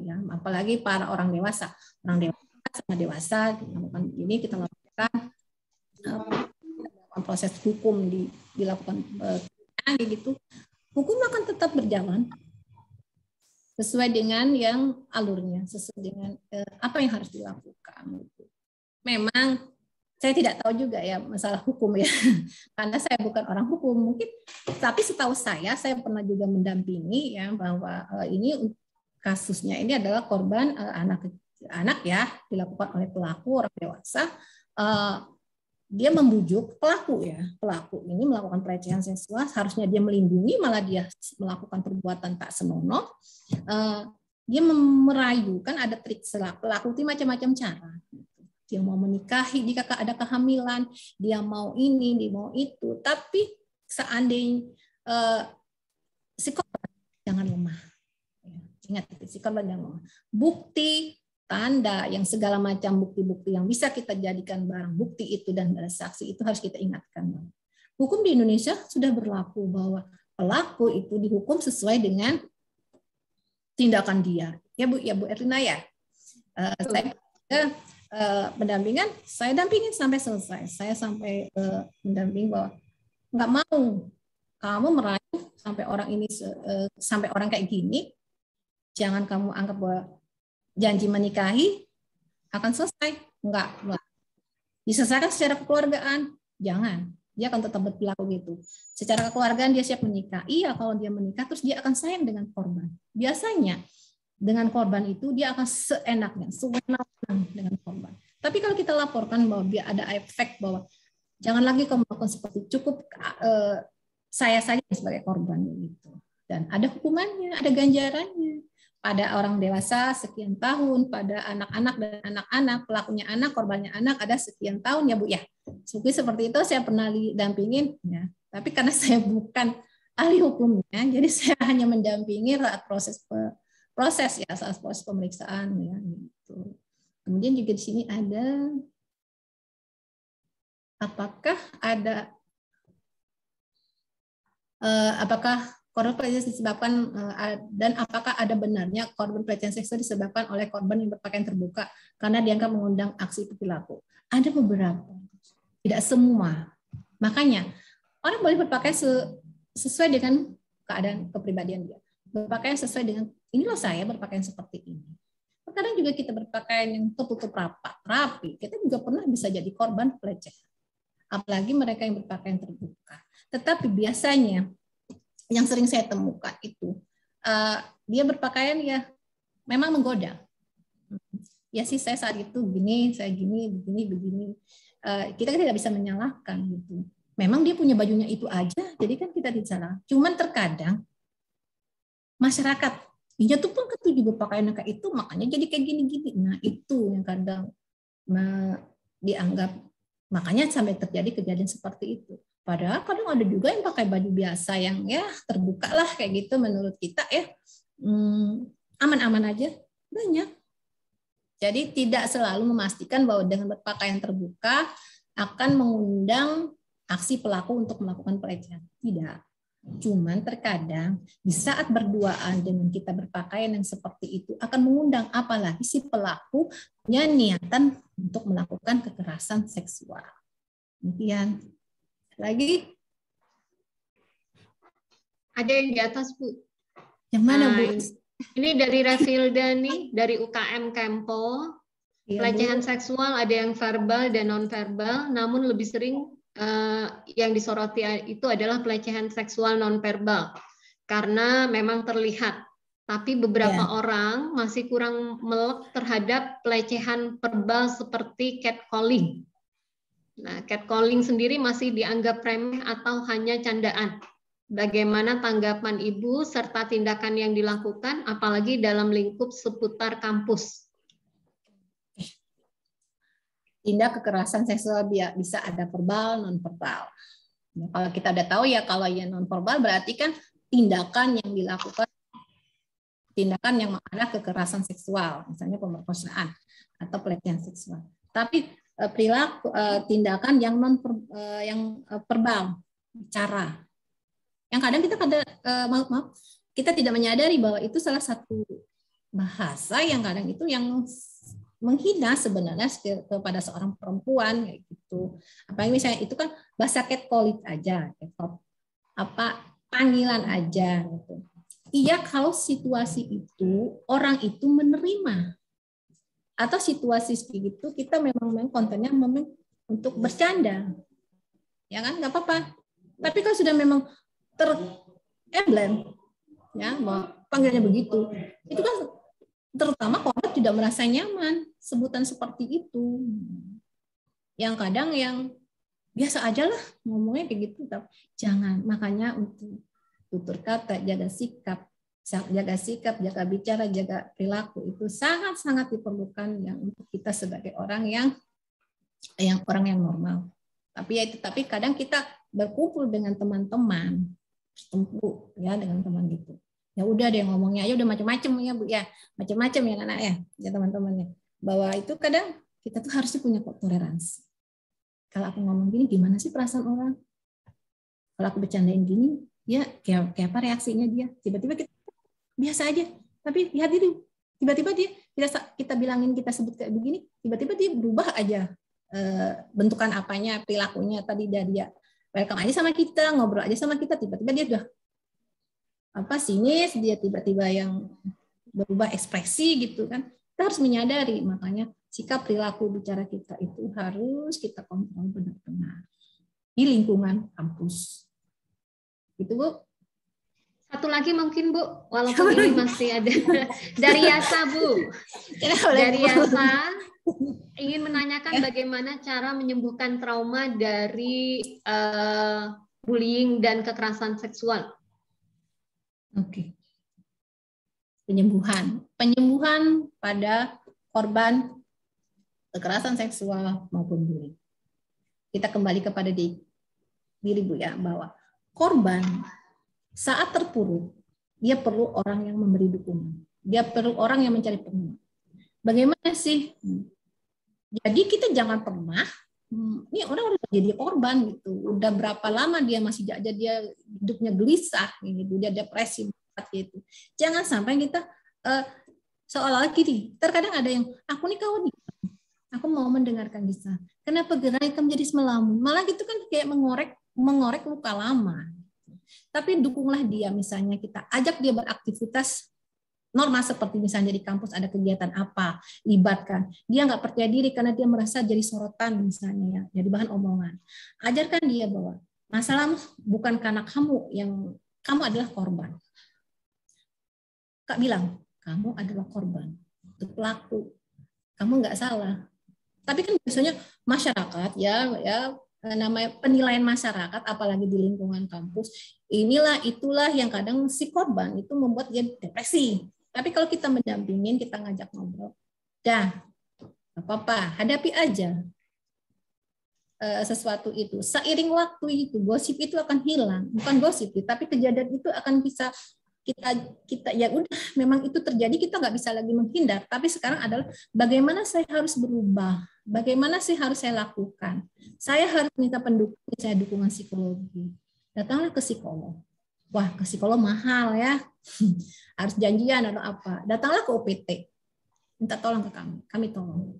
ya, apalagi para orang dewasa sama dewasa melakukan ini, kita lakukan proses hukum dilakukan gitu, hukum akan tetap berjalan sesuai dengan yang alurnya, sesuai dengan apa yang harus dilakukan. Memang saya tidak tahu juga ya masalah hukum ya, karena saya bukan orang hukum mungkin, tapi setahu saya pernah juga mendampingi ya bahwa ini kasusnya ini adalah korban anak ya, dilakukan oleh pelaku orang dewasa. Dia membujuk pelaku ini melakukan pelecehan seksual, harusnya dia melindungi, malah dia melakukan perbuatan tak senonoh. Dia merayu, kan ada trik pelaku itu macam-macam cara. Dia mau menikahi jika ada kehamilan, dia mau ini, dia mau itu. Tapi seandainya si korban jangan lemah. Ingat, si korban jangan lemah. Bukti, tanda, yang segala macam bukti-bukti yang bisa kita jadikan barang bukti itu dan saksi itu harus kita ingatkan. Hukum di Indonesia sudah berlaku bahwa pelaku itu dihukum sesuai dengan tindakan dia. Ya Bu Erlina ya. Saya pendampingan, saya dampingin sampai selesai. Saya sampai mendamping bahwa nggak mau kamu merayu sampai orang ini sampai orang kayak gini, jangan kamu anggap bahwa janji menikahi akan selesai. Enggak. Diselesaikan secara kekeluargaan, jangan. Dia akan tetap berperilaku gitu. Secara kekeluargaan dia siap menikah. Iya, kalau dia menikah terus dia akan sayang dengan korban. Biasanya dengan korban itu dia akan seenaknya, sewenang-wenang dengan korban. Tapi kalau kita laporkan bahwa dia ada efek bahwa jangan lagi kamu melakukan seperti cukup saya saja sebagai korban gitu. Dan ada hukumannya, ada ganjarannya. Pada orang dewasa sekian tahun, pada anak-anak dan anak-anak, pelakunya anak, korbannya anak ada sekian tahun ya Bu ya. Seperti itu saya pernah didampingin ya. Tapi karena saya bukan ahli hukumnya, jadi saya hanya mendampingi saat proses ya, saat proses pemeriksaan ya gitu. Kemudian juga di sini ada apakah korban pelecehan disebabkan dan apakah ada benarnya korban pelecehan seksual disebabkan oleh korban yang berpakaian terbuka karena dianggap mengundang aksi perilaku? Ada beberapa, tidak semua. Makanya orang boleh berpakaian sesuai dengan keadaan kepribadian dia. Berpakaian sesuai dengan ini loh saya berpakaian seperti ini. Kadang juga kita berpakaian yang tertutup rapi. Kita juga pernah bisa jadi korban pelecehan. Apalagi mereka yang berpakaian terbuka. Tetapi biasanya yang sering saya temukan itu dia berpakaian ya memang menggoda. Ya sih saya saat itu gini, saya gini, begini. Kita tidak bisa menyalahkan gitu. Memang dia punya bajunya itu aja, jadi kan kita tidak salah. Cuman terkadang masyarakat dia tuh pun juga berpakaian kayak itu, makanya jadi kayak gini-gini. Nah itu yang kadang dianggap, makanya sampai terjadi kejadian seperti itu. Padahal kadang ada juga yang pakai baju biasa yang ya terbuka lah kayak gitu menurut kita ya aman-aman aja, banyak. Jadi tidak selalu memastikan bahwa dengan berpakaian terbuka akan mengundang aksi pelaku untuk melakukan pelecehan. Tidak. Cuman terkadang di saat berduaan dengan kita berpakaian yang seperti itu akan mengundang apalagi si pelaku punya niatan untuk melakukan kekerasan seksual. Demikian. Lagi? Ada yang di atas, Bu. Yang mana, Bu? Ini dari Refilda nih, dari UKM Kempo. Iya, Pelecehan Bu. seksual ada yang verbal dan non-verbal, namun lebih sering yang disoroti itu adalah pelecehan seksual non-verbal. Karena memang terlihat. Tapi beberapa orang masih kurang melek terhadap pelecehan verbal seperti catcalling. Nah, catcalling sendiri masih dianggap remeh atau hanya candaan. Bagaimana tanggapan Ibu serta tindakan yang dilakukan, apalagi dalam lingkup seputar kampus? Tindak kekerasan seksual bisa ada verbal, non-verbal. Nah, kalau kita udah tahu ya, kalau yang non-verbal berarti kan tindakan yang dilakukan, tindakan yang mengarah kekerasan seksual, misalnya pemerkosaan atau pelecehan seksual. Tapi perilaku tindakan yang verbal, bicara. Yang kadang kita tidak menyadari bahwa itu salah satu bahasa yang kadang itu yang menghina sebenarnya kepada seorang perempuan kayak gitu. Apalagi misalnya itu kan bahasa catcalling aja, panggilan aja gitu. Iya kalau situasi itu orang itu menerima. Atau situasi seperti itu kita memang kontennya memang untuk bercanda, ya kan nggak apa-apa. Tapi kalau sudah memang teremblem, ya bahwa panggilnya begitu, itu kan terutama korban tidak merasa nyaman sebutan seperti itu. Yang kadang yang biasa aja lah ngomongnya kayak gitu, tapi jangan. Makanya untuk tutur kata, jaga sikap, jaga bicara, jaga perilaku itu sangat-sangat diperlukan yang untuk kita sebagai orang yang normal. Tapi kadang kita berkumpul dengan teman-teman, bertemu ya dengan teman gitu. Ya udah deh ngomongnya aja udah macam-macam ya Bu ya, macam-macam ya anak ya teman-temannya. Bahwa itu kadang kita tuh harusnya punya toleransi. Kalau aku ngomong gini gimana sih perasaan orang? Kalau aku bercandain gini, ya kayak apa reaksinya dia? Tiba-tiba kita biasa aja, tapi lihat itu tiba-tiba dia kita bilangin kita sebut kayak begini, tiba-tiba dia berubah aja bentukan apanya, perilakunya tadi dia welcome aja sama kita, ngobrol aja sama kita, tiba-tiba dia udah sinis, dia tiba-tiba yang berubah ekspresi gitu kan. Kita harus menyadari, makanya sikap perilaku bicara kita itu harus kita kontrol benar-benar di lingkungan kampus. Itu Bu. Satu lagi mungkin Bu, walaupun ini masih ada dari Yasa Bu. Dari Yasa ingin menanyakan bagaimana cara menyembuhkan trauma dari bullying dan kekerasan seksual. Oke. Penyembuhan pada korban kekerasan seksual maupun bullying. Kita kembali kepada diri Bu ya, bahwa korban saat terpuruk, dia perlu orang yang memberi dukungan. Dia perlu orang yang mencari penguat. Bagaimana sih? Jadi kita jangan pernah, ini orang udah jadi korban gitu. Udah berapa lama dia masih aja dia hidupnya gelisah gitu, dia depresi gitu. Jangan sampai kita seolah-olah gini. Terkadang ada yang aku nih kawan nih, aku mau mendengarkan kisah. Kenapa gerai kamu jadi melamun? Malah gitu kan kayak mengorek luka lama. Tapi dukunglah dia, misalnya kita ajak dia beraktivitas normal seperti misalnya di kampus ada kegiatan apa, libatkan. Dia nggak percaya diri karena dia merasa jadi sorotan misalnya ya, jadi bahan omongan. Ajarkan dia bahwa masalah bukan karena kamu adalah korban. Kak bilang, kamu adalah korban, itu pelaku, kamu nggak salah. Tapi kan biasanya masyarakat ya namanya penilaian masyarakat, apalagi di lingkungan kampus, itulah yang kadang si korban itu membuat dia depresi. Tapi kalau kita mendampingin, kita ngajak ngobrol, dah, apa-apa, hadapi aja sesuatu itu. Seiring waktu itu, gosip itu akan hilang, bukan gosip, tapi kejadian itu akan bisa kita ya udah, memang itu terjadi, kita nggak bisa lagi menghindar. Tapi sekarang adalah bagaimana saya harus berubah, bagaimana sih harus saya lakukan. Saya harus minta dukungan psikologi. Datanglah ke psikolog. Wah, ke psikolog mahal ya, harus janjian atau apa. Datanglah ke OPT, minta tolong ke kami tolong.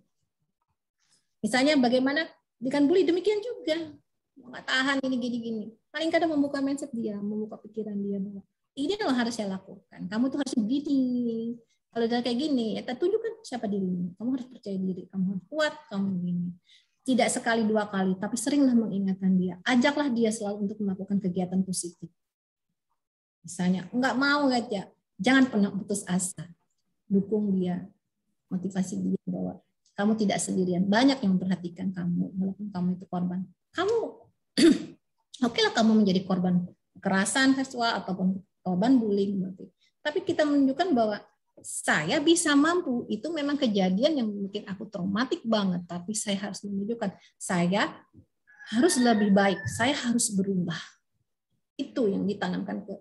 Misalnya bagaimana dengan bully, demikian juga, nggak tahan gini. Paling kadang membuka mindset dia, membuka pikiran dia bahwa ini loh harus saya lakukan. Kamu tuh harus begini. Kalau udah kayak gini, ya tunjukkan siapa dirimu. Kamu harus percaya diri, kamu harus kuat, kamu gini. Tidak sekali dua kali, tapi seringlah mengingatkan dia. Ajaklah dia selalu untuk melakukan kegiatan positif. Misalnya, enggak mau aja, jangan pernah putus asa. Dukung dia, motivasi dia bahwa kamu tidak sendirian. Banyak yang memperhatikan kamu, walaupun kamu itu korban. Kamu, oke lah kamu menjadi korban kekerasan seksual ataupun korban bullying, tapi kita menunjukkan bahwa saya bisa mampu. Itu memang kejadian yang mungkin aku traumatik banget, tapi saya harus menunjukkan saya harus lebih baik, saya harus berubah. Itu yang ditanamkan ke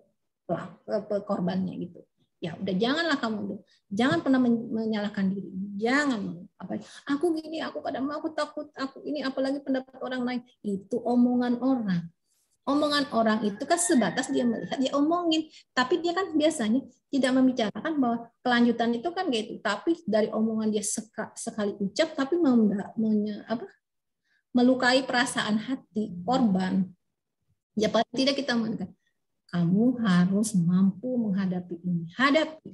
korbannya gitu. Ya udah, janganlah kamu, jangan pernah menyalahkan diri, jangan aku gini, aku kadang aku takut, aku ini, apalagi pendapat orang lain. Itu omongan orang. Omongan orang itu kan sebatas dia melihat, dia omongin, tapi dia kan biasanya tidak membicarakan bahwa kelanjutan itu kan gitu. Tapi dari omongan dia sekali ucap, tapi melukai perasaan hati korban. Ya paling tidak kita mengatakan, kamu harus mampu menghadapi ini. Hadapi.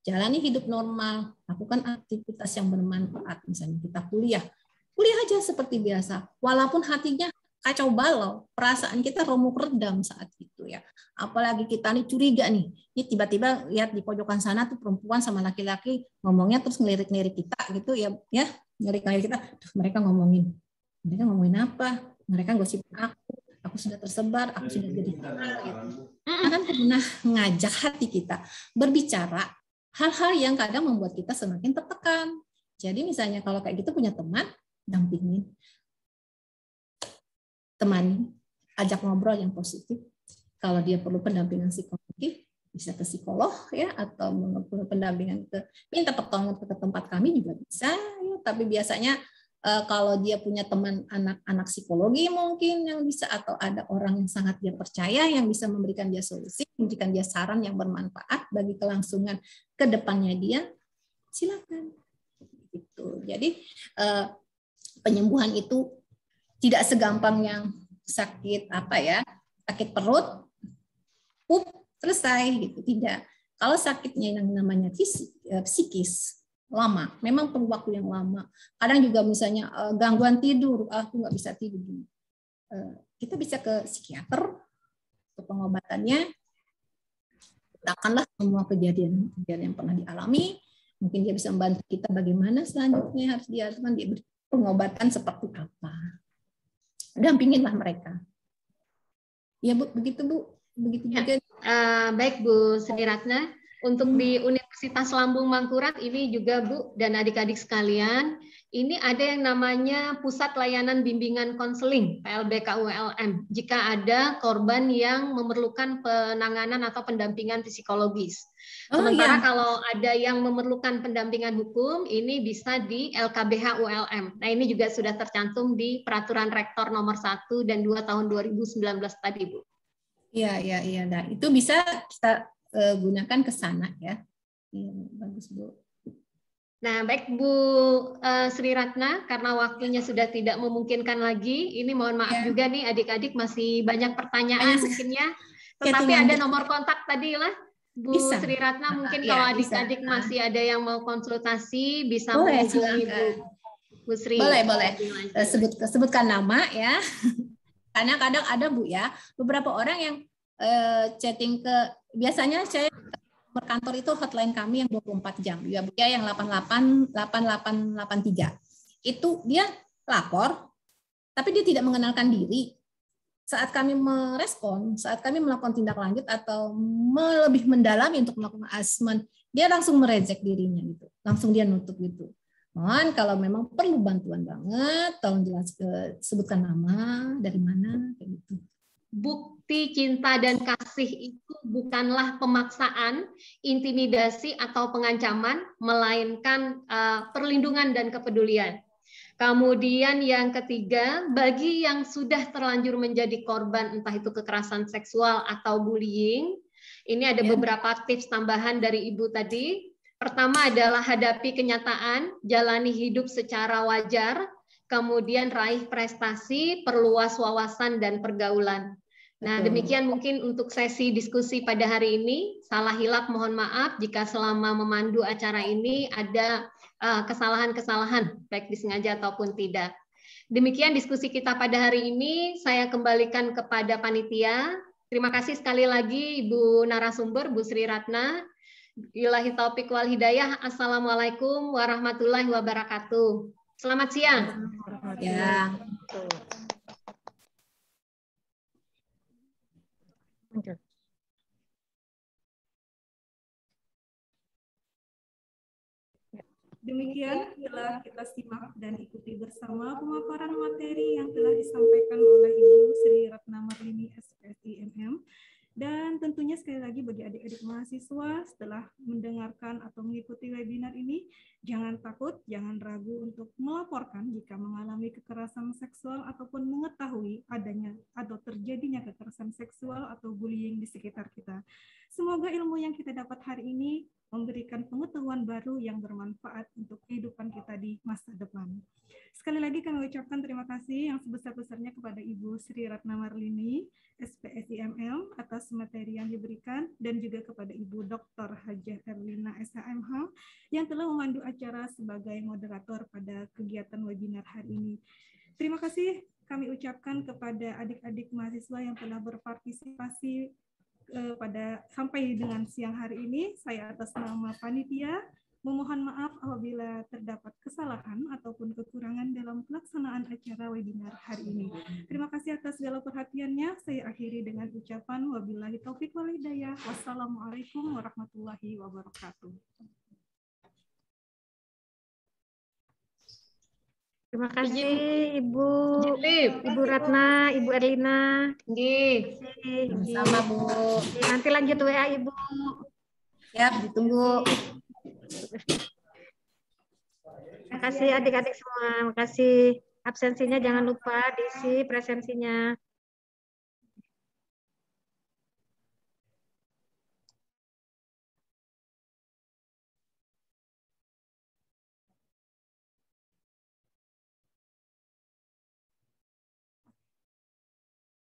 Jalani hidup normal, lakukan aktivitas yang bermanfaat. Misalnya kita kuliah aja seperti biasa, walaupun hatinya kacau balau, perasaan kita remuk redam saat itu ya. Apalagi kita nih curiga nih, ini tiba-tiba lihat di pojokan sana tuh perempuan sama laki-laki ngomongnya terus ngelirik-ngelirik kita gitu ya, ngelirik-ngelirik kita. Mereka ngomongin apa? Mereka gosip aku sudah tersebar, aku sudah jadi viral gitu. Akan pernah ngajak hati kita berbicara hal-hal yang kadang membuat kita semakin tertekan. Jadi misalnya kalau kayak gitu punya teman, dampingin. Temani, ajak ngobrol yang positif. Kalau dia perlu pendampingan psikologi, bisa ke psikolog ya, atau perlu pendampingan minta pertolongan ke tempat kami juga bisa ya. Tapi biasanya kalau dia punya teman anak psikologi mungkin yang bisa, atau ada orang yang sangat dia percaya yang bisa memberikan dia solusi, memberikan dia saran yang bermanfaat bagi kelangsungan ke depannya dia, silakan. Gitu. Jadi penyembuhan itu tidak segampang yang sakit sakit perut, selesai gitu, tidak. Kalau sakitnya yang namanya psikis, lama. Memang perlu waktu yang lama. Kadang juga misalnya gangguan tidur, aku nggak bisa tidur. Kita bisa ke psikiater untuk pengobatannya. Katakanlah semua kejadian yang pernah dialami, mungkin dia bisa membantu kita bagaimana selanjutnya harus dilakukan, dia beri pengobatan seperti apa. Dampinginlah mereka. Ya Bu, begitu Bu. Begitu Ya. juga. Baik Bu Sri Ratna. Untuk di Universitas Lambung Mangkurat ini juga Bu dan adik-adik sekalian, ini ada yang namanya Pusat Layanan Bimbingan Konseling PLBK ULM. Jika ada korban yang memerlukan penanganan atau pendampingan psikologis. Sementara kalau ada yang memerlukan pendampingan hukum, ini bisa di LKBH ULM. Nah, ini juga sudah tercantum di Peraturan Rektor nomor 1 dan 2 tahun 2019 tadi, Bu. Iya. Nah, itu bisa kita gunakan ke sana ya. Bagus Bu. Nah, baik Bu Sri Ratna, karena waktunya sudah tidak memungkinkan lagi, ini mohon maaf juga nih adik-adik masih banyak pertanyaan mungkinnya. Tetapi ada nomor kontak tadi lah Bu bisa. Sri Ratna, mungkin kalau adik-adik masih ada yang mau konsultasi bisa menghubungi Bu Sri. Boleh. Sebutkan nama ya. Karena kadang ada Bu ya, beberapa orang yang chatting ke, biasanya saya berkantor itu hotline kami yang 24 jam, ya Bu ya, yang 8883. Itu dia lapor, tapi dia tidak mengenalkan diri. Saat kami merespon, saat kami melakukan tindak lanjut atau lebih mendalami untuk melakukan asesmen, dia langsung mereject dirinya gitu, langsung dia nutup gitu. Mohon kalau memang perlu bantuan banget, tolong sebutkan nama, dari mana, kayak gitu. Bukti cinta dan kasih itu bukanlah pemaksaan, intimidasi atau pengancaman, melainkan perlindungan dan kepedulian. Kemudian yang ketiga, bagi yang sudah terlanjur menjadi korban entah itu kekerasan seksual atau bullying, ini ada beberapa tips tambahan dari Ibu tadi. Pertama adalah hadapi kenyataan, jalani hidup secara wajar, kemudian raih prestasi, perluas wawasan dan pergaulan. Nah, demikian mungkin untuk sesi diskusi pada hari ini. Salah hilap mohon maaf jika selama memandu acara ini ada kesalahan-kesalahan, baik disengaja ataupun tidak. Demikian diskusi kita pada hari ini. Saya kembalikan kepada panitia. Terima kasih sekali lagi Ibu narasumber, Bu Sri Ratna. Billahi taufiq wal hidayah. Assalamualaikum warahmatullahi wabarakatuh. Selamat siang. Ya. Demikian telah kita simak dan ikuti bersama pemaparan materi yang telah disampaikan oleh Ibu Sri Ratna Marlini SPSI MM. Dan tentunya sekali lagi bagi adik-adik mahasiswa setelah mendengarkan atau mengikuti webinar ini, jangan takut, jangan ragu untuk melaporkan jika mengalami kekerasan seksual ataupun mengetahui adanya atau terjadinya kekerasan seksual atau bullying di sekitar kita. Semoga ilmu yang kita dapat hari ini memberikan pengetahuan baru yang bermanfaat untuk kehidupan kita di masa depan. Sekali lagi kami ucapkan terima kasih yang sebesar-besarnya kepada Ibu Sri Ratna Marlini, SPSI MM, atas materi yang diberikan, dan juga kepada Ibu Dr. Hajah Erlina SHMH yang telah memandu acara sebagai moderator pada kegiatan webinar hari ini. Terima kasih kami ucapkan kepada adik-adik mahasiswa yang telah berpartisipasi pada sampai dengan siang hari ini. Saya atas nama panitia memohon maaf apabila terdapat kesalahan ataupun kekurangan dalam pelaksanaan acara webinar hari ini. Terima kasih atas segala perhatiannya. Saya akhiri dengan ucapan wabillahi taufiq wal hidayah. Wassalamualaikum warahmatullahi wabarakatuh. Terima kasih Ibu Ratna, Ibu Erlina. Sama Bu. Nanti lanjut WA Ibu. Siap, ditunggu. Terima kasih adik-adik semua. Terima kasih absensinya, jangan lupa diisi presensinya.